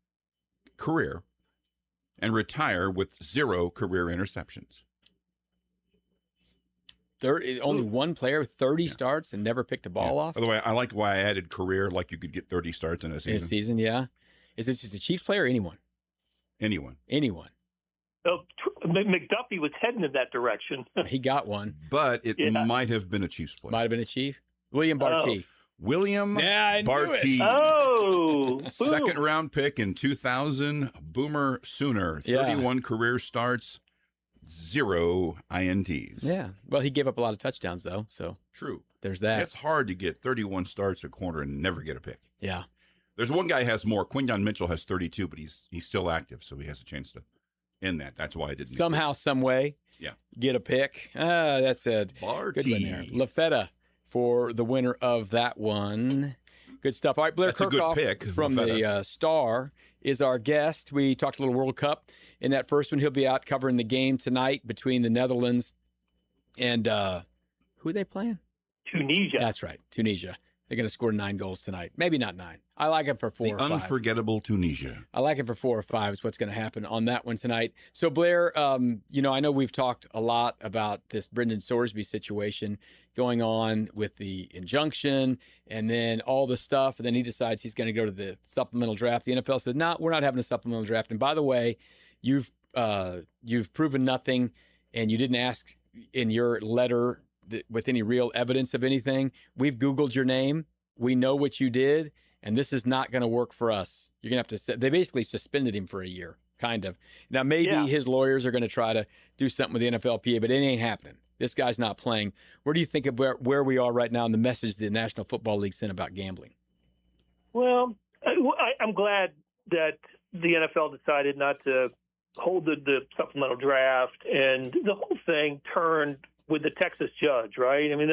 career and retire with 0 career interceptions. Only one player, 30 starts and never picked a ball off? By the way, I like why I added career, like you could get 30 starts in a season. In a season, yeah. Is this just a Chiefs player or anyone? Anyone. Oh, McDuffie was heading in that direction. He got one. But it might have been a Chiefs player. Might have been a Chief. William Barty. William Barty. Oh, second round pick in 2000. Boomer Sooner. 31 career starts, 0 INTs. Yeah. Well, he gave up a lot of touchdowns, though. So true. There's that. It's hard to get 31 starts at corner and never get a pick. Yeah. There's one guy who has more. Quinyon Mitchell has 32, but he's still active, so he has a chance to end that. That's why I didn't. Somehow, some way. Yeah. Get a pick. That's a Barty. Good one there. LaFetta for the winner of that one. Good stuff. All right, Blair That's a good Kirchhoff pick, from LaFetta. the Star is our guest. We talked a little World Cup. In that first one, he'll be out covering the game tonight between the Netherlands and who are they playing? Tunisia. That's right, Tunisia. They're going to score 9 goals tonight. Maybe not 9. I like him for 4 or 5. The unforgettable Tunisia. I like him for 4 or 5 is what's going to happen on that one tonight. So, Blair, I know we've talked a lot about this Brendan Sorsby situation going on with the injunction and then all the stuff. And then he decides he's going to go to the supplemental draft. The NFL says, no, we're not having a supplemental draft. And by the way, you've proven nothing, and you didn't ask in your letter with any real evidence of anything. We've Googled your name. We know what you did, and this is not going to work for us. You're going to have to – they basically suspended him for a year, kind of. Now, maybe his lawyers are going to try to do something with the NFLPA, but it ain't happening. This guy's not playing. Where do you think of where we are right now in the message the National Football League sent about gambling? Well, I'm glad that the NFL decided not to hold the supplemental draft, and the whole thing turned – with the Texas judge, right? I mean,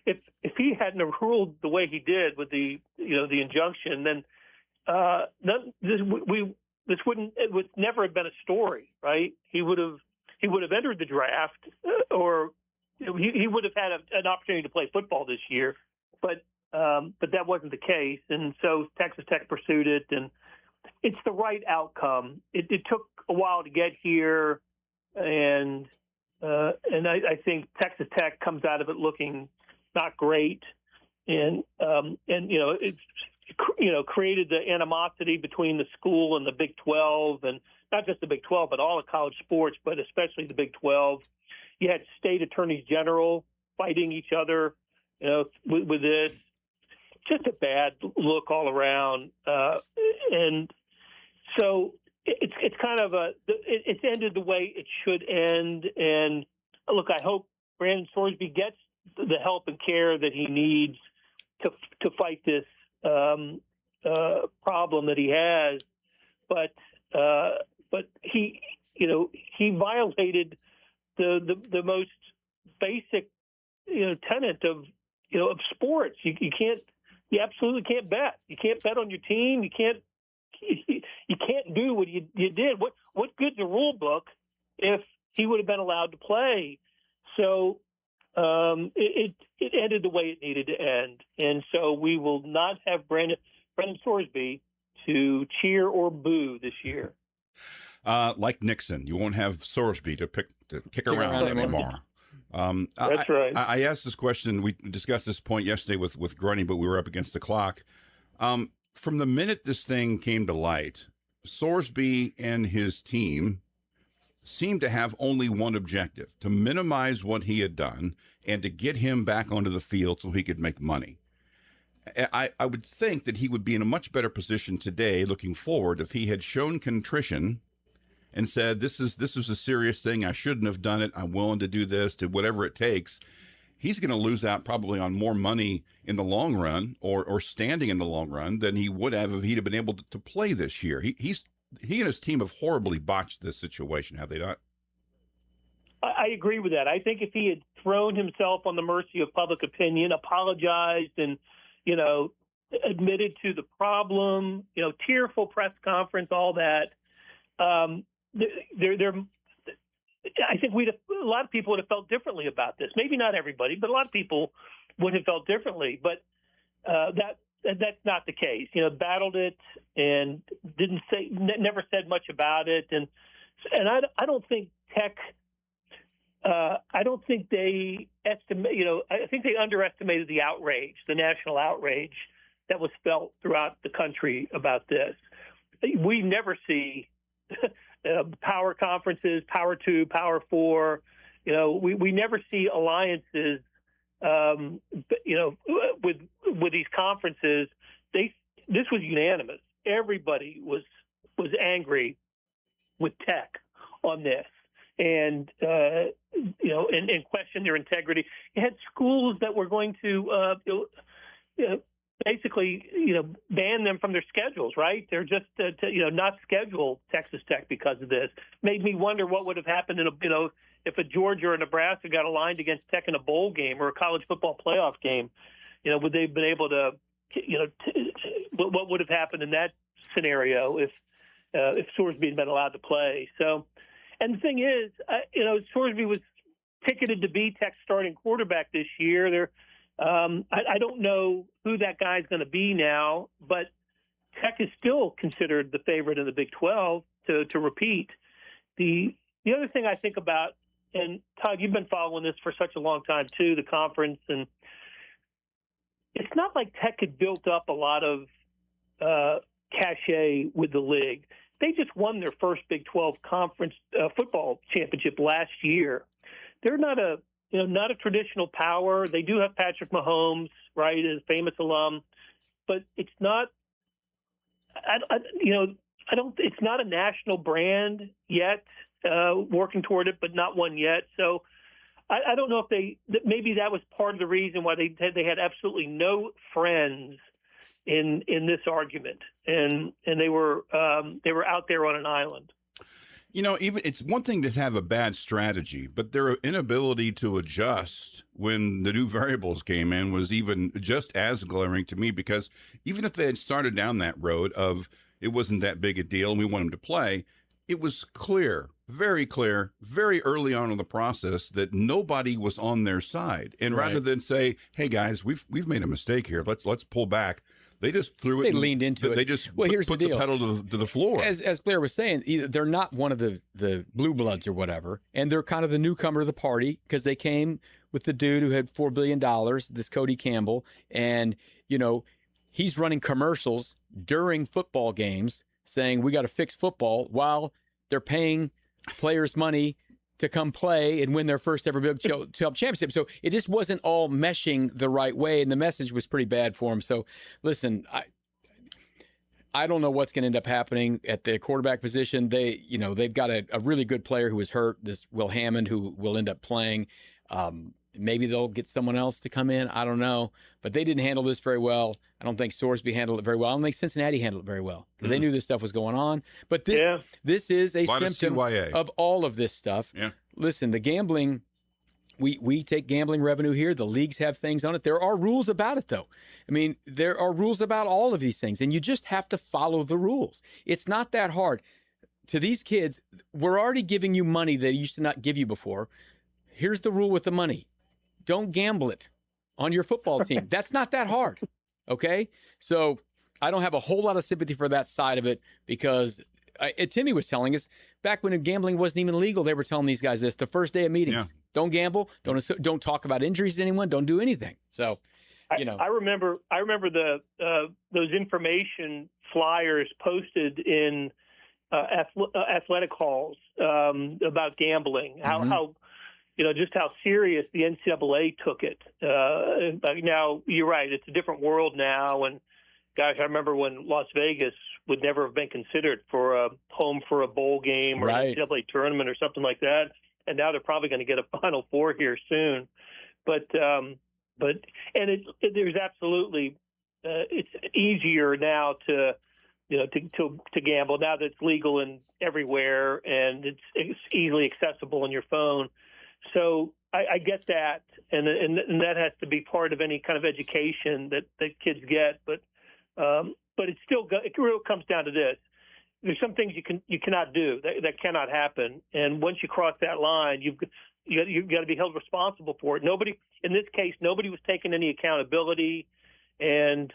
if he hadn't have ruled the way he did with the injunction, then this wouldn't, it would never have been a story, right? He would have entered the draft, or he would have had an opportunity to play football this year, but that wasn't the case, and so Texas Tech pursued it, and it's the right outcome. It took a while to get here, and I think Texas Tech comes out of it looking not great, and it's created the animosity between the school and the Big 12, and not just the Big 12, but all of college sports, but especially the Big 12. You had state attorneys general fighting each other, with this. Just a bad look all around, and so. It's kind of it's ended the way it should end. And look, I hope Brandon Sorsby gets the help and care that he needs to fight this problem that he has. But he violated the most basic tenet of sports. You absolutely can't bet. You can't bet on your team. You can't do what you did. What good's a rule book if he would have been allowed to play? So it ended the way it needed to end, and so we will not have Brendan Sorsby to cheer or boo this year. Like Nixon, you won't have Sorsby to kick around anymore. That's right. I asked this question. We discussed this point yesterday with Grundy, but we were up against the clock. From the minute this thing came to light, Sorsby and his team seemed to have only one objective: to minimize what he had done and to get him back onto the field so he could make money. I would think that he would be in a much better position today, looking forward, if he had shown contrition and said, this was a serious thing. I shouldn't have done it. I'm willing to do this, to whatever it takes. He's going to lose out probably on more money in the long run, or standing in the long run, than he would have if he'd have been able to play this year. He and his team have horribly botched this situation, have they not? I agree with that. I think if he had thrown himself on the mercy of public opinion, apologized, and admitted to the problem, tearful press conference, all that, I think a lot of people would have felt differently about this. Maybe not everybody, but a lot of people would have felt differently. But that that's not the case. Battled it and never said much about it, and I don't think Tech. I don't think they estimate. I think they underestimated the outrage, the national outrage that was felt throughout the country about this. We never see power conferences, Power 2, Power 4. We never see alliances. With these conferences, this was unanimous. Everybody was angry with Tech on this, and questioned their integrity. You had schools that were going to basically ban them from their schedules. Right? They're just not schedule Texas Tech because of this. Made me wonder what would have happened if a Georgia or a Nebraska got aligned against Tech in a bowl game or a college football playoff game. Would they have been able to? What would have happened in that scenario if Sorsby had been allowed to play? So, and the thing is, Sorsby was ticketed to be Tech's starting quarterback this year. I don't know who that guy's going to be now, but Tech is still considered the favorite in the Big 12 to repeat. The other thing I think about, and Todd, you've been following this for such a long time too, the conference, and it's not like Tech had built up a lot of cachet with the league. They just won their first Big 12 conference football championship last year. They're not a traditional power. They do have Patrick Mahomes, right, as a famous alum, but it's not. It's not a national brand yet. Working toward it, but not one yet. So I don't know if maybe that was part of the reason why they had absolutely no friends in this argument, and they were out there on an island. Even it's one thing to have a bad strategy, but their inability to adjust when the new variables came in was even just as glaring to me, because even if they had started down that road of it wasn't that big a deal and we want them to play, it was clear, very early on in the process that nobody was on their side. And rather than say, hey guys, we've made a mistake here, let's pull back, they just threw it. They leaned into it. They just here's put the deal. pedal to the floor. As Blair was saying, they're not one of the blue bloods or whatever, and they're kind of the newcomer to the party because they came with the dude who had $4 billion, this Cody Campbell, and he's running commercials during football games saying we got to fix football while they're paying players money to come play and win their first ever Big 12 championship. So it just wasn't all meshing the right way, and the message was pretty bad for him. So listen, I don't know what's going to end up happening at the quarterback position. They've got a really good player who was hurt, this Will Hammond, who will end up playing. Maybe they'll get someone else to come in. I don't know. But they didn't handle this very well. I don't think Sorsby handled it very well. I don't think Cincinnati handled it very well because they knew this stuff was going on. But this is a symptom of all of this stuff. Yeah. Listen, the gambling, we take gambling revenue here. The leagues have things on it. There are rules about it, though. I mean, there are rules about all of these things, and you just have to follow the rules. It's not that hard. To these kids, we're already giving you money they used to not give you before. Here's the rule with the money. Don't gamble it on your football team. That's not that hard, okay? So I don't have a whole lot of sympathy for that side of it because Timmy was telling us back when gambling wasn't even legal, they were telling these guys this the first day of meetings. Yeah. Don't gamble. Don't talk about injuries to anyone. Don't do anything. So, I remember those information flyers posted in athletic halls about gambling. How just how serious the NCAA took it. Now, you're right. It's a different world now. And, gosh, I remember when Las Vegas would never have been considered for a home for a bowl game or an NCAA tournament or something like that. And now they're probably going to get a Final Four here soon. But there's absolutely it's easier now to gamble now that it's legal and everywhere and it's easily accessible on your phone. So I get that, and that has to be part of any kind of education that kids get. But it's still it really comes down to this: there's some things you cannot do that cannot happen, and once you cross that line, you've got to be held responsible for it. Nobody in this case, nobody was taking any accountability, and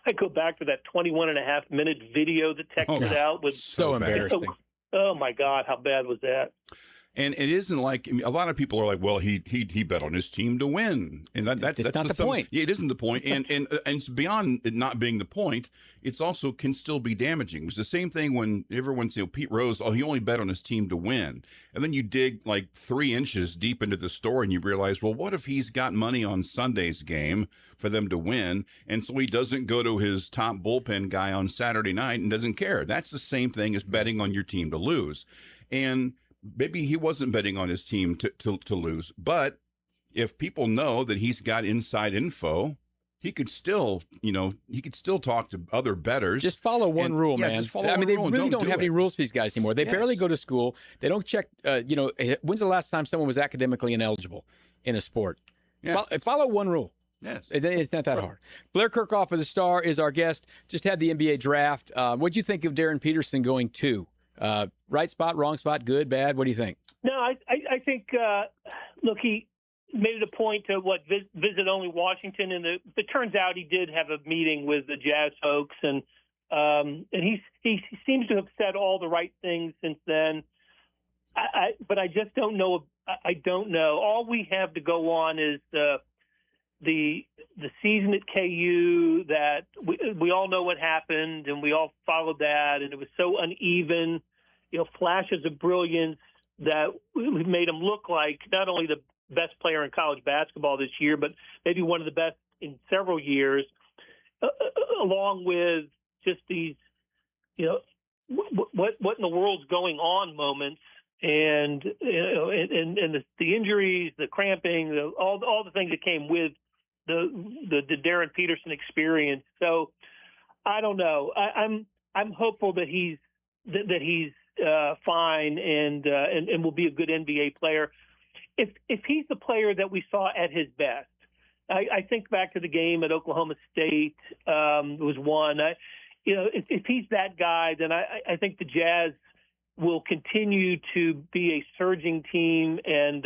I go back to that 21.5-minute video that texted out with so embarrassing. Oh my God, how bad was that? And it isn't like, I mean, a lot of people are like, well, he bet on his team to win, and that's not the point. Yeah, it isn't the point, and it's beyond it not being the point. It's also can still be damaging. It's the same thing when everyone says Pete Rose, he only bet on his team to win, and then you dig like 3 inches deep into the story and you realize, well, what if he's got money on Sunday's game for them to win, and so he doesn't go to his top bullpen guy on Saturday night and doesn't care? That's the same thing as betting on your team to lose, and maybe he wasn't betting on his team to lose, but if people know that he's got inside info, he could still talk to other bettors. Just follow one rule, man. Just follow I mean, one they rule and really don't have do any it. rules for these guys anymore. They barely go to school. They don't check. When's the last time someone was academically ineligible in a sport? Yeah. Follow one rule. Yes. It's not that hard. Blair Kirkhoff of the Star is our guest. Just had the NBA draft. What'd you think of Darren Peterson going 2? Right spot, wrong spot, good, bad? What do you think? No, I think, look, he made it a point to visit only Washington, and it turns out he did have a meeting with the Jazz folks, and he seems to have said all the right things since then. But I just don't know. I don't know. All we have to go on is the season at KU that we all know what happened, and we all followed that, and it was so uneven. Flashes of brilliance that made him look like not only the best player in college basketball this year, but maybe one of the best in several years, along with just these, what in the world's going on moments, and the injuries, the cramping, all the things that came with the Darren Peterson experience. So I don't know. I'm hopeful that he's fine and will be a good NBA player. If he's the player that we saw at his best, I think back to the game at Oklahoma State was one. If he's that guy, then I think the Jazz will continue to be a surging team and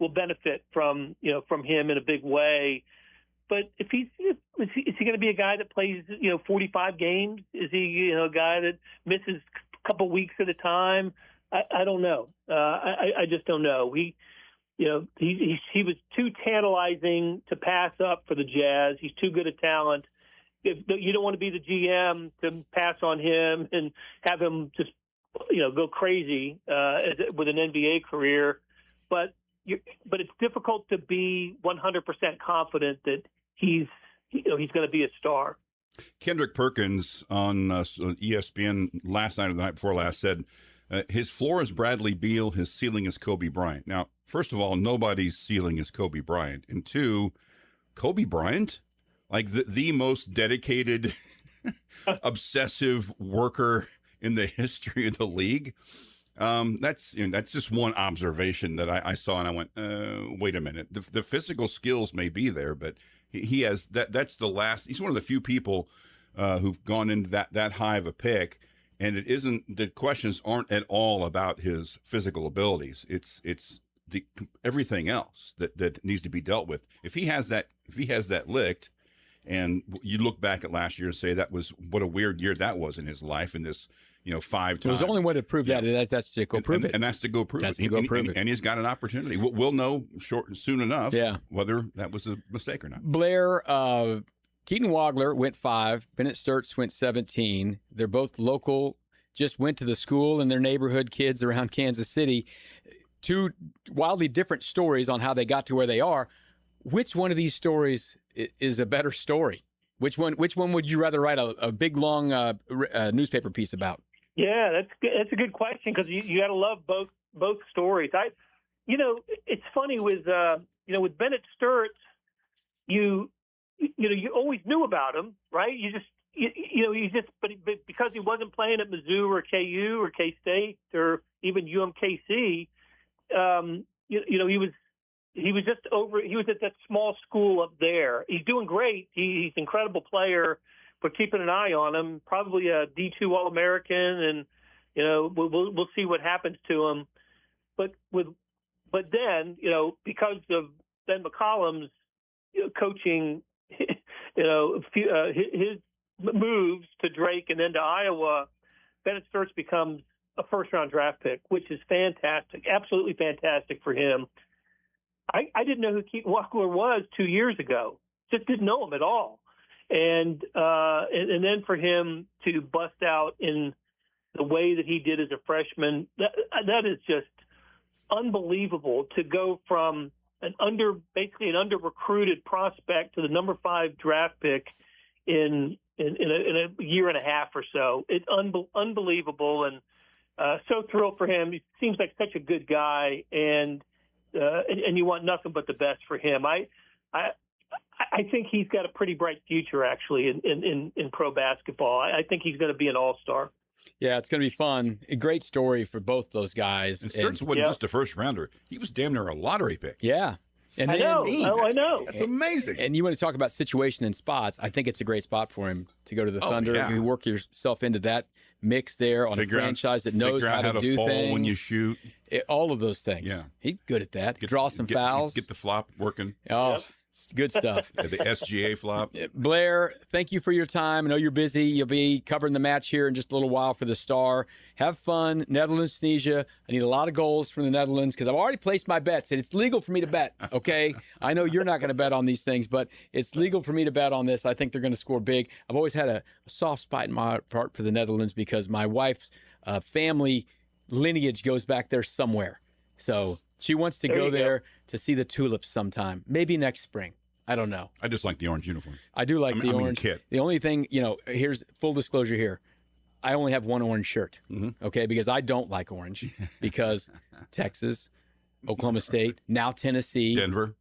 will benefit from him in a big way. But is he going to be a guy that plays 45 games? Is he a guy that misses a couple weeks at a time? I don't know. I just don't know. He was too tantalizing to pass up for the Jazz. He's too good a talent. You don't want to be the GM to pass on him and have him just go crazy with an NBA career. But it's difficult to be 100% confident that he's going to be a star. Kendrick Perkins on ESPN last night or the night before last said his floor is Bradley Beal, his ceiling is Kobe Bryant. Now, first of all, nobody's ceiling is Kobe Bryant. And 2, Kobe Bryant, like the most dedicated, obsessive worker in the history of the league. That's just one observation that I saw, and I went, wait a minute. The physical skills may be there, but he has that's the last. He's one of the few people who've gone into that high of a pick, and it isn't. The questions aren't at all about his physical abilities. It's the everything else that needs to be dealt with. If he has that licked, and you look back at last year and say what a weird year that was in his life, in this 5 times. There's the only way to prove that. That's to go prove it. And that's to go prove it. And he's got an opportunity. We'll know soon enough whether that was a mistake or not. Blair, Keaton Wagler went 5. Bennett Sturts went 17. They're both local, just went to the school in their neighborhood, kids around Kansas City. 2 wildly different stories on how they got to where they are. Which one of these stories is a better story? Which one would you rather write a big, long newspaper piece about? Yeah, that's a good question, because you got to love both stories. It's funny with Bennett Sturts, you always knew about him, right? But because he wasn't playing at Mizzou or KU or K State or even UMKC, he was just over. He was at that small school up there. He's doing great. He's an incredible player. We're keeping an eye on him. Probably a D2 All-American, and we'll see what happens to him. But then because of Ben McCollum's coaching, his moves to Drake and then to Iowa, Bennett Sturts becomes a first-round draft pick, which is fantastic, absolutely fantastic for him. I didn't know who Keaton Wackler was 2 years ago. Just didn't know him at all. And then for him to bust out in the way that he did as a freshman, that is just unbelievable, to go from basically an under-recruited prospect to the number 5 draft pick in a year and a half or so. It's unbelievable, and so thrilled for him. He seems like such a good guy, and you want nothing but the best for him. I think he's got a pretty bright future, actually, in pro basketball. I think he's going to be an all-star. Yeah, it's going to be fun. A great story for both those guys. And Sturts wasn't just a first-rounder. He was damn near a lottery pick. Yeah. And I know. I know. That's amazing. And you want to talk about situation and spots. I think it's a great spot for him to go to the Thunder. Yeah. You work yourself into that mix there on a franchise that knows how to do fall things. when you shoot. All of those things. Yeah. He's good at that. Draw some fouls. Get the flop working. Oh, it's good stuff. The SGA flop. Blair, thank you for your time. I know you're busy. You'll be covering the match here in just a little while for the Star. Have fun. Netherlands, Tunisia. I need a lot of goals from the Netherlands because I've already placed my bets, and it's legal for me to bet, okay? I know you're not going to bet on these things, but it's legal for me to bet on this. I think they're going to score big. I've always had a soft spot in my heart for the Netherlands because my wife's family lineage goes back there somewhere. So she wants to go there to see the tulips sometime, maybe next spring. I don't know. I just like the orange uniforms. I do like the orange. Kid. The only thing, here's full disclosure here. I only have one orange shirt, okay, because I don't like orange because Texas, Oklahoma State, now Tennessee, Denver,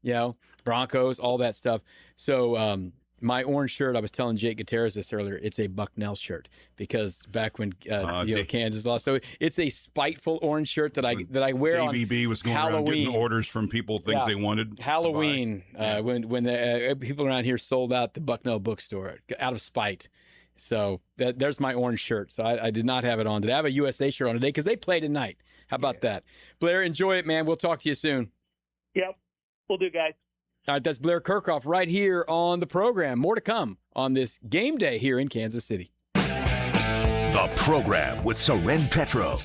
Broncos, all that stuff. So my orange shirt, I was telling Jake Gutierrez this earlier, it's a Bucknell shirt because back when Kansas lost. So it's a spiteful orange shirt that I wear on Davey B was going Halloween. around getting orders from people, things they wanted. Halloween, when the people around here sold out the Bucknell bookstore out of spite. So there's my orange shirt. So I did not have it on today. I have a USA shirt on today because they play tonight. How about that? Blair, enjoy it, man. We'll talk to you soon. Yep. We'll do, guys. All right, that's Blair Kirchhoff right here on the program. More to come on this game day here in Kansas City. The program with Soren Petro.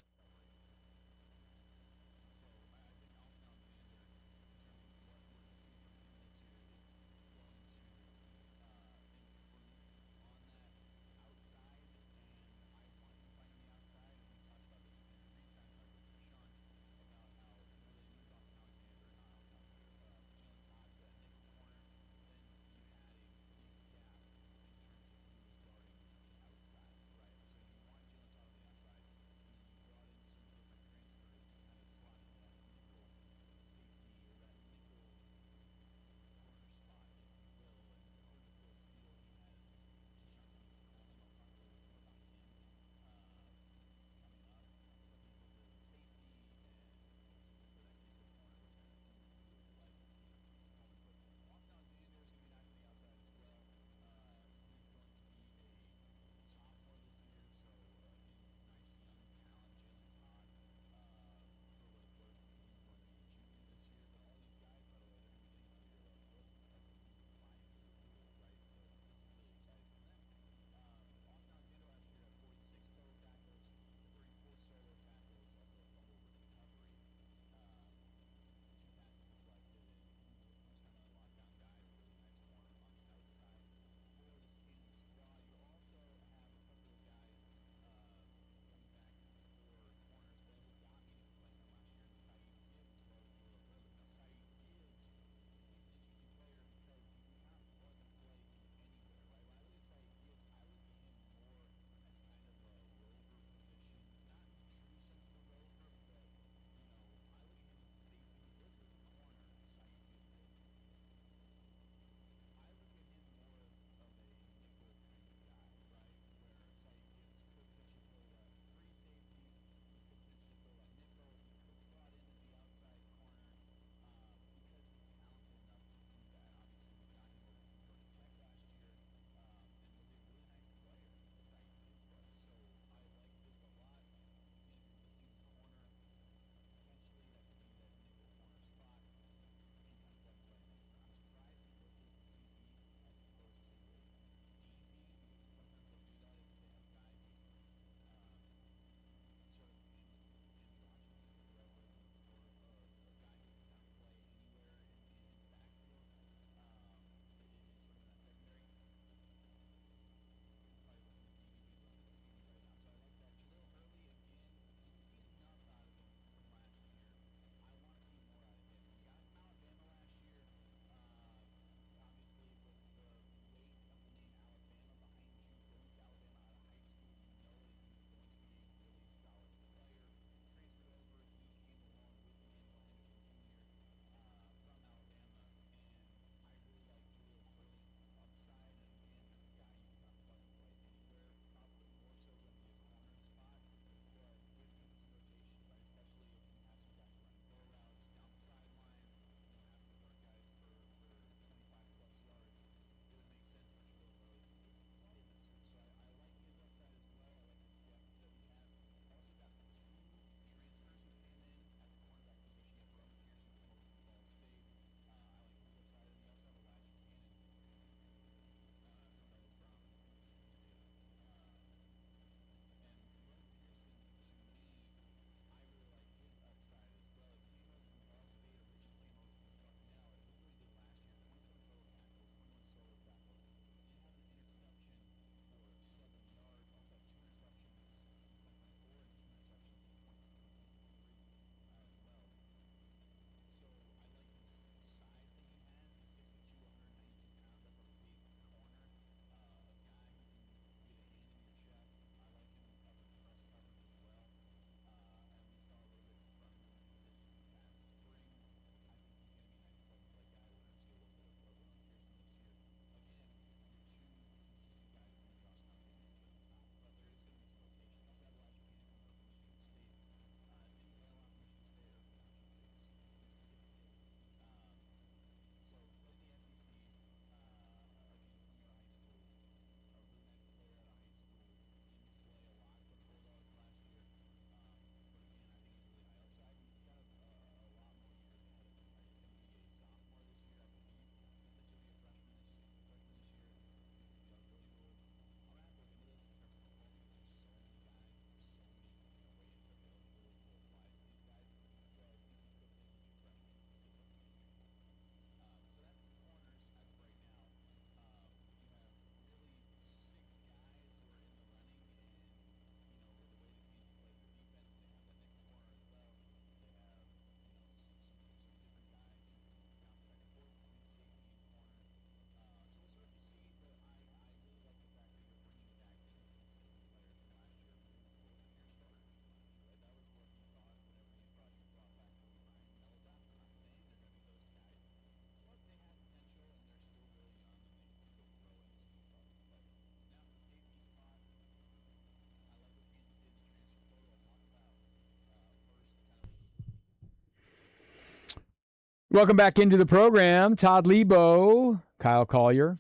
Welcome back into the program. Todd Lebo, Kyle Collier,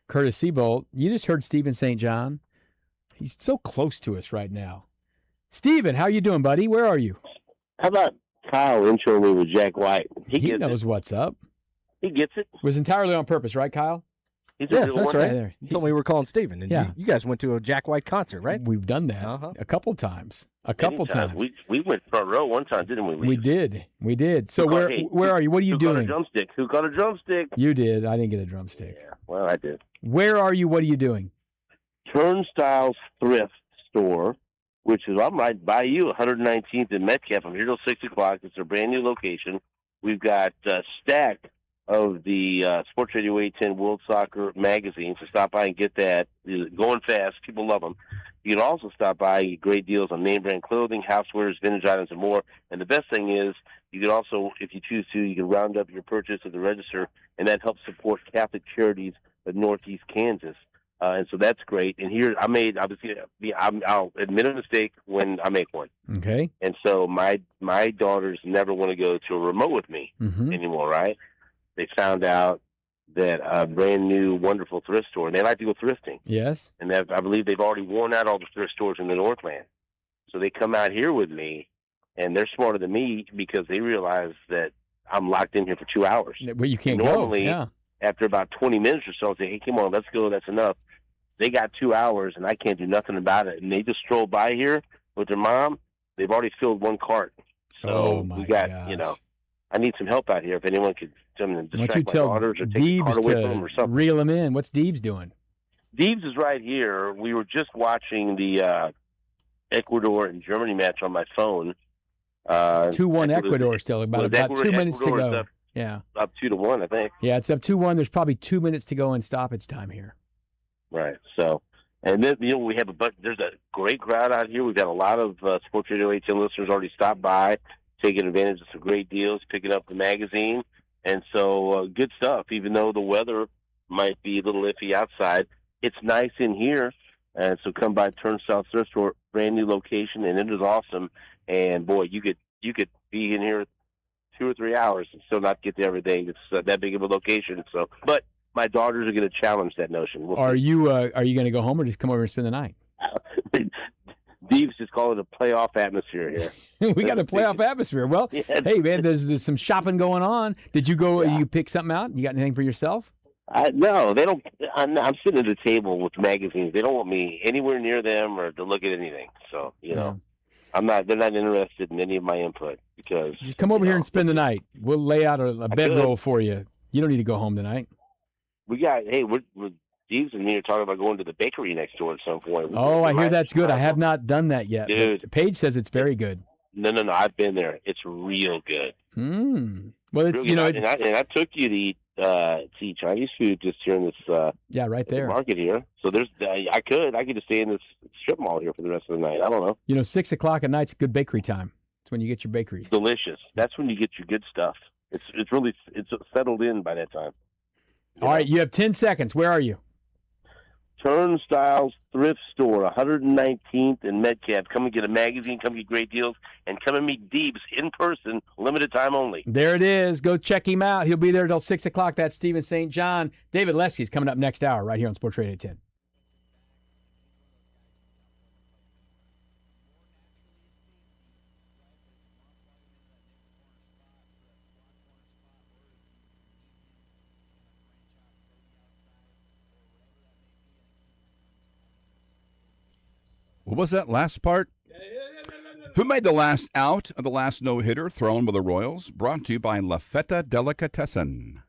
Curtis Seabolt. You just heard Stephen St. John. He's so close to us right now. Stephen, how you doing, buddy? Where are you? How about Kyle introing me with Jack White? He knows what's up. He gets it. Was entirely on purpose, right, Kyle? He's Yeah, a real that's one. right. there. You told me we were calling Steven, and Yeah. you guys went to a Jack White concert, right? We've done that a couple times. Anytime. We went front row one time, didn't we? We did. So Who where are you? What are you who got a doing? drumstick? Who got a drumstick? You did. I didn't get a drumstick. Yeah, well, I did. Where are you? What are you doing? Turnstiles Thrift Store, which is I'm right by you, 119th and Metcalf. I'm here till 6 o'clock. It's a brand new location. We've got a stack of the Sports Radio 810 World Soccer magazine, so stop by and get that. It's going fast. People love them. You can also stop by and get great deals on name brand clothing, housewares, vintage items, and more. And the best thing is, you can also, if you choose to, you can round up your purchase at the register, and that helps support Catholic charities of Northeast Kansas. And so that's great. And here, I'll admit a mistake when I make one. Okay. And so my daughters never want to go to a remote with me Mm-hmm. anymore, right? They found out that a brand new, wonderful thrift store, and they like to go thrifting. Yes. And I believe they've already worn out all the thrift stores in the Northland. So they come out here with me, and they're smarter than me because they realize that I'm locked in here for 2 hours. Well, you can't Normally, go. Yeah. after about 20 minutes or so, I'll say, hey, come on, let's go. That's enough. They got 2 hours, and I can't do nothing about it. And they just stroll by here with their mom. They've already filled one cart. So we got, I need some help out here. If anyone could come and Why don't distract you my tell daughters or take the cart Deebs away from them or to something. reel him in? What's Deebs doing? Deebs is right here. We were just watching the Ecuador and Germany match on my phone. 2-1 Ecuador still. About 2 minutes to Ecuador go. is Yeah. up 2-1, I think. Yeah, it's up 2-1. There's probably 2 minutes to go in stoppage time here. Right. So, and then we have there's a great crowd out here. We've got a lot of Sports Radio 810 listeners already stopped by, taking advantage of some great deals, picking up the magazine, and so good stuff. Even though the weather might be a little iffy outside, it's nice in here. And so come by Turnstile Thrift Store, brand new location, and it is awesome. And boy, you could be in here 2 or 3 hours and still not get to everything. It's that big of a location. So, but my daughters are going to challenge that notion. Are you going to go home or just come over and spend the night? Deebs just call it a playoff atmosphere here. We got a playoff atmosphere. Well, hey, man, there's some shopping going on. Did you go? You pick something out? You got anything for yourself? No, they don't. I'm sitting at a table with magazines. They don't want me anywhere near them or to look at anything. So, you know, I'm not. They're not interested in any of my input because just come over here and spend the night. We'll lay out a bedroll for you. You don't need to go home tonight. We got. Hey, we're Deebs and me are talking about going to the bakery next door at some point. Oh, I hear that's good. I have not done that yet. Dude, Paige says it's very good. No. I've been there. It's real good. Well, it's real good. And I took you to eat Chinese food just here in this right there market here. So there's I could just stay in this strip mall here for the rest of the night. I don't know. 6 o'clock at night's good bakery time. It's when you get your bakeries. Delicious. That's when you get your good stuff. It's really settled in by that time. All right, you have 10 seconds. Where are you? Turnstiles Thrift Store, 119th and Metcalf. Come and get a magazine, come get great deals, and come and meet Deebs in person, limited time only. There it is. Go check him out. He'll be there till 6 o'clock. That's Stephen St. John. David Lesky's coming up next hour right here on Sports Radio 10. What was that last part? Who made the last out of the last no-hitter thrown by the Royals? Brought to you by La Feta Delicatessen.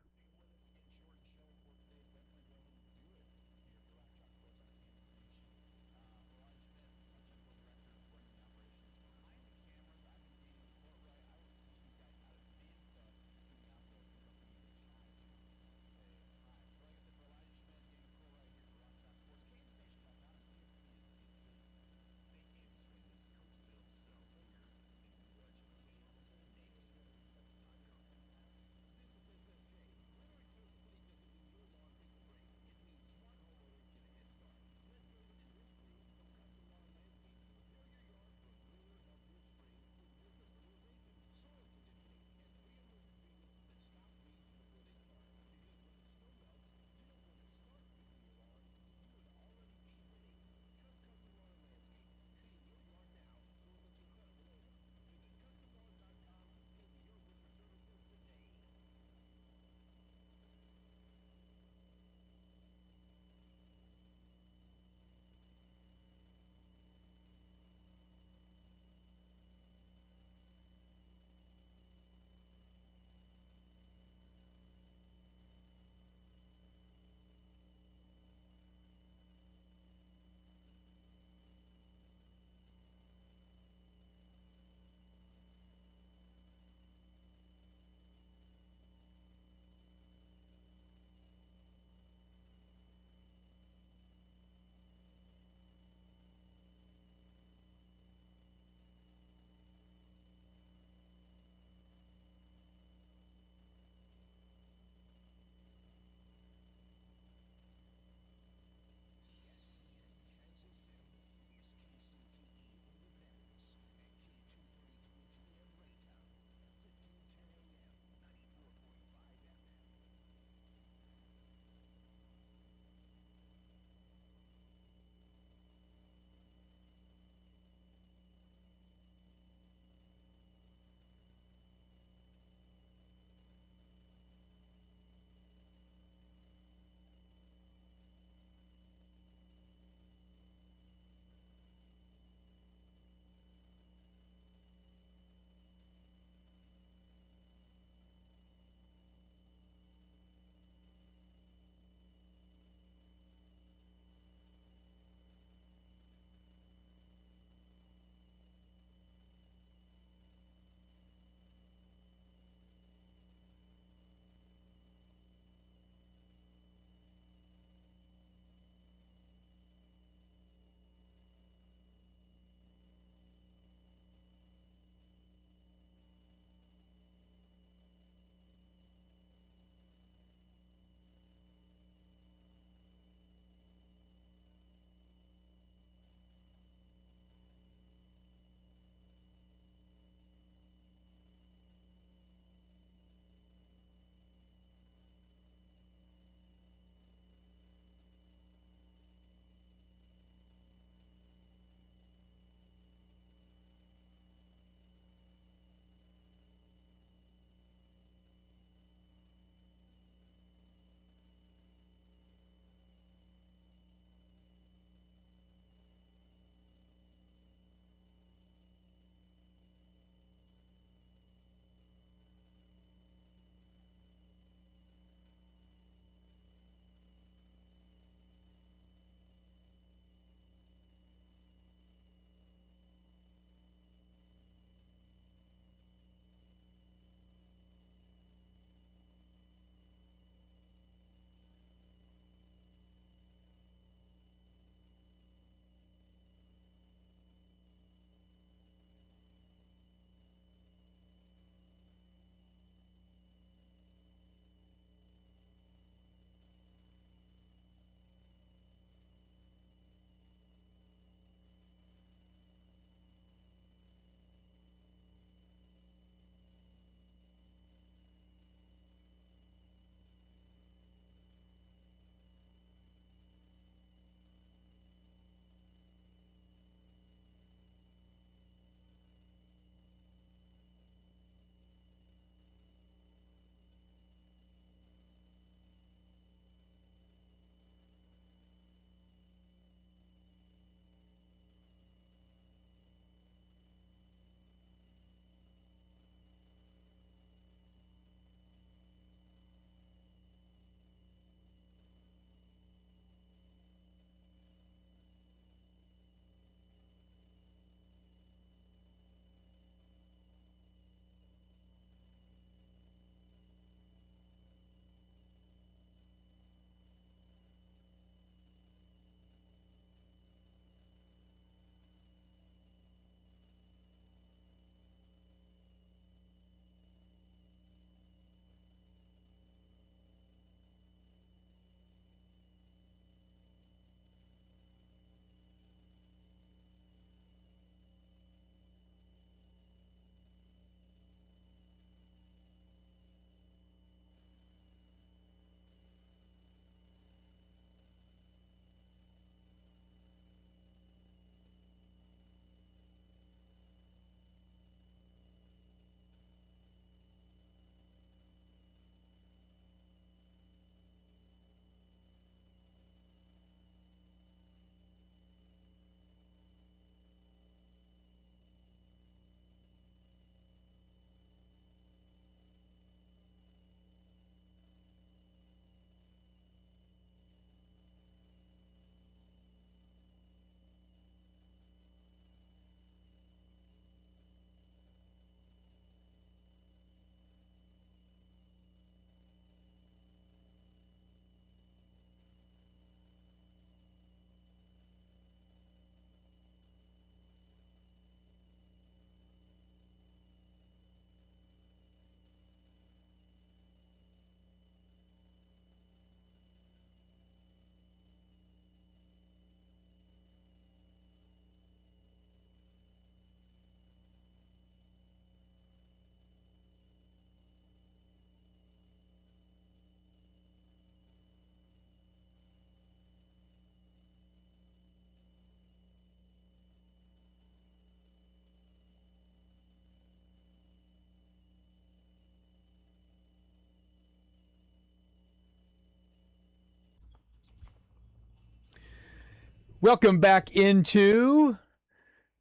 Welcome back into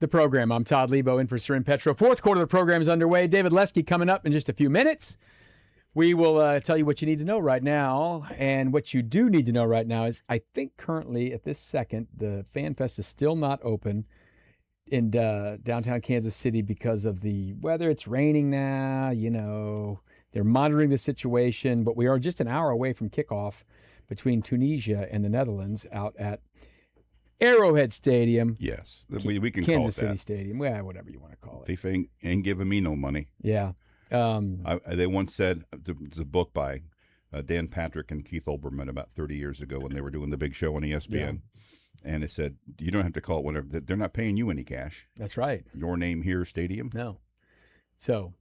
the program. I'm Todd Lebo in for Sir Petro. Fourth quarter of the program is underway. David Lesky coming up in just a few minutes. We will tell you what you need to know right now. And what you do need to know right now is I think currently at this second, the Fan Fest is still not open in downtown Kansas City because of the weather. It's raining now. They're monitoring the situation. But we are just an hour away from kickoff between Tunisia and the Netherlands out at Arrowhead Stadium. Yes, we can Kansas call it City that. Stadium. Well, whatever you want to call it. FIFA ain't giving me no money. Yeah. They once said, it's a book by Dan Patrick and Keith Olbermann about 30 years ago when they were doing the big show on ESPN. Yeah. And it said, you don't have to call it whatever. They're not paying you any cash. That's right. Your name here, stadium. No. So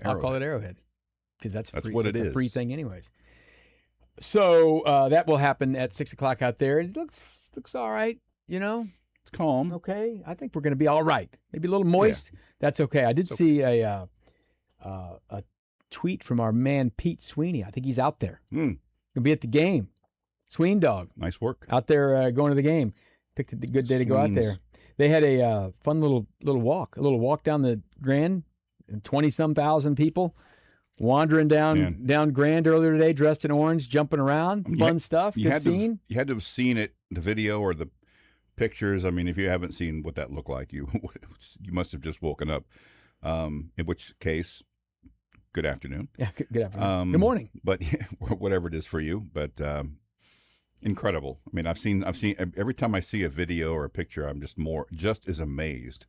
I'll call it Arrowhead because that's free. What it it's is. A free thing anyways. So that will happen at 6 o'clock out there. It looks all right. It's calm. Okay. I think we're going to be all right. Maybe a little moist. Yeah. That's okay. I did see a tweet from our man Pete Sweeney. I think he's out there. Gonna be at the game. Sween dog. Nice work. Out there going to the game. Picked a good day to go out there. They had a fun little walk down the Grand, and 20-some thousand people wandering down Grand earlier today, dressed in orange, jumping around, fun stuff. Good scene. You had to have seen it, the video or the pictures. I mean, if you haven't seen what that looked like, you must have just woken up. In which case, good afternoon. Yeah, good afternoon. Good morning. But whatever it is for you, but incredible. I mean, I've seen every time I see a video or a picture, I'm just as amazed.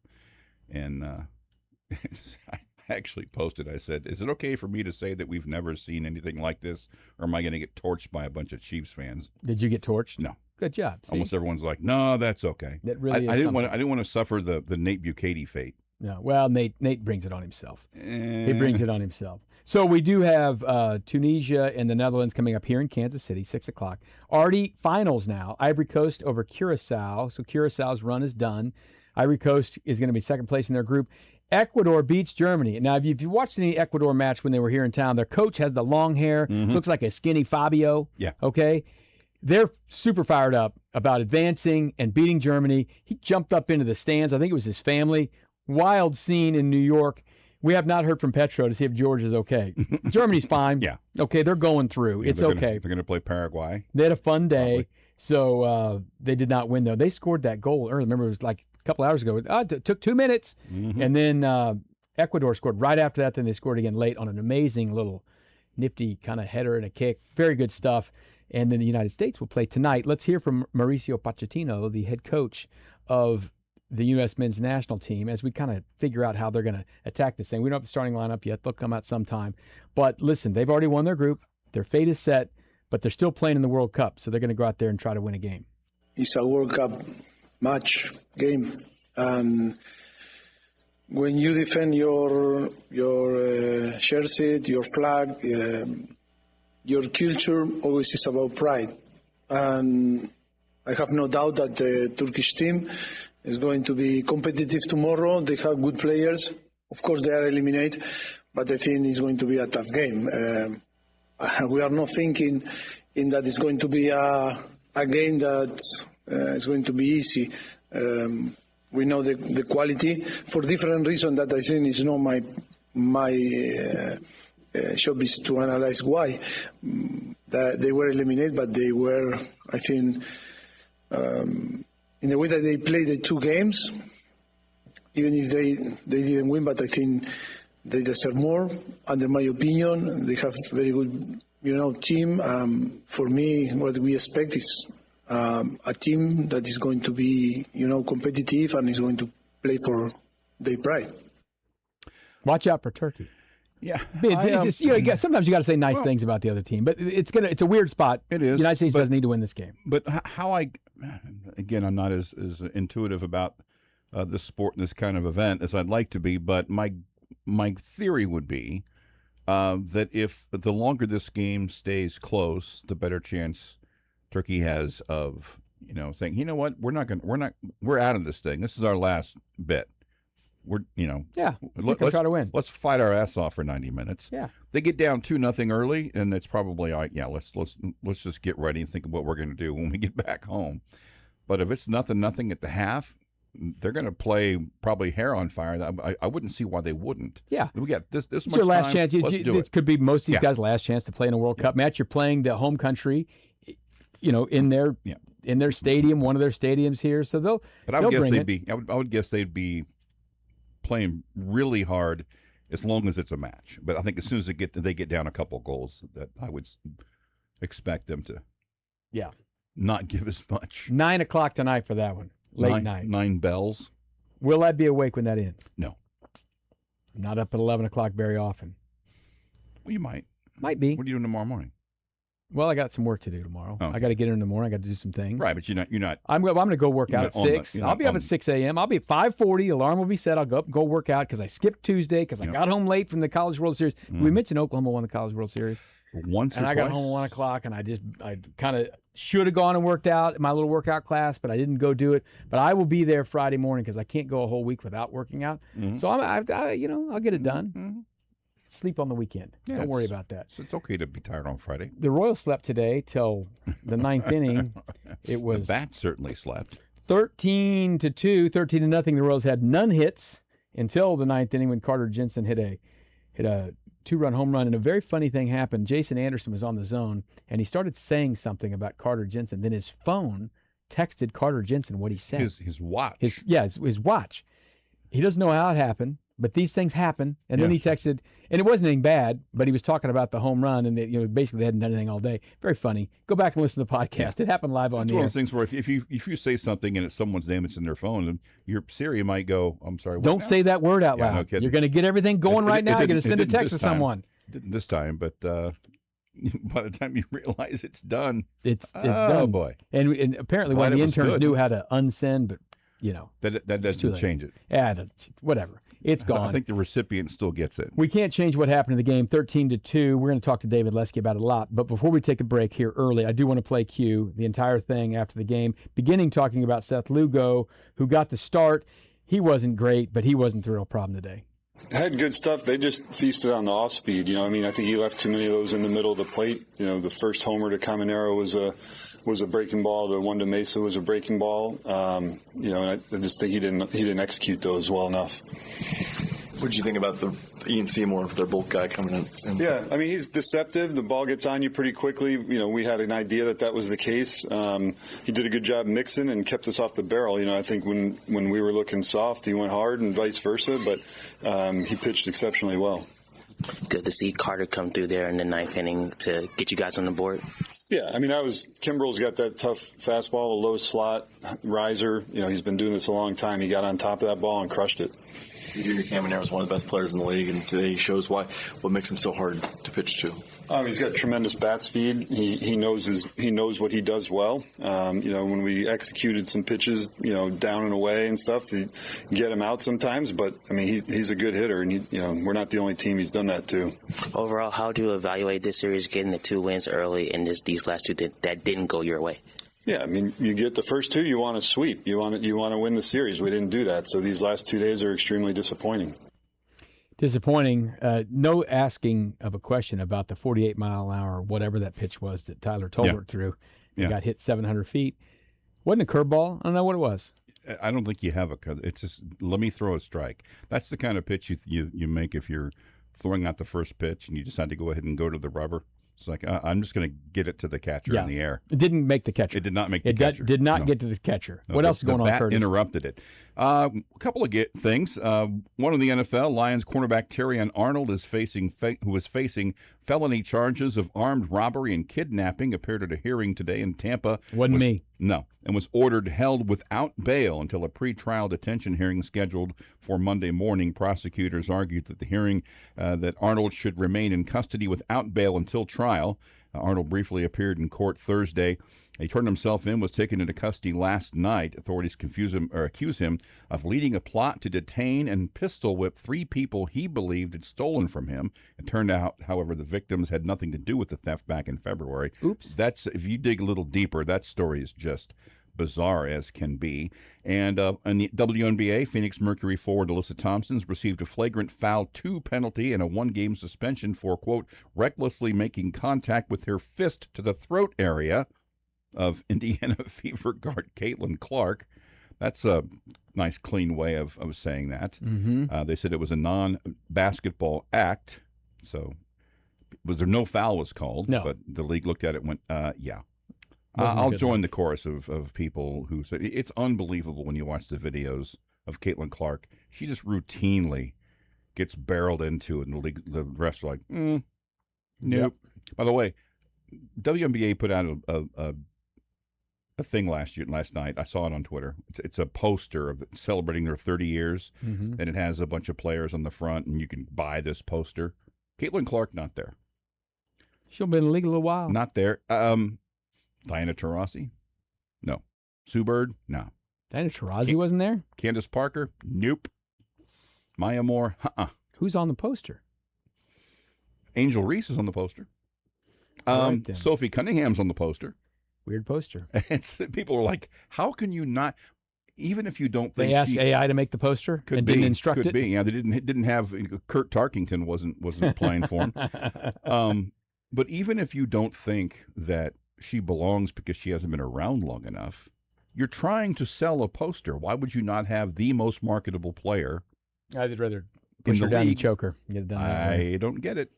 And I actually posted, I said, is it okay for me to say that we've never seen anything like this, or am I going to get torched by a bunch of Chiefs fans? Did you get torched? No. Good job. See? Almost everyone's like, no, that's okay. That really I didn't want to suffer the Nate Bukaty fate. No. Well, Nate brings it on himself. He brings it on himself. So we do have Tunisia and the Netherlands coming up here in Kansas City, 6 o'clock. Already finals now. Ivory Coast over Curacao. So Curaçao's run is done. Ivory Coast is going to be second place in their group. Ecuador beats Germany. Now, if you watched any Ecuador match when they were here in town, their coach has the long hair, looks like a skinny Fabio. Yeah. Okay? They're super fired up about advancing and beating Germany. He jumped up into the stands. I think it was his family. Wild scene in New York. We have not heard from Petro to see if George is okay. Germany's fine. Yeah. Okay, they're going through. Yeah, it's they're okay. They're going to play Paraguay. They had a fun day. Probably. So they did not win, though. They scored that goal early. Remember, it was like a couple hours ago. It took 2 minutes. And then Ecuador scored right after that. Then they scored again late on an amazing little nifty kind of header and a kick. Very good stuff. And then the United States will play tonight. Let's hear from Mauricio Pochettino, the head coach of the U.S. men's national team, as we kind of figure out how they're going to attack this thing. We don't have the starting lineup yet. They'll come out sometime. But listen, they've already won their group. Their fate is set, but they're still playing in the World Cup, so they're going to go out there and try to win a game. It's a World Cup match game, and when you defend your jersey, your flag, your culture, always is about pride. And I have no doubt that the Turkish team is going to be competitive tomorrow. They have good players. Of course, they are eliminated, but I think it's going to be a tough game. We are not thinking in that it's going to be a game that is going to be easy. We know the quality for different reasons that I think is not my job is to analyze why that they were eliminated, but they were, I think, in the way that they played the two games, even if they didn't win, but I think they deserve more. Under my opinion, they have very good, team. For me, what we expect is a team that is going to be, competitive and is going to play for their pride. Watch out for Turkey. Yeah, sometimes you got to say nice things about the other team, but it's a weird spot. It is. The United States does need to win this game. But I'm not as intuitive about this sport and this kind of event as I'd like to be. But my theory would be that if the longer this game stays close, the better chance Turkey has of saying, you know what, we're out of this thing. This is our last bit. Let's try to win. Let's fight our ass off for 90 minutes. Yeah, they get down 2-0 early, and it's probably like, let's just get ready and think of what we're going to do when we get back home. But if it's 0-0 at the half, they're going to play probably hair on fire. I wouldn't see why they wouldn't. Yeah. We got this It's much your last time. chance. Let's do This it. could be most of these guys' last chance to play in a World Cup match. You're playing the home country, in their stadium, one of their stadiums here. So they'll. But I would they'll guess bring they'd it. be. I would guess they'd be playing really hard as long as it's a match. But I think as soon as they get down a couple goals, that I would expect them to. Yeah. Not give as much. 9 o'clock tonight for that one. Late night. 9 bells. Will I be awake when that ends? No. I'm not up at 11 o'clock very often. Well, you might. Might be. What are you doing tomorrow morning? Well, I got some work to do tomorrow. Oh, okay. I got to get in the morning. I got to do some things. Right, but you're not. I'm going to go work out at 6. I'll be up at 6 a.m. I'll be at 5:40. Alarm will be set. I'll go work out because I skipped Tuesday because I got home late from the College World Series. We mentioned Oklahoma won the College World Series. Once or and I got home at 1 o'clock, and I kind of should have gone and worked out in my little workout class, but I didn't go do it. But I will be there Friday morning because I can't go a whole week without working out. So I'll get it done. Sleep on the weekend. Yeah, Don't worry about that. It's okay to be tired on Friday. The Royals slept today till the 9th inning. It was the Bats certainly slept. 13-2, 13-0. The Royals had none hits until the 9th inning when Carter Jensen hit a 2-run home run. And a very funny thing happened. Jason Anderson was on the zone, and he started saying something about Carter Jensen. Then his phone texted Carter Jensen what he said. His watch. His watch. He doesn't know how it happened, but these things happen. And then he texted, and it wasn't anything bad, but he was talking about the home run, and basically they hadn't done anything all day. Very funny. Go back and listen to the podcast. It happened live on It's the one air. of those things where if you say something and it's someone's name that's in their phone, then your Siri might go, "I'm sorry." What Don't now? say that word out Yeah, no loud. kidding. You're going to get everything going right now. You're going to send a didn't text to this time. someone. Didn't this time, but by the time you realize it's done, it's oh done. Boy! And apparently Glad one of it the was interns good. knew how to unsend, but that doesn't change it. Yeah, whatever. It's gone. I think the recipient still gets it. We can't change what happened in the game, 13-2. We're going to talk to David Lesky about it a lot. But before we take a break here early, I do want to play Q, the entire thing after the game, beginning talking about Seth Lugo, who got the start. He wasn't great, but he wasn't the real problem today. Had good stuff. They just feasted on the off speed. I think he left too many of those in the middle of the plate. The first homer to Caminero was a breaking ball. The one to Mesa was a breaking ball. And I just think he didn't execute those well enough. What did you think about the Ian Seymour, their bulk guy, coming in? Yeah, he's deceptive. The ball gets on you pretty quickly. We had an idea that was the case. He did a good job mixing and kept us off the barrel. I think when we were looking soft, he went hard and vice versa, but he pitched exceptionally well. Good to see Carter come through there in the 9th inning to get you guys on the board. Yeah, Kimbrel's got that tough fastball, a low slot riser. He's been doing this a long time. He got on top of that ball and crushed it. Junior Caminero is one of the best players in the league, and today he shows what makes him so hard to pitch to. He's got tremendous bat speed. He knows what he does well. When we executed some pitches, down and away and stuff, you get him out sometimes. But he's a good hitter, and we're not the only team he's done that to. Overall, how do you evaluate this series, getting the 2 wins early, and these last 2 that didn't go your way? Yeah, you get the first 2, you want to sweep. You want to win the series. We didn't do that, so these last 2 days are extremely disappointing. Disappointing. No asking of a question about the 48-mile-an-hour, whatever that pitch was that Tyler Tolbert threw. He got hit 700 feet. Wasn't a curveball. I don't know what it was. I don't think you have a – it's just let me throw a strike. That's the kind of pitch you make if you're throwing out the first pitch and you decide to go ahead and go to the rubber. It's like, I'm just going to get it to the catcher in the air. It didn't make the catcher. It did not make the catcher. Did not get to the catcher. What else is going on, Curtis? Interrupted it. A couple of things. One in the NFL, Lions cornerback Terrion Arnold who was facing felony charges of armed robbery and kidnapping, appeared at a hearing today in Tampa. Wasn't me. No, and was held without bail until a pretrial detention hearing scheduled for Monday morning. Prosecutors argued that the hearing that Arnold should remain in custody without bail until trial. Arnold briefly appeared in court Thursday. He turned himself in, was taken into custody last night. Authorities accuse him of leading a plot to detain and pistol whip 3 people he believed had stolen from him. It turned out, however, the victims had nothing to do with the theft back in February. Oops. If you dig a little deeper, that story is just bizarre as can be. And in the WNBA, Phoenix Mercury forward Alyssa Thompson received a flagrant foul 2 penalty and a 1-game suspension for, quote, recklessly making contact with her fist to the throat area of Indiana Fever guard Caitlin Clark. That's a nice, clean way of saying that. They said it was a non-basketball act, so no foul was called. No. But the league looked at it and went, yeah. Wasn't a I'll good join look. the chorus of people who say it's unbelievable when you watch the videos of Caitlin Clark. She just routinely gets barreled into it, and the refs are like, nope. Yep. By the way, WNBA put out a thing last night. I saw it on Twitter. It's a poster of celebrating their 30 years, and it has a bunch of players on the front, and you can buy this poster. Caitlin Clark, not there. She'll be in the league a little while. Not there. Diana Taurasi? No. Sue Bird? No. Diana Taurasi wasn't there? Candace Parker? Nope. Maya Moore? Who's on the poster? Angel Reese is on the poster. All right, then. Sophie Cunningham's on the poster. Weird poster. People are like, how can you not? Even if you don't think They asked AI to make the poster and didn't instruct could it. be. Yeah, they didn't have Kurt Tarkington wasn't playing for him. But even if you don't think that she belongs because she hasn't been around long enough, you're trying to sell a poster. Why would you not have the most marketable player? I'd rather push in her the down and league? choke her. Get it done that way. I don't get it.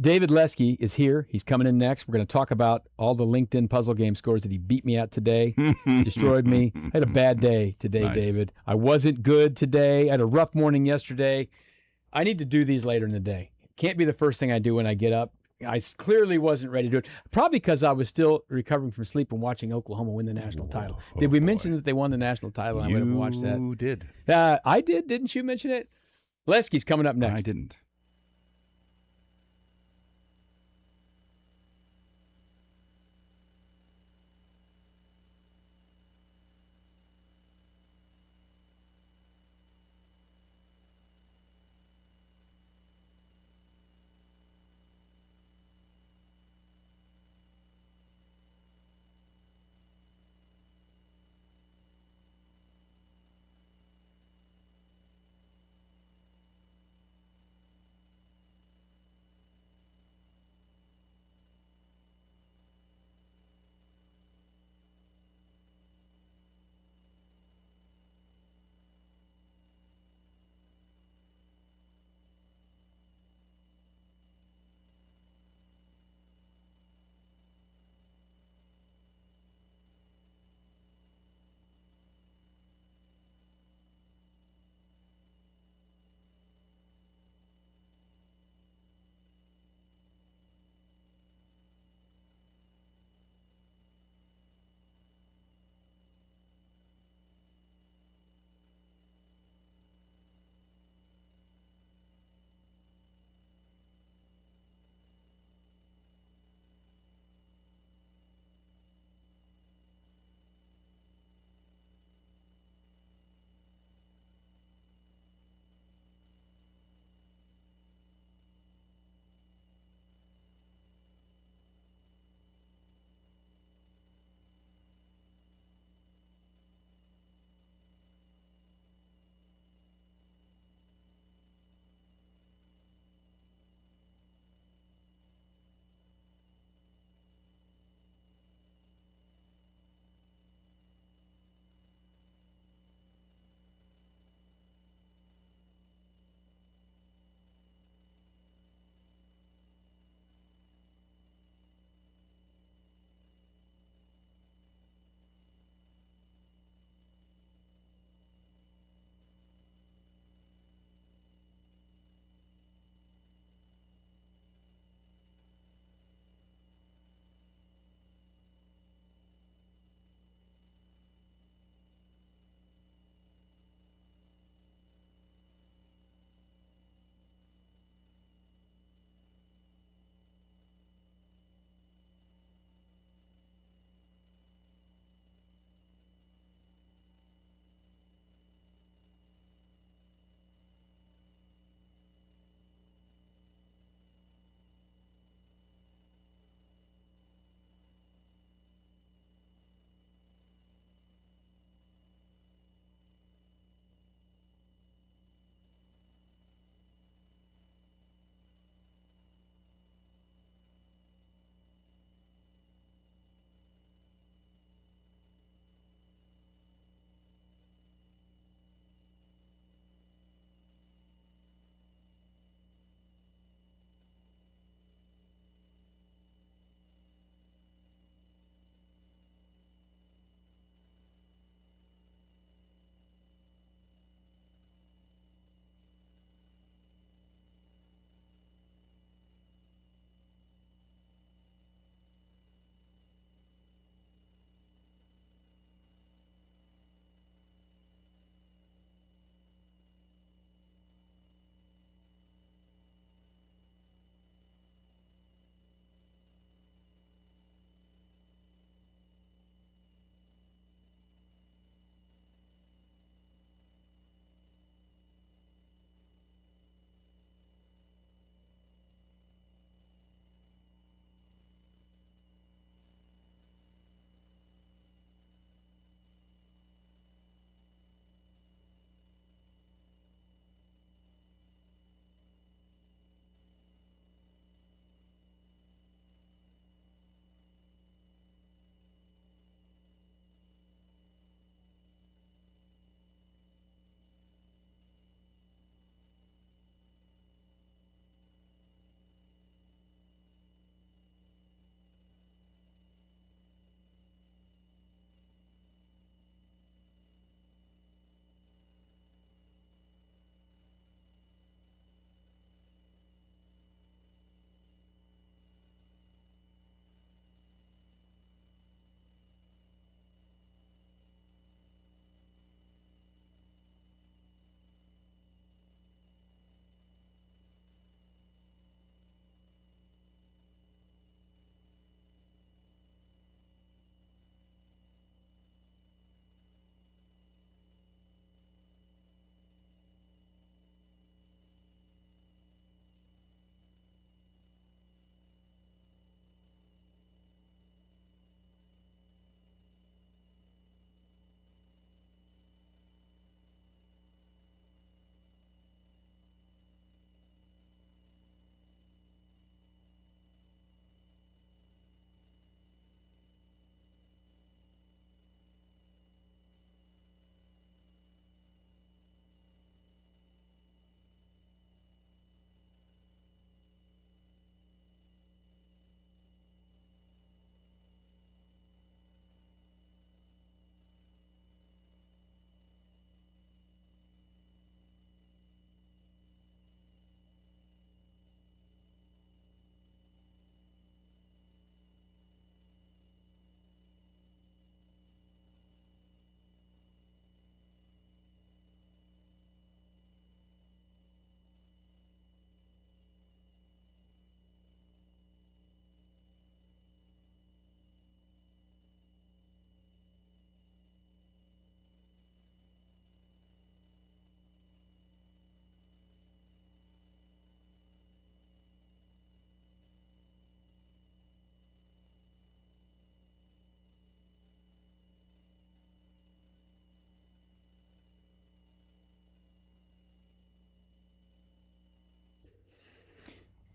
David Lesky is here. He's coming in next. We're going to talk about all the LinkedIn puzzle game scores that he beat me at today. Destroyed me. I had a bad day today, Nice. David. I wasn't good today. I had a rough morning yesterday. I need to do these later in the day. Can't be the first thing I do when I get up. I clearly wasn't ready to do it. Probably because I was still recovering from sleep and watching Oklahoma win the national title. Did we mention that they won the national title? I would have watched that. You did. I did. Didn't you mention it? Lesky's coming up next. I didn't.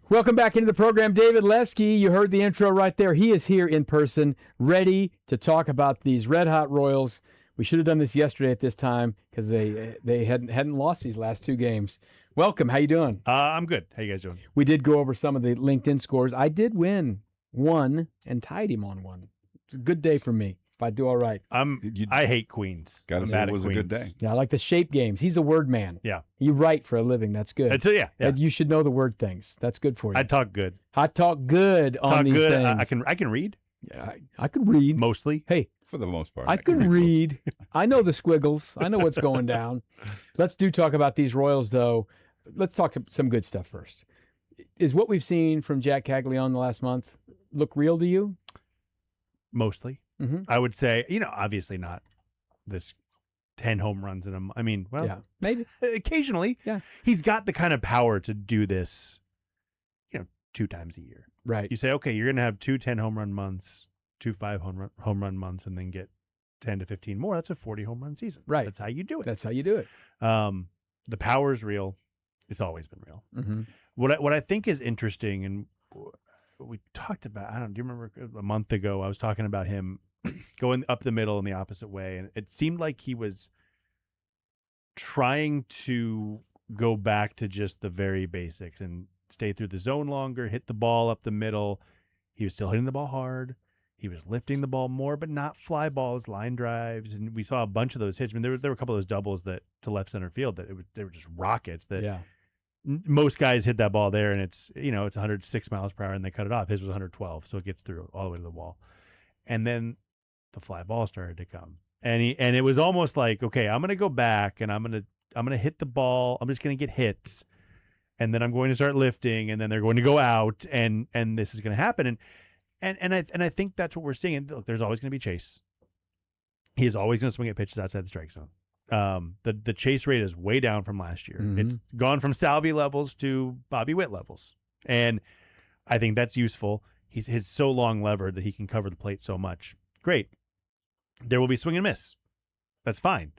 Welcome back into the program. David Lesky, you heard the intro right there. He is here in person, ready to talk about these red-hot Royals. We should have done this yesterday at this time because they hadn't lost these last 2 games. Welcome. How you doing? I'm good. How you guys doing? We did go over some of the LinkedIn scores. I did win 1 and tied him on 1. It's a good day for me if I do all right. I hate Queens. Got to say it was a good day. Yeah, I like the shape games. He's a word man. Yeah. You write for a living. That's good. Yeah. You should know the word things. That's good for you. I talk good. I talk good on these things. I can read. Yeah, I can read. Mostly. Hey. For the most part. I can read. I know the squiggles. I know what's going down. Let's talk about these Royals, though. Let's talk some good stuff first. Is what we've seen from Jack Caglione the last month look real to you? Mostly. Mm-hmm. I would say, obviously not this 10 home runs in a month. I mean, well, yeah, maybe. Occasionally. Yeah. He's got the kind of power to do this, 2 times a year. Right. You say, okay, you're going to have 2 10 home run months, 2 5 home run months, and then get 10 to 15 more. That's a 40 home run season. Right. That's how you do it. That's how you do it. The power is real. It's always been real. Mm-hmm. What I think is interesting, and we talked about, do you remember a month ago, I was talking about him going up the middle in the opposite way, and it seemed like he was trying to go back to just the very basics and stay through the zone longer, hit the ball up the middle. He was still hitting the ball hard. He was lifting the ball more, but not fly balls, line drives, and we saw a bunch of those hits. I mean, there were a couple of those doubles that to left center field that they were just rockets. That most guys hit that ball there, and it's 106 miles per hour, and they cut it off. His was 112, so it gets through all the way to the wall. And then the fly ball started to come, and it was almost like, okay, I'm gonna go back and I'm gonna hit the ball. I'm just gonna get hits, and then I'm going to start lifting, and then they're going to go out, and this is gonna happen. And I think that's what we're seeing. And look, there's always going to be chase. He is always going to swing at pitches outside the strike zone. The chase rate is way down from last year. Mm-hmm. It's gone from Salvi levels to Bobby Witt levels, and I think that's useful. He's so long levered that he can cover the plate so much. Great. There will be swing and miss. That's fine.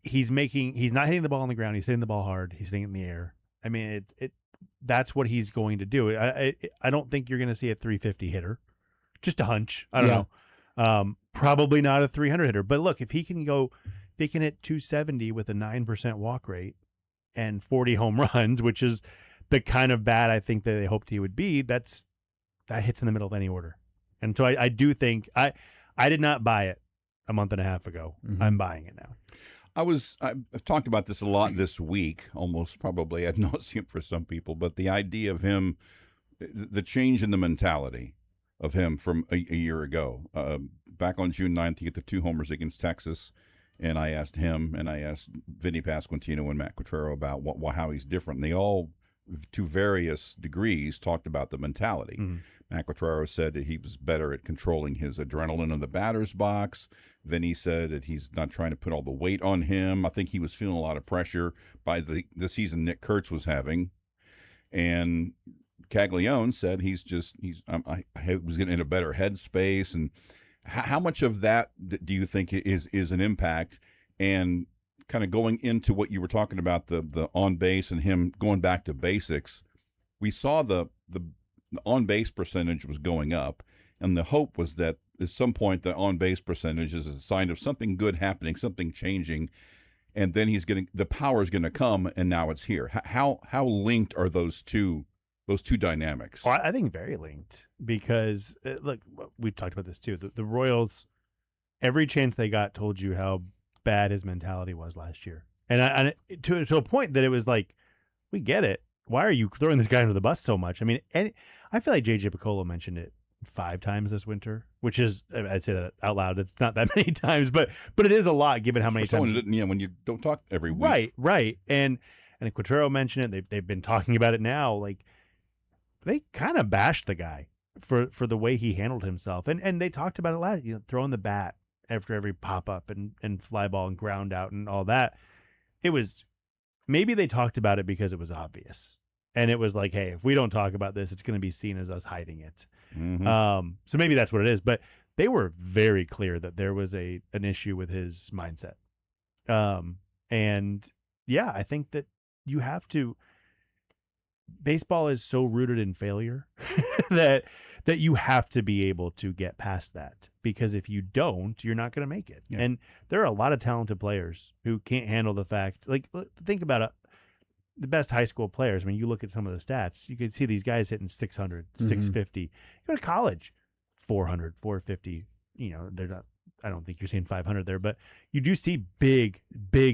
He's not hitting the ball on the ground. He's hitting the ball hard. He's hitting it in the air. I mean, that's what he's going to do. I don't think you're going to see a 350 hitter. Just a hunch. I don't know. Probably not a 300 hitter. But look, if he can hit 270 with a 9% walk rate and 40 home runs, which is the kind of bat I think that they hoped he would be, that hits in the middle of any order. And so I do think I did not buy it a month and a half ago. Mm-hmm. I'm buying it now. I've talked about this a lot this week, almost probably ad nauseum for some people, but the idea of him, the change in the mentality of him from a year ago. Back on June 9th, he hit the 2 homers against Texas, and I asked him and I asked Vinny Pasquantino and Matt Quatrero about how he's different. And they all, to various degrees, talked about the mentality. Mm-hmm. Matt Quatrero said that he was better at controlling his adrenaline in the batter's box. Vinny said that he's not trying to put all the weight on him. I think he was feeling a lot of pressure by the season Nick Kurtz was having. And Caglione said I was getting in a better headspace. And how much of that do you think is an impact? And kind of going into what you were talking about, the on base and him going back to basics, we saw the on-base percentage was going up, and the hope was that at some point the on-base percentage is a sign of something good happening, something changing, and then the power is going to come, and now it's here. How linked are those two dynamics? Well, I think very linked because, look, we've talked about this too. The Royals, every chance they got told you how bad his mentality was last year. And to a point that it was like, we get it. Why are you throwing this guy under the bus so much? I mean, I feel like J.J. Piccolo mentioned it 5 times this winter, which is, I'd say that out loud. It's not that many times, but it is a lot given how many times. When you don't talk every week. Right. And Quatrero mentioned it. They've been talking about it now. Like, they kind of bashed the guy for the way he handled himself. And they talked about it last, throwing the bat after every pop-up and fly ball and ground out and all that. It was, maybe they talked about it because it was obvious. And it was like, hey, if we don't talk about this, it's going to be seen as us hiding it. Mm-hmm. So maybe that's what it is. But they were very clear that there was an issue with his mindset. And yeah, I think that you have to. baseball is so rooted in failure that you have to be able to get past that, because if you don't, you're not going to make it. Yeah. And there are a lot of talented players who can't handle the fact. Like, think about the best high school players. I mean, you look at some of the stats, you can see these guys hitting 600, 650. You go to college, 400, 450. You know, they're not. I don't think you're seeing 500 there, but you do see big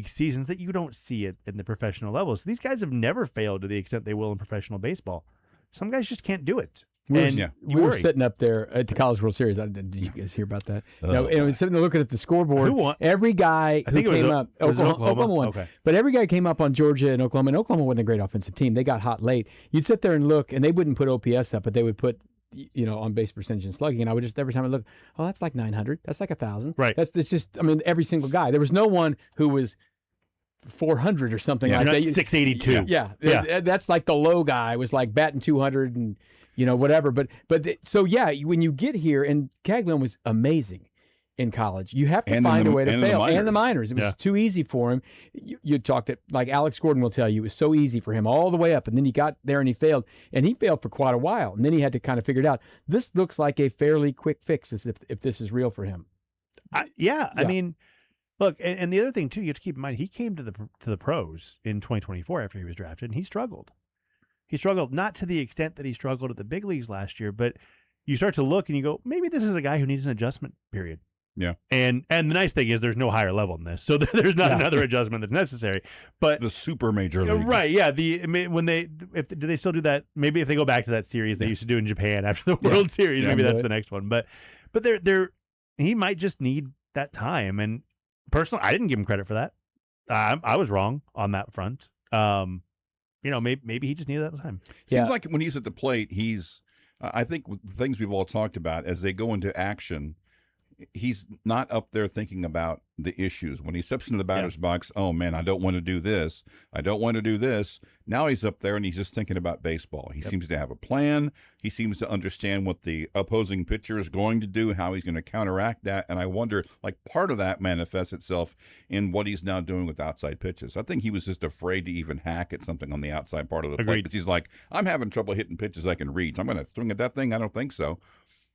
seasons that you don't see it in the professional level. So these guys have never failed to the extent they will in professional baseball. Some guys just can't do it. We were sitting up there at the College World Series. Did you guys hear about that? No, and I was sitting there looking at the scoreboard. Who won? Every guy who came up, Oklahoma won. Okay. But every guy came up on Georgia and Oklahoma wasn't a great offensive team. They got hot late. You'd sit there and look, and they wouldn't put OPS up, but they would put, on base percentage and slugging. And I would just, every time I look, that's like 900. That's like 1,000. Right. That's just, every single guy. There was no one who was 400 or something like that. 682. Yeah. That's like the low guy was like batting 200 and, whatever. But when you get here, and Caglin was amazing in college, you have to find a way to fail. And the minors. It was too easy for him. You talked it, like Alex Gordon will tell you, it was so easy for him all the way up. And then he got there and he failed. And he failed for quite a while. And then he had to kind of figure it out. This looks like a fairly quick fix if this is real for him. I mean, look, and the other thing, too, you have to keep in mind, he came to the pros in 2024 after he was drafted, and he struggled. He struggled not to the extent that he struggled at the big leagues last year, but you start to look and you go, maybe this is a guy who needs an adjustment period. Yeah. And the nice thing is there's no higher level than this, so there's not another adjustment that's necessary. But the super major leagues. Right, yeah. Do they still do that? Maybe if they go back to that series they used to do in Japan after the World Series, maybe that's the next one. But he might just need that time. And personally, I didn't give him credit for that. I was wrong on that front. Maybe he just needed that time. Seems like when he's at the plate, I think the things we've all talked about, as they go into action, he's not up there thinking about the issues. When he steps into the batter's box, oh man, I don't want to do this. I don't want to do this. Now he's up there and he's just thinking about baseball. He seems to have a plan. He seems to understand what the opposing pitcher is going to do, how he's going to counteract that. And I wonder, like, part of that manifests itself in what he's now doing with outside pitches. I think he was just afraid to even hack at something on the outside part of the plate. Because he's like, I'm having trouble hitting pitches I can reach. I'm going to swing at that thing. I don't think so.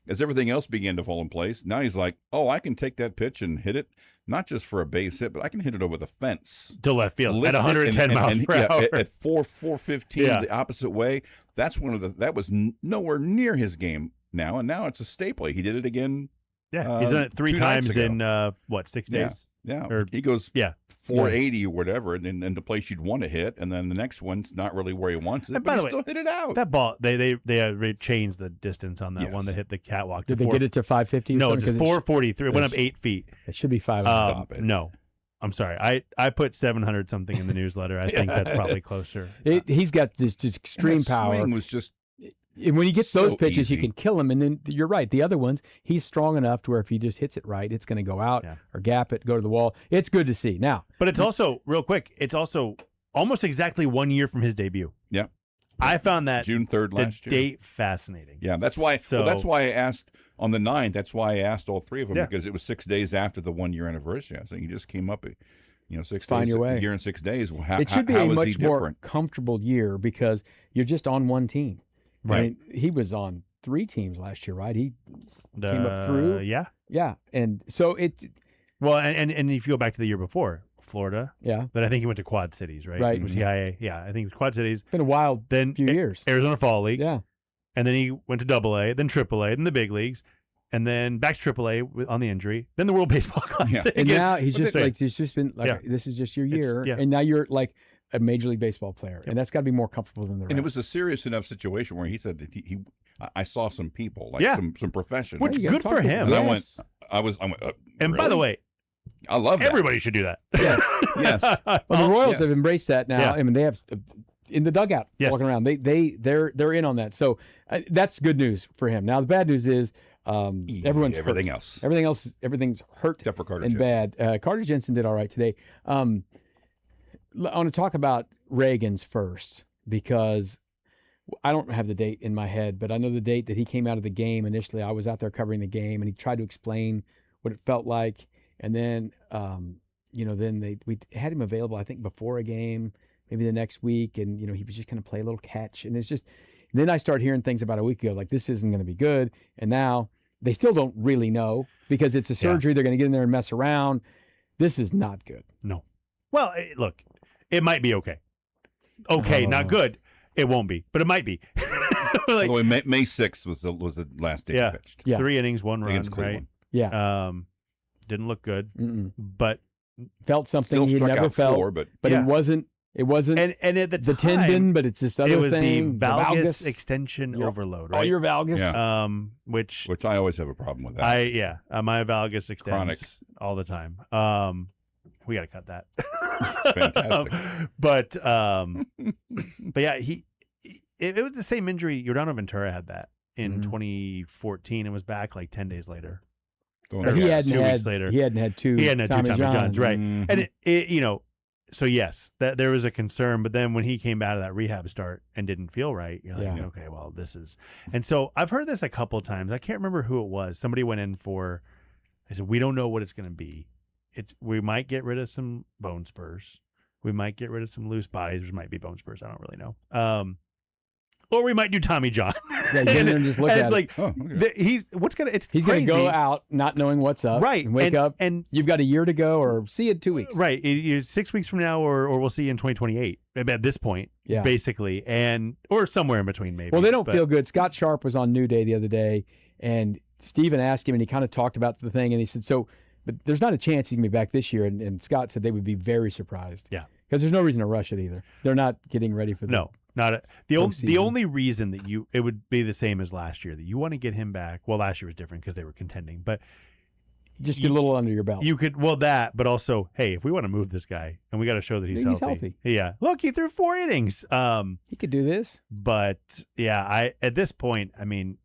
As everything else began to fall in place, now he's like, oh, I can take that pitch and hit it, not just for a base hit, but I can hit it over the fence. To left field at 110 miles per hour. At 415 the opposite way. That was nowhere near his game now, and now it's a staple. He did it again. Yeah, he's done it 3 times in, 6 days? Yeah, or, he goes 480 or whatever, and then the place you'd want to hit, and then the next one's not really where he wants it, but he still hit it out. That ball, they changed the distance on that one that hit the catwalk. Did they get it to 550? No, it's 443. It went up 8 feet. It should be 500. Stop it. No. I'm sorry. I put 700 something in the newsletter. I think that's probably closer. He's got this just extreme power. Swing was just. And when he gets those pitches, easy. he can kill him. And then you're right. The other ones, he's strong enough to where if he just hits it right, it's going to go out or gap it, go to the wall. It's good to see. Now, but it's also, real quick, it's also almost exactly 1 year from his debut. Yeah. I found that June 3rd last year. Date fascinating. Yeah, that's why. That's why I asked on the 9th. That's why I asked all 3 of them because it was 6 days after the 1 year anniversary. I think he just came up, 6 Find days, your way. a year and 6 days. Well, it should be a much more comfortable year because you're just on one team. Right. I mean, he was on 3 teams last year, right? He came up through. Yeah. Yeah. And so Well, and if you go back to the year before, Florida. Yeah. But I think he went to Quad Cities, right? Right. It was CIA. Yeah, I think it was Quad Cities. It's been a wild few years. Arizona Fall League. Yeah. And then he went to AA, then AAA, then the big leagues, and then back to AAA on the injury, then the World Baseball Classic. And now he's just been this is just your year. And now you're like a Major League Baseball player, and that's got to be more comfortable than the rest. And it was a serious enough situation where he said that I saw some people, like some professionals. Which is good for him. And I went, and really? By the way, I love that. Everybody should do that. Yes. Well, the Royals have embraced that now. Yeah. I mean, they have in the dugout walking around. They're in on that. So that's good news for him. Now the bad news is everything's hurt except for Carter and Jensen. bad. Carter Jensen did all right today. I want to talk about Reagan's first because I don't have the date in my head, but I know the date that he came out of the game initially. I was out there covering the game, and he tried to explain what it felt like. And then, then we had him available, I think, before a game, maybe the next week, and he was just going to play a little catch, and it's just. And then I start hearing things about a week ago like this isn't going to be good, and now they still don't really know because it's a surgery. They're going to get in there and mess around. This is not good. No. Well, look, it might be okay. Okay, not good. It won't be, but it might be. May 6th was the last day he pitched. Yeah. 3 innings, 1 run, against right? Cleveland. Yeah. Didn't look good, but felt something he had never felt. 4, but it wasn't. It wasn't. And at the time, tendon, but it's this other thing. It was thing, the valgus extension overload, right? Oh, your valgus. Yeah. Which I always have a problem with that. My valgus extends Chronic. all the time. We got to cut that. It's fantastic. But yeah, it was the same injury. Giordano Ventura had that in 2014 and was back like 10 days later. He hadn't 2 weeks later. He hadn't had two. He hadn't had Tommy two Tommy Johns, right? Mm-hmm. And it so yes, that there was a concern. But then when he came out of that rehab start and didn't feel right, you're like, okay, well, this is. And so I've heard this a couple of times. I can't remember who it was. Somebody went in for. I said, we don't know what it's going to be. We might get rid of some bone spurs. We might get rid of some loose bodies, which might be bone spurs. I don't really know. Or we might do Tommy John. Yeah, get in there and just look at it's it. like he's going to go out not knowing what's up, right? And wake up, and you've got a year to go, or see it 2 weeks, right? 6 weeks from now, or we'll see you in 2028 at this point, basically, or somewhere in between, maybe. Well, they don't feel good. Scott Sharp was on New Day the other day, and Steven asked him, and he kind of talked about the thing, and he said, but there's not a chance he can be back this year, and Scott said they would be very surprised. Yeah. Because there's no reason to rush it either. They're not getting ready for the only reason that it would be the same as last year, that you want to get him back. Well, last year was different because they were contending, but just get a little under your belt. You could but also, hey, if we want to move this guy and we got to show that he's healthy. Yeah, look, he threw 4 innings. He could do this. But yeah, at this point, I mean,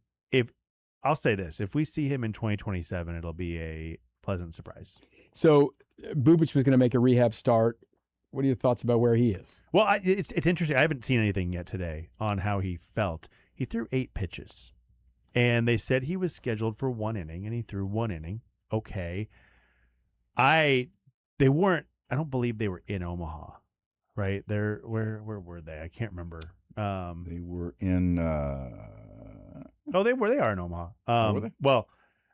I'll say this, if we see him in 2027, it'll be a pleasant surprise. So Bubic was going to make a rehab start. What are your thoughts about where he is? Well, it's interesting. I haven't seen anything yet today on how he felt. He threw 8 pitches, and they said he was scheduled for 1 inning, and he threw 1 inning. Okay. I don't believe they were in Omaha, right? Where were they? I can't remember. They were in. They are in Omaha. Were they? Well,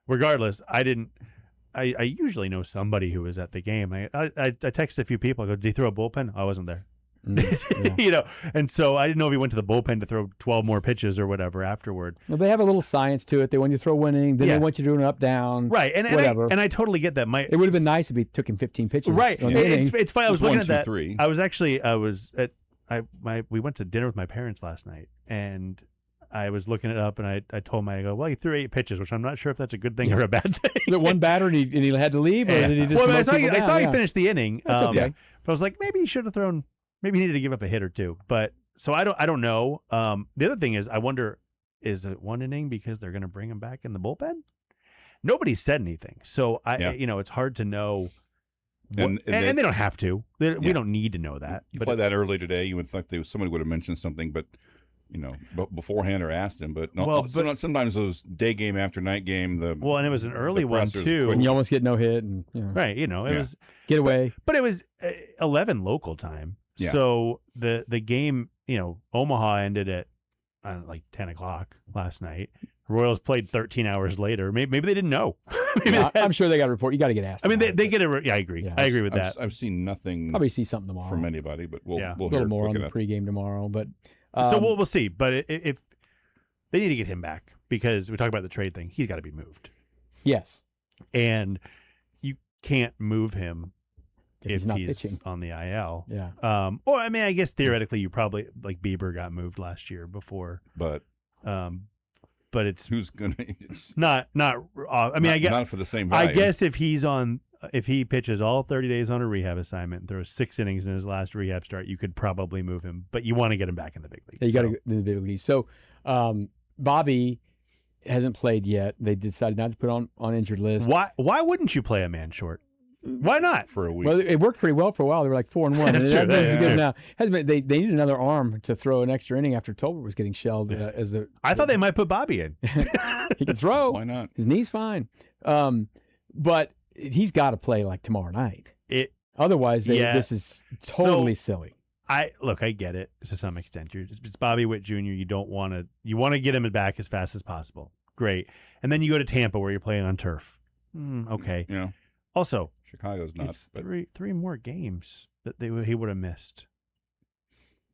regardless, I didn't. I usually know somebody who was at the game. I texted a few people. I go, did he throw a bullpen? I wasn't there. And so I didn't know if he went to the bullpen to throw 12 more pitches or whatever afterward. Well, they have a little science to it. They want you to throw 1 inning, then they want you to do an up down, right? And whatever. And I totally get that. It would have been nice if he took him 15 pitches, right? It's funny. I was looking at that. 3. We went to dinner with my parents last night, and I was looking it up, and I told him, I go, well, he threw 8 pitches, which I'm not sure if that's a good thing or a bad thing. Was it one batter and he had to leave, or did he just? Well, I saw he finished the inning. That's okay. But I was like, maybe he should have thrown. Maybe he needed to give up a hit or two. But so I don't know. The other thing is, I wonder, is it 1 inning because they're going to bring him back in the bullpen? Nobody said anything, so it's hard to know. And they don't have to. We don't need to know that. You play that early today, you would think somebody would have mentioned something, but beforehand or asked him. But sometimes those day game after night game, and it was an early one too. And you almost get no hit, and right. It was get away. But it was 11 local time. Yeah. So the game, Omaha ended at like 10 o'clock last night. Royals played 13 hours later. Maybe they didn't know. I'm sure they got a report. You got to get asked. I mean, they get a. Yeah, I agree. I agree with that. I've seen nothing. Probably see something tomorrow from anybody, but we'll a little more on the pregame tomorrow. But so we'll see. But if they need to get him back, because we talk about the trade thing, he's got to be moved. Yes, and you can't move him if he's pitching on the IL. Yeah. Or I mean, I guess theoretically, you probably like Bieber got moved last year before, but it's who's gonna not. I mean, I guess not for the same value. I guess if he pitches all 30 days on a rehab assignment and throws 6 innings in his last rehab start, you could probably move him, but you want to get him back in the big leagues. Yeah, you got to get in the big leagues. So Bobby hasn't played yet. They decided not to put on injured list. Why wouldn't you play a man short? Why not? For a week. Well, it worked pretty well for a while. They were like 4-1. That's true. That's good now. They needed another arm to throw an extra inning after Tolbert was getting shelled. I thought they might put Bobby in. He can throw. Why not? His knee's fine. But he's got to play like tomorrow night. Otherwise, this is totally silly. I get it to some extent. It's Bobby Witt Jr. You want to get him back as fast as possible. Great. And then you go to Tampa where you're playing on turf. Okay. Yeah. Also, Chicago's not. It's three more games that he would have missed.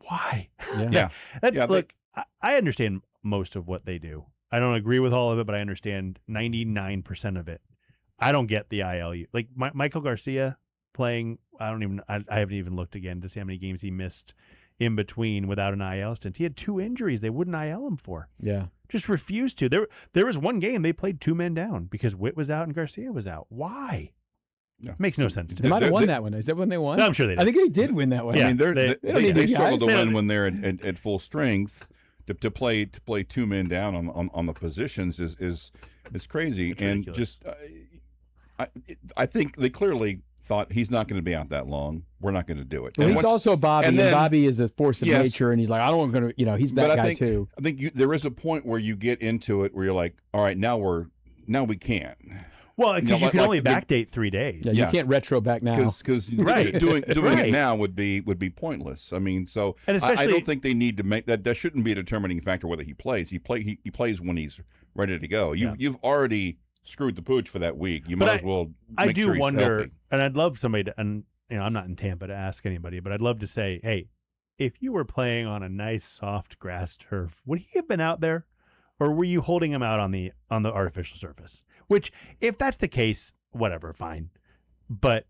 Why? Yeah. Look, I understand most of what they do. I don't agree with all of it, but I understand 99% of it. I don't get the IL. Like Michael Garcia playing, I haven't even looked again to see how many games he missed in between without an IL stint. He had 2 injuries they wouldn't IL him for. Yeah. Just refused to. There was one game they played 2 men down because Witt was out and Garcia was out. Why? Yeah. Makes no sense to They me. might have won that one. Is that when they won? No, I'm sure they did. I think they did win that one. Yeah, I mean, they struggle to guys. win when they're at full strength. To play 2 men down on the positions is crazy. It's and ridiculous. just I think they clearly thought he's not going to be out that long. We're not going to do it. Well, And he's once- also Bobby, and then- Bobby is a force of Yes. nature, and he's like, I don't want to, he's that but guy I think, too. I think there is a point where you get into it where you're like, all right, now we can't. Well, because you can only the- backdate 3 days. Yeah, you can't retro back now. Because Right. doing Right. it now would be pointless. I mean, so And I especially- don't think they need to make that. That shouldn't be a determining factor whether he plays. He plays when he's ready to go. You've already screwed the pooch for that week. You might as well. I Make do sure he's wonder, healthy. and I'd love somebody to, and I'm not in Tampa to ask anybody, but I'd love to say, hey, if you were playing on a nice soft grass turf, would he have been out there, or were you holding him out on the artificial surface? Which, if that's the case, whatever, fine. But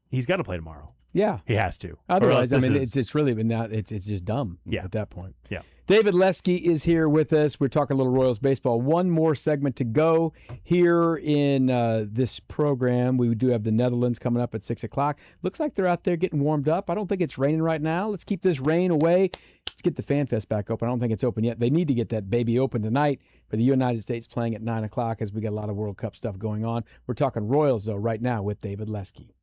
he's got to play tomorrow. Yeah, he has to. Or else Otherwise, I this mean, is- it's really been that it's just dumb. Yeah. At that point. Yeah. David Lesky is here with us. We're talking a little Royals baseball. One more segment to go here in this program. We do have the Netherlands coming up at 6:00. Looks like they're out there getting warmed up. I don't think it's raining right now. Let's keep this rain away. Let's get the Fan Fest back open. I don't think it's open yet. They need to get that baby open tonight for the United States playing at 9:00 as we got a lot of World Cup stuff going on. We're talking Royals, though, right now with David Lesky.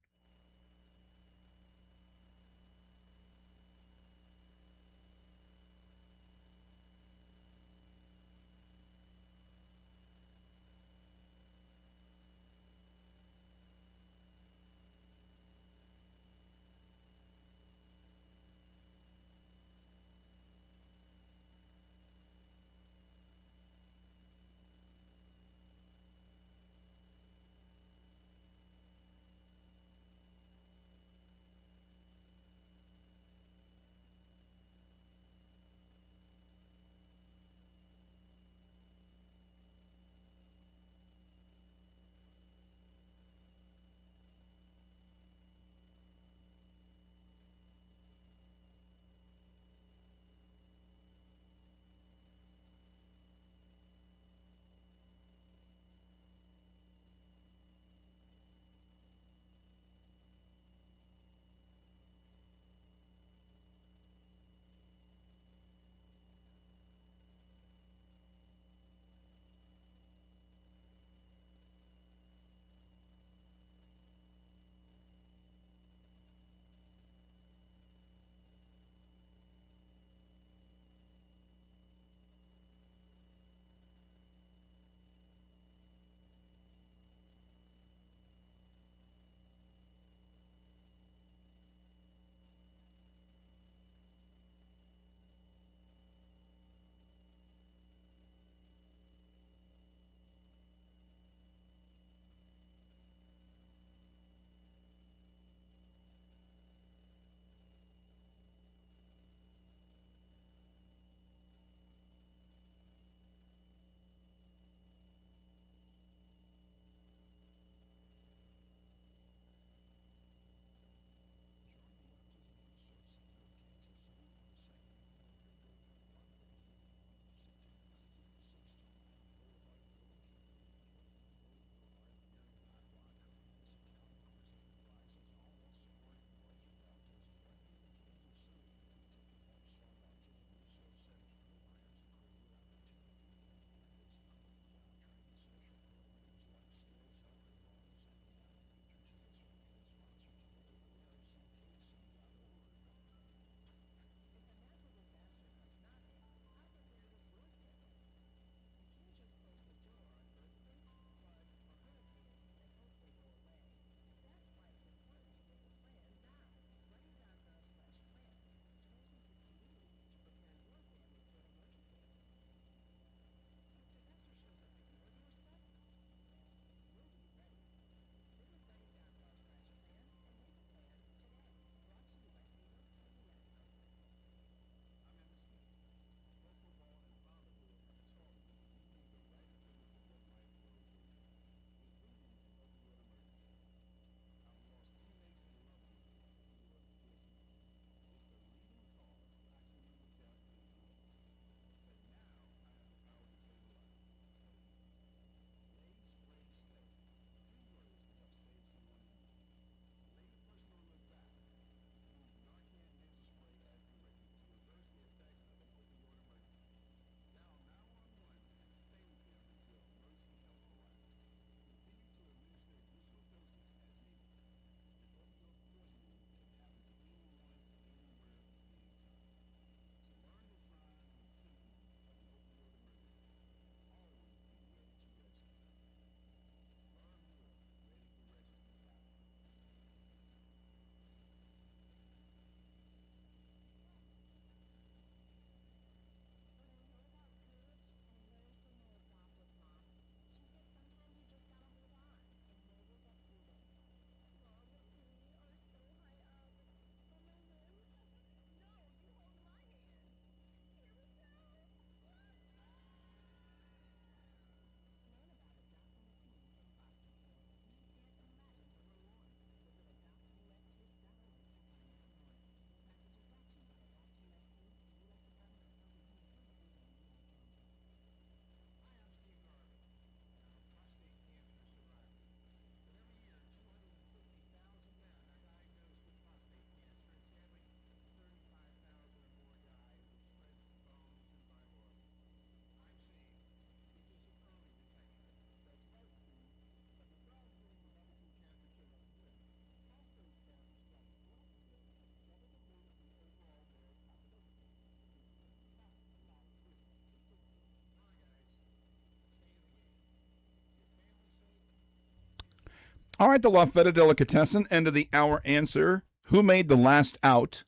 All right, the La Feta Delicatessen, end of the hour answer. Who made the last out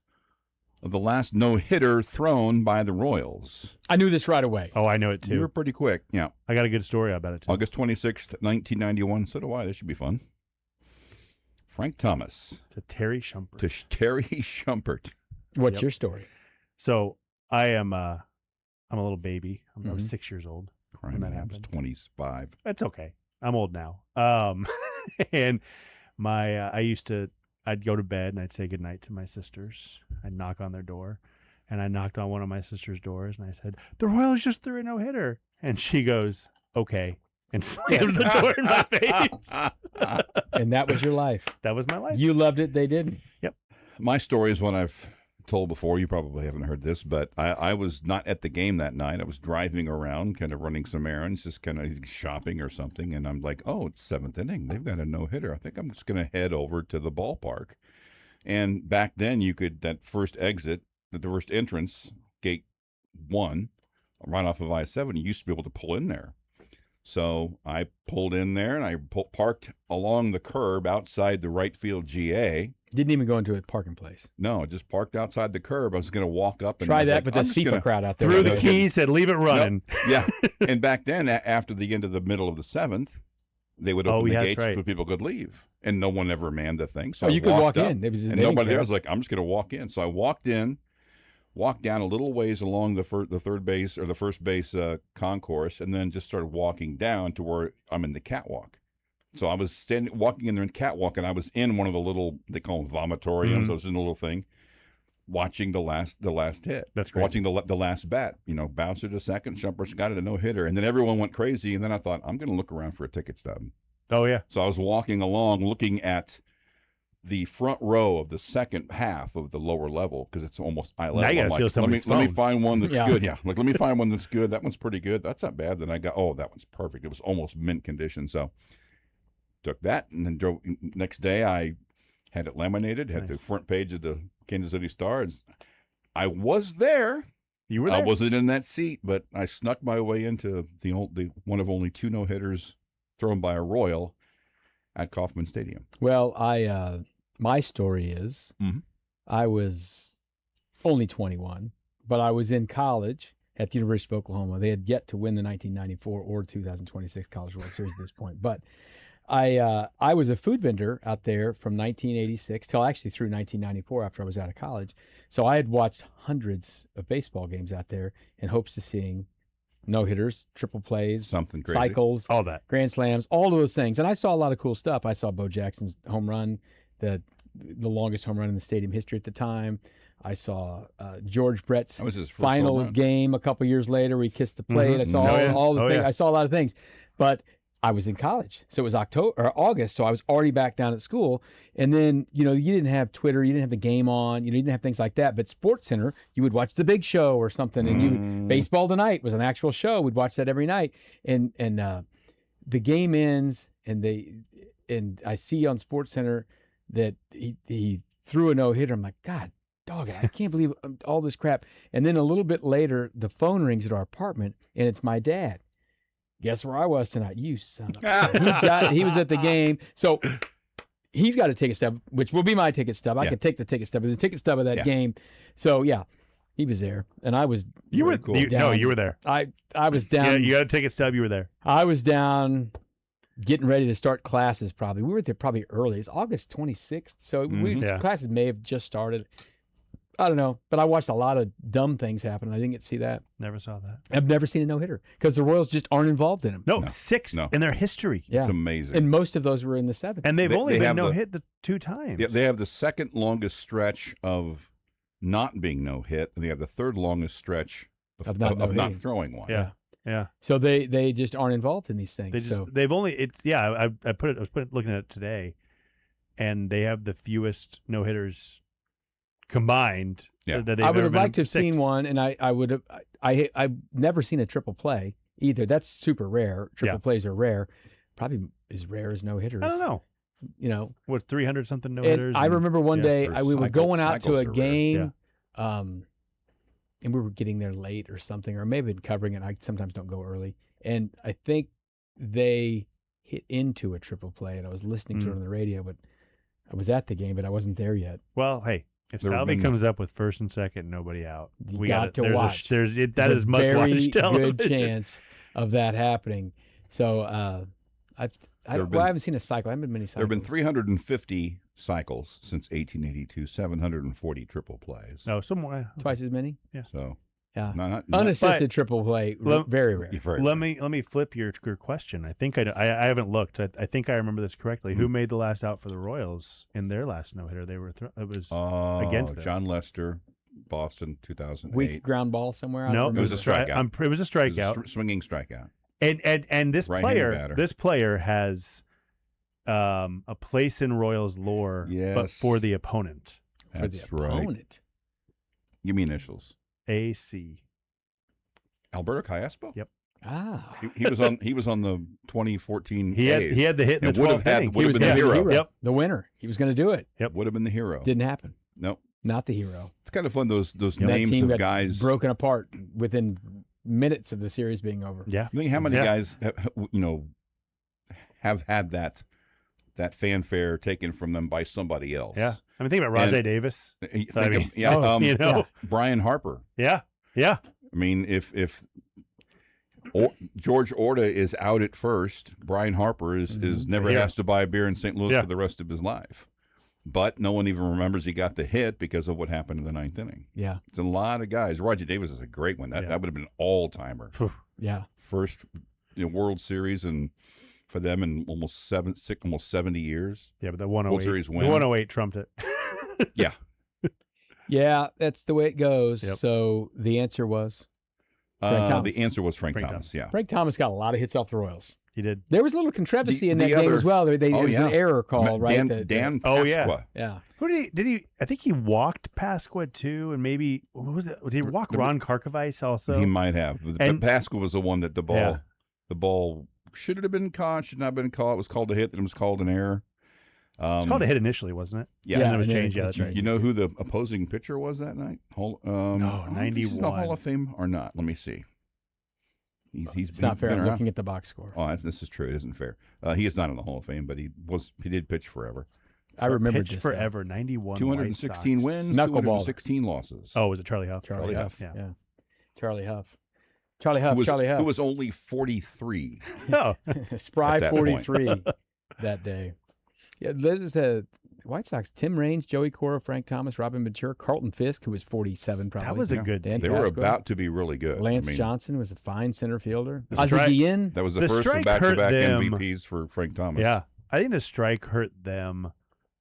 of the last no-hitter thrown by the Royals? I knew this right away. Oh, I know it too. You were pretty quick. Yeah. I got a good story about it too. August 26th, 1991. So do I. This should be fun. Frank Thomas. To Terry Shumpert. To Terry Shumpert. What's your story? So I'm a little baby. I was 6 years old when that I was happened. 25. That's okay. I'm old now. And I'd go to bed and I'd say goodnight to my sisters. I'd knock on their door, and I knocked on one of my sister's doors and I said, "The Royals just threw a no-hitter." And she goes, "Okay," and slams the door in my face. And that was your life. That was my life. You loved it. They didn't. Yep. My story is one I've told before. You probably haven't heard this, but I was not at the game that night. I was driving around, kind of running some errands, just kind of shopping or something. And I'm like, oh, it's seventh inning. They've got a no-hitter. I think I'm just going to head over to the ballpark. And back then, you could, that first exit, the first entrance, gate 1, right off of I-70, you used to be able to pull in there. So I pulled in there and I parked along the curb outside the right field GA. Didn't even go into a parking place. No, just parked outside the curb. I was going to walk up and try that like, with this FIFA crowd out there. Threw the key, said, "Leave it running." Nope. Yeah. And back then, after the end of the middle of the 7th, they would open the gates so people could leave. And no one ever manned the thing. So you could walk in. It was, and nobody there. I was like, I'm just going to walk in. So I walked in, walked down a little ways along the third base or the first base concourse, and then just started walking down to where I'm in the catwalk. So I was walking in there in catwalk, and I was in one of the little, they call them vomitoriums. I was in a little thing, watching the last hit. That's great. Watching the last bat. Bouncer to second, Shumpert got it a no-hitter, and then everyone went crazy. And then I thought, I'm going to look around for a ticket stub. Oh yeah. So I was walking along, looking at the front row of the second half of the lower level because it's almost eye level. Now you gotta feel somebody's let me phone. find one that's good. Yeah, like let me find one that's good. That one's pretty good. That's not bad. Then I got that one's perfect. It was almost mint condition. So took that and then drove. Next day I had it laminated. Had the front page of the Kansas City Star. I was there. You were there. I wasn't in that seat, but I snuck my way into the one of only 2 no-hitters thrown by a Royal at Kauffman Stadium. Well, my story is I was only 21, but I was in college at the University of Oklahoma. They had yet to win the 1994 or 2026 College World Series at this point. But I was a food vendor out there from 1986 till actually through 1994 after I was out of college. So I had watched hundreds of baseball games out there in hopes of seeing no-hitters, triple plays, something crazy, cycles, all that, grand slams, all of those things. And I saw a lot of cool stuff. I saw Bo Jackson's home run, the longest home run in the stadium history at the time. I saw George Brett's final game a couple years later where he kissed the plate. I saw all the things. I saw a lot of things. But I was in college. So it was August, so I was already back down at school. And then, you didn't have Twitter, you didn't have the game on, you didn't have things like that. But Sports Center, you would watch The Big Show or something. And Baseball Tonight was an actual show. We'd watch that every night. And the game ends, and I see on Sports Center that he threw a no-hitter. I'm like, God, dog, I can't believe all this crap. And then a little bit later, the phone rings at our apartment, and it's my dad. Guess where I was tonight? You son of a... He was at the game. So he's got a ticket stub, which will be my ticket stub. I can take the ticket stub. It's the ticket stub of that game. So, yeah, he was there. And I was... You were cool. No, you were there. I was down... Yeah, you got a ticket stub. You were there. I was down getting ready to start classes probably. We were there probably early. It's August 26th. So classes may have just started. I don't know, but I watched a lot of dumb things happen. I didn't get to see that. Never saw that. I've never seen a no-hitter because the Royals just aren't involved in them. No, 6 in their history. Yeah. It's amazing. And most of those were in the 70s. And they've only been no-hit the 2 times. Yeah, they have the second longest stretch of not being no-hit, and they have the third longest stretch of not throwing one. Yeah. Yeah. So they just aren't involved in these things. They've only I was looking at it today, and they have the fewest no-hitters combined. Yeah. That I would have liked to have 6. seen one, and I've never seen a triple play either. That's super rare. Triple plays are rare, probably as rare as no hitters. I don't know. What 300 something no hitters? I remember one day we were going out to a game, and we were getting there late or something, or maybe been covering it. I sometimes don't go early, and I think they hit into a triple play, and I was listening to it on the radio, but I was at the game, but I wasn't there yet. Well, hey, if Salvi comes up with first and second, nobody out, We got to watch. That is must-watch television. Good chance of that happening. So I haven't seen a cycle. I haven't been many cycles. There have been 350 cycles since 1882, 740 triple plays. Oh, somewhere twice as many. Yeah. So yeah, not unassisted triple play, very rare. Let me flip your question. I think I haven't looked. I think I remember this correctly. Who made the last out for the Royals in their last no hitter? They were it was against them. John Lester, Boston, 2008. Weak ground ball somewhere. No, it was a strikeout. It was a strikeout. It was a swinging strikeout. And this player has a place in Royals lore, but for the opponent. That's right. Give me initials. AC. Alberto Callaspo? Yep. Ah. He was on the 2014 He had the hit in the 12th inning. Would have been the hero. Yep. The winner. He was going to do it. Yep. Would have been the hero. Didn't happen. Nope. Not the hero. It's kind of fun, those That names team of got guys broken apart within minutes of the series being over. Yeah. I think how many guys have had that fanfare taken from them by somebody else. Yeah. I mean, think about Rajai Davis. Brian Harper. Yeah. Yeah. I mean, if George Orta is out at first, Brian Harper is never has to buy a beer in St. Louis for the rest of his life. But no one even remembers he got the hit because of what happened in the ninth inning. Yeah. It's a lot of guys. Roger Davis is a great one. That would have been an all-timer. Yeah. First World Series and for them in almost 70 years. Yeah, but the 108, World Series win. The 108 trumped it. Yeah. Yeah, that's the way it goes. Yep. So the answer was Frank Thomas. The answer was Frank Thomas. Yeah. Frank Thomas got a lot of hits off the Royals. He did. There was a little controversy in that game as well. There was an error call, right? Dan Pasqua. Yeah. Who did he? I think he walked Pasqua too, and maybe what was it? Did he walk Ron Karkovice also? He might have. And Pasqua was the one that the ball should it have been caught? Should not have been caught. It was called a hit. Then it was called an error. It was called a hit initially, wasn't it? Yeah, and then it was changed. Yeah, that's right. You know who the opposing pitcher was that night? No, 91. He's in the Hall of Fame or not? Let me see. It's not fair. I'm looking at the box score. Oh, this is true. It isn't fair. He is not in the Hall of Fame, but he did pitch forever. I remember pitched forever. 91. 216 wins, Knuckleball. 216 losses. Oh, was it Charlie Huff? Charlie Huff. Yeah. Charlie Huff. Charlie Huff. Who was only 43. Oh, spry 43 that day. Yeah, there's the White Sox: Tim Raines, Joey Cora, Frank Thomas, Robin Ventura, Carlton Fisk, who was 47 probably. That was a good team. They were about to be really good. Lance Johnson was a fine center fielder. That was the first of back-to-back MVPs for Frank Thomas. Yeah, I think the strike hurt them,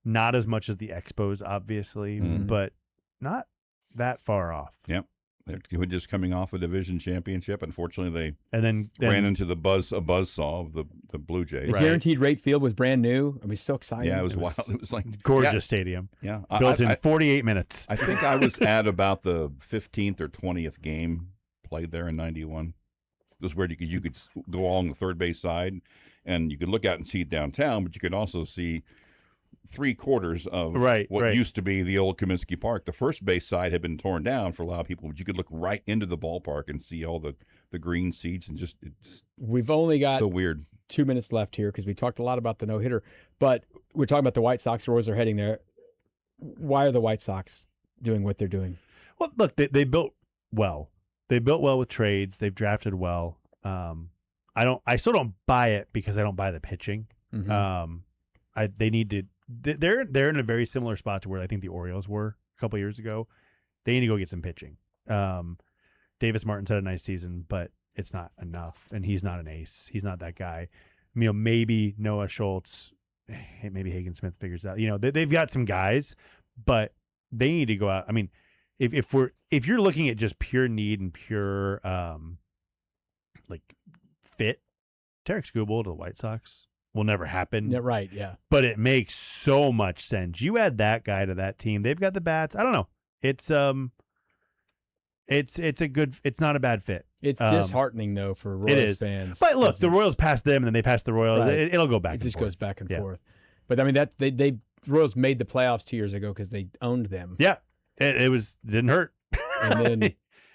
not as much as the Expos, obviously, but not that far off. Yep. They were just coming off a division championship. Unfortunately, they ran into a buzzsaw of the Blue Jays. The guaranteed rate field was brand new. I mean, so exciting. Yeah, it was wild. It was like gorgeous stadium. Yeah, built in 48 minutes. I think I was at about the 15th or 20th game played there in '91. It was where you could go along the third base side, and you could look out and see downtown, but you could also see 3/4 of what used to be the old Comiskey Park. The first base side had been torn down for a lot of people, but you could look right into the ballpark and see all the green seats and just we've only got so weird. 2 minutes left here because we talked a lot about the no-hitter, but we're talking about the White Sox. The Royals are heading there. Why are the White Sox doing what they're doing? Well, look, they built well. They built well with trades. They've drafted well. I still don't buy it because I don't buy the pitching. They need to. They're in a very similar spot to where I think the Orioles were a couple years ago. They need to go get some pitching. Davis Martin's had a nice season, but it's not enough, and he's not an ace. He's not that guy. Maybe Noah Schultz, maybe Hagen Smith figures it out. They've got some guys, but they need to go out. I mean, if you're looking at just pure need and pure fit, Tarek Skubal to the White Sox will never happen. Yeah, right, yeah. But it makes so much sense. You add that guy to that team. They've got the bats. I don't know. It's not a bad fit. It's disheartening though for Royals fans. But look, the Royals passed them and then they passed the Royals. Right. It'll go back. It just goes back and forth. But I mean the Royals made the playoffs 2 years ago because they owned them. Yeah. It didn't hurt. And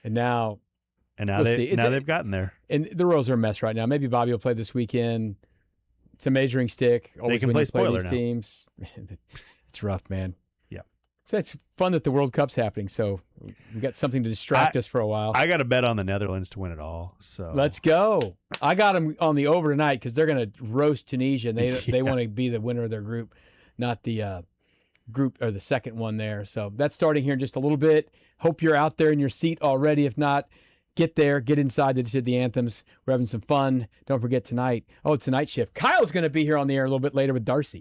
now they've gotten there. And the Royals are a mess right now. Maybe Bobby will play this weekend. It's a measuring stick. Always can when play you spoiler these now. teams. It's rough, man. Yeah. So it's fun that the World Cup's happening, so we got something to distract us for a while. I got a bet on the Netherlands to win it all. So Let's go. I got them on the over tonight because they're going to roast Tunisia. And they want to be the winner of their group, not the group or the second one there. So that's starting here in just a little bit. Hope you're out there in your seat already. If not, get there, get inside to the anthems. We're having some fun. Don't forget tonight. Oh, Tonight Shift. Kyle's going to be here on the air a little bit later with Darcy.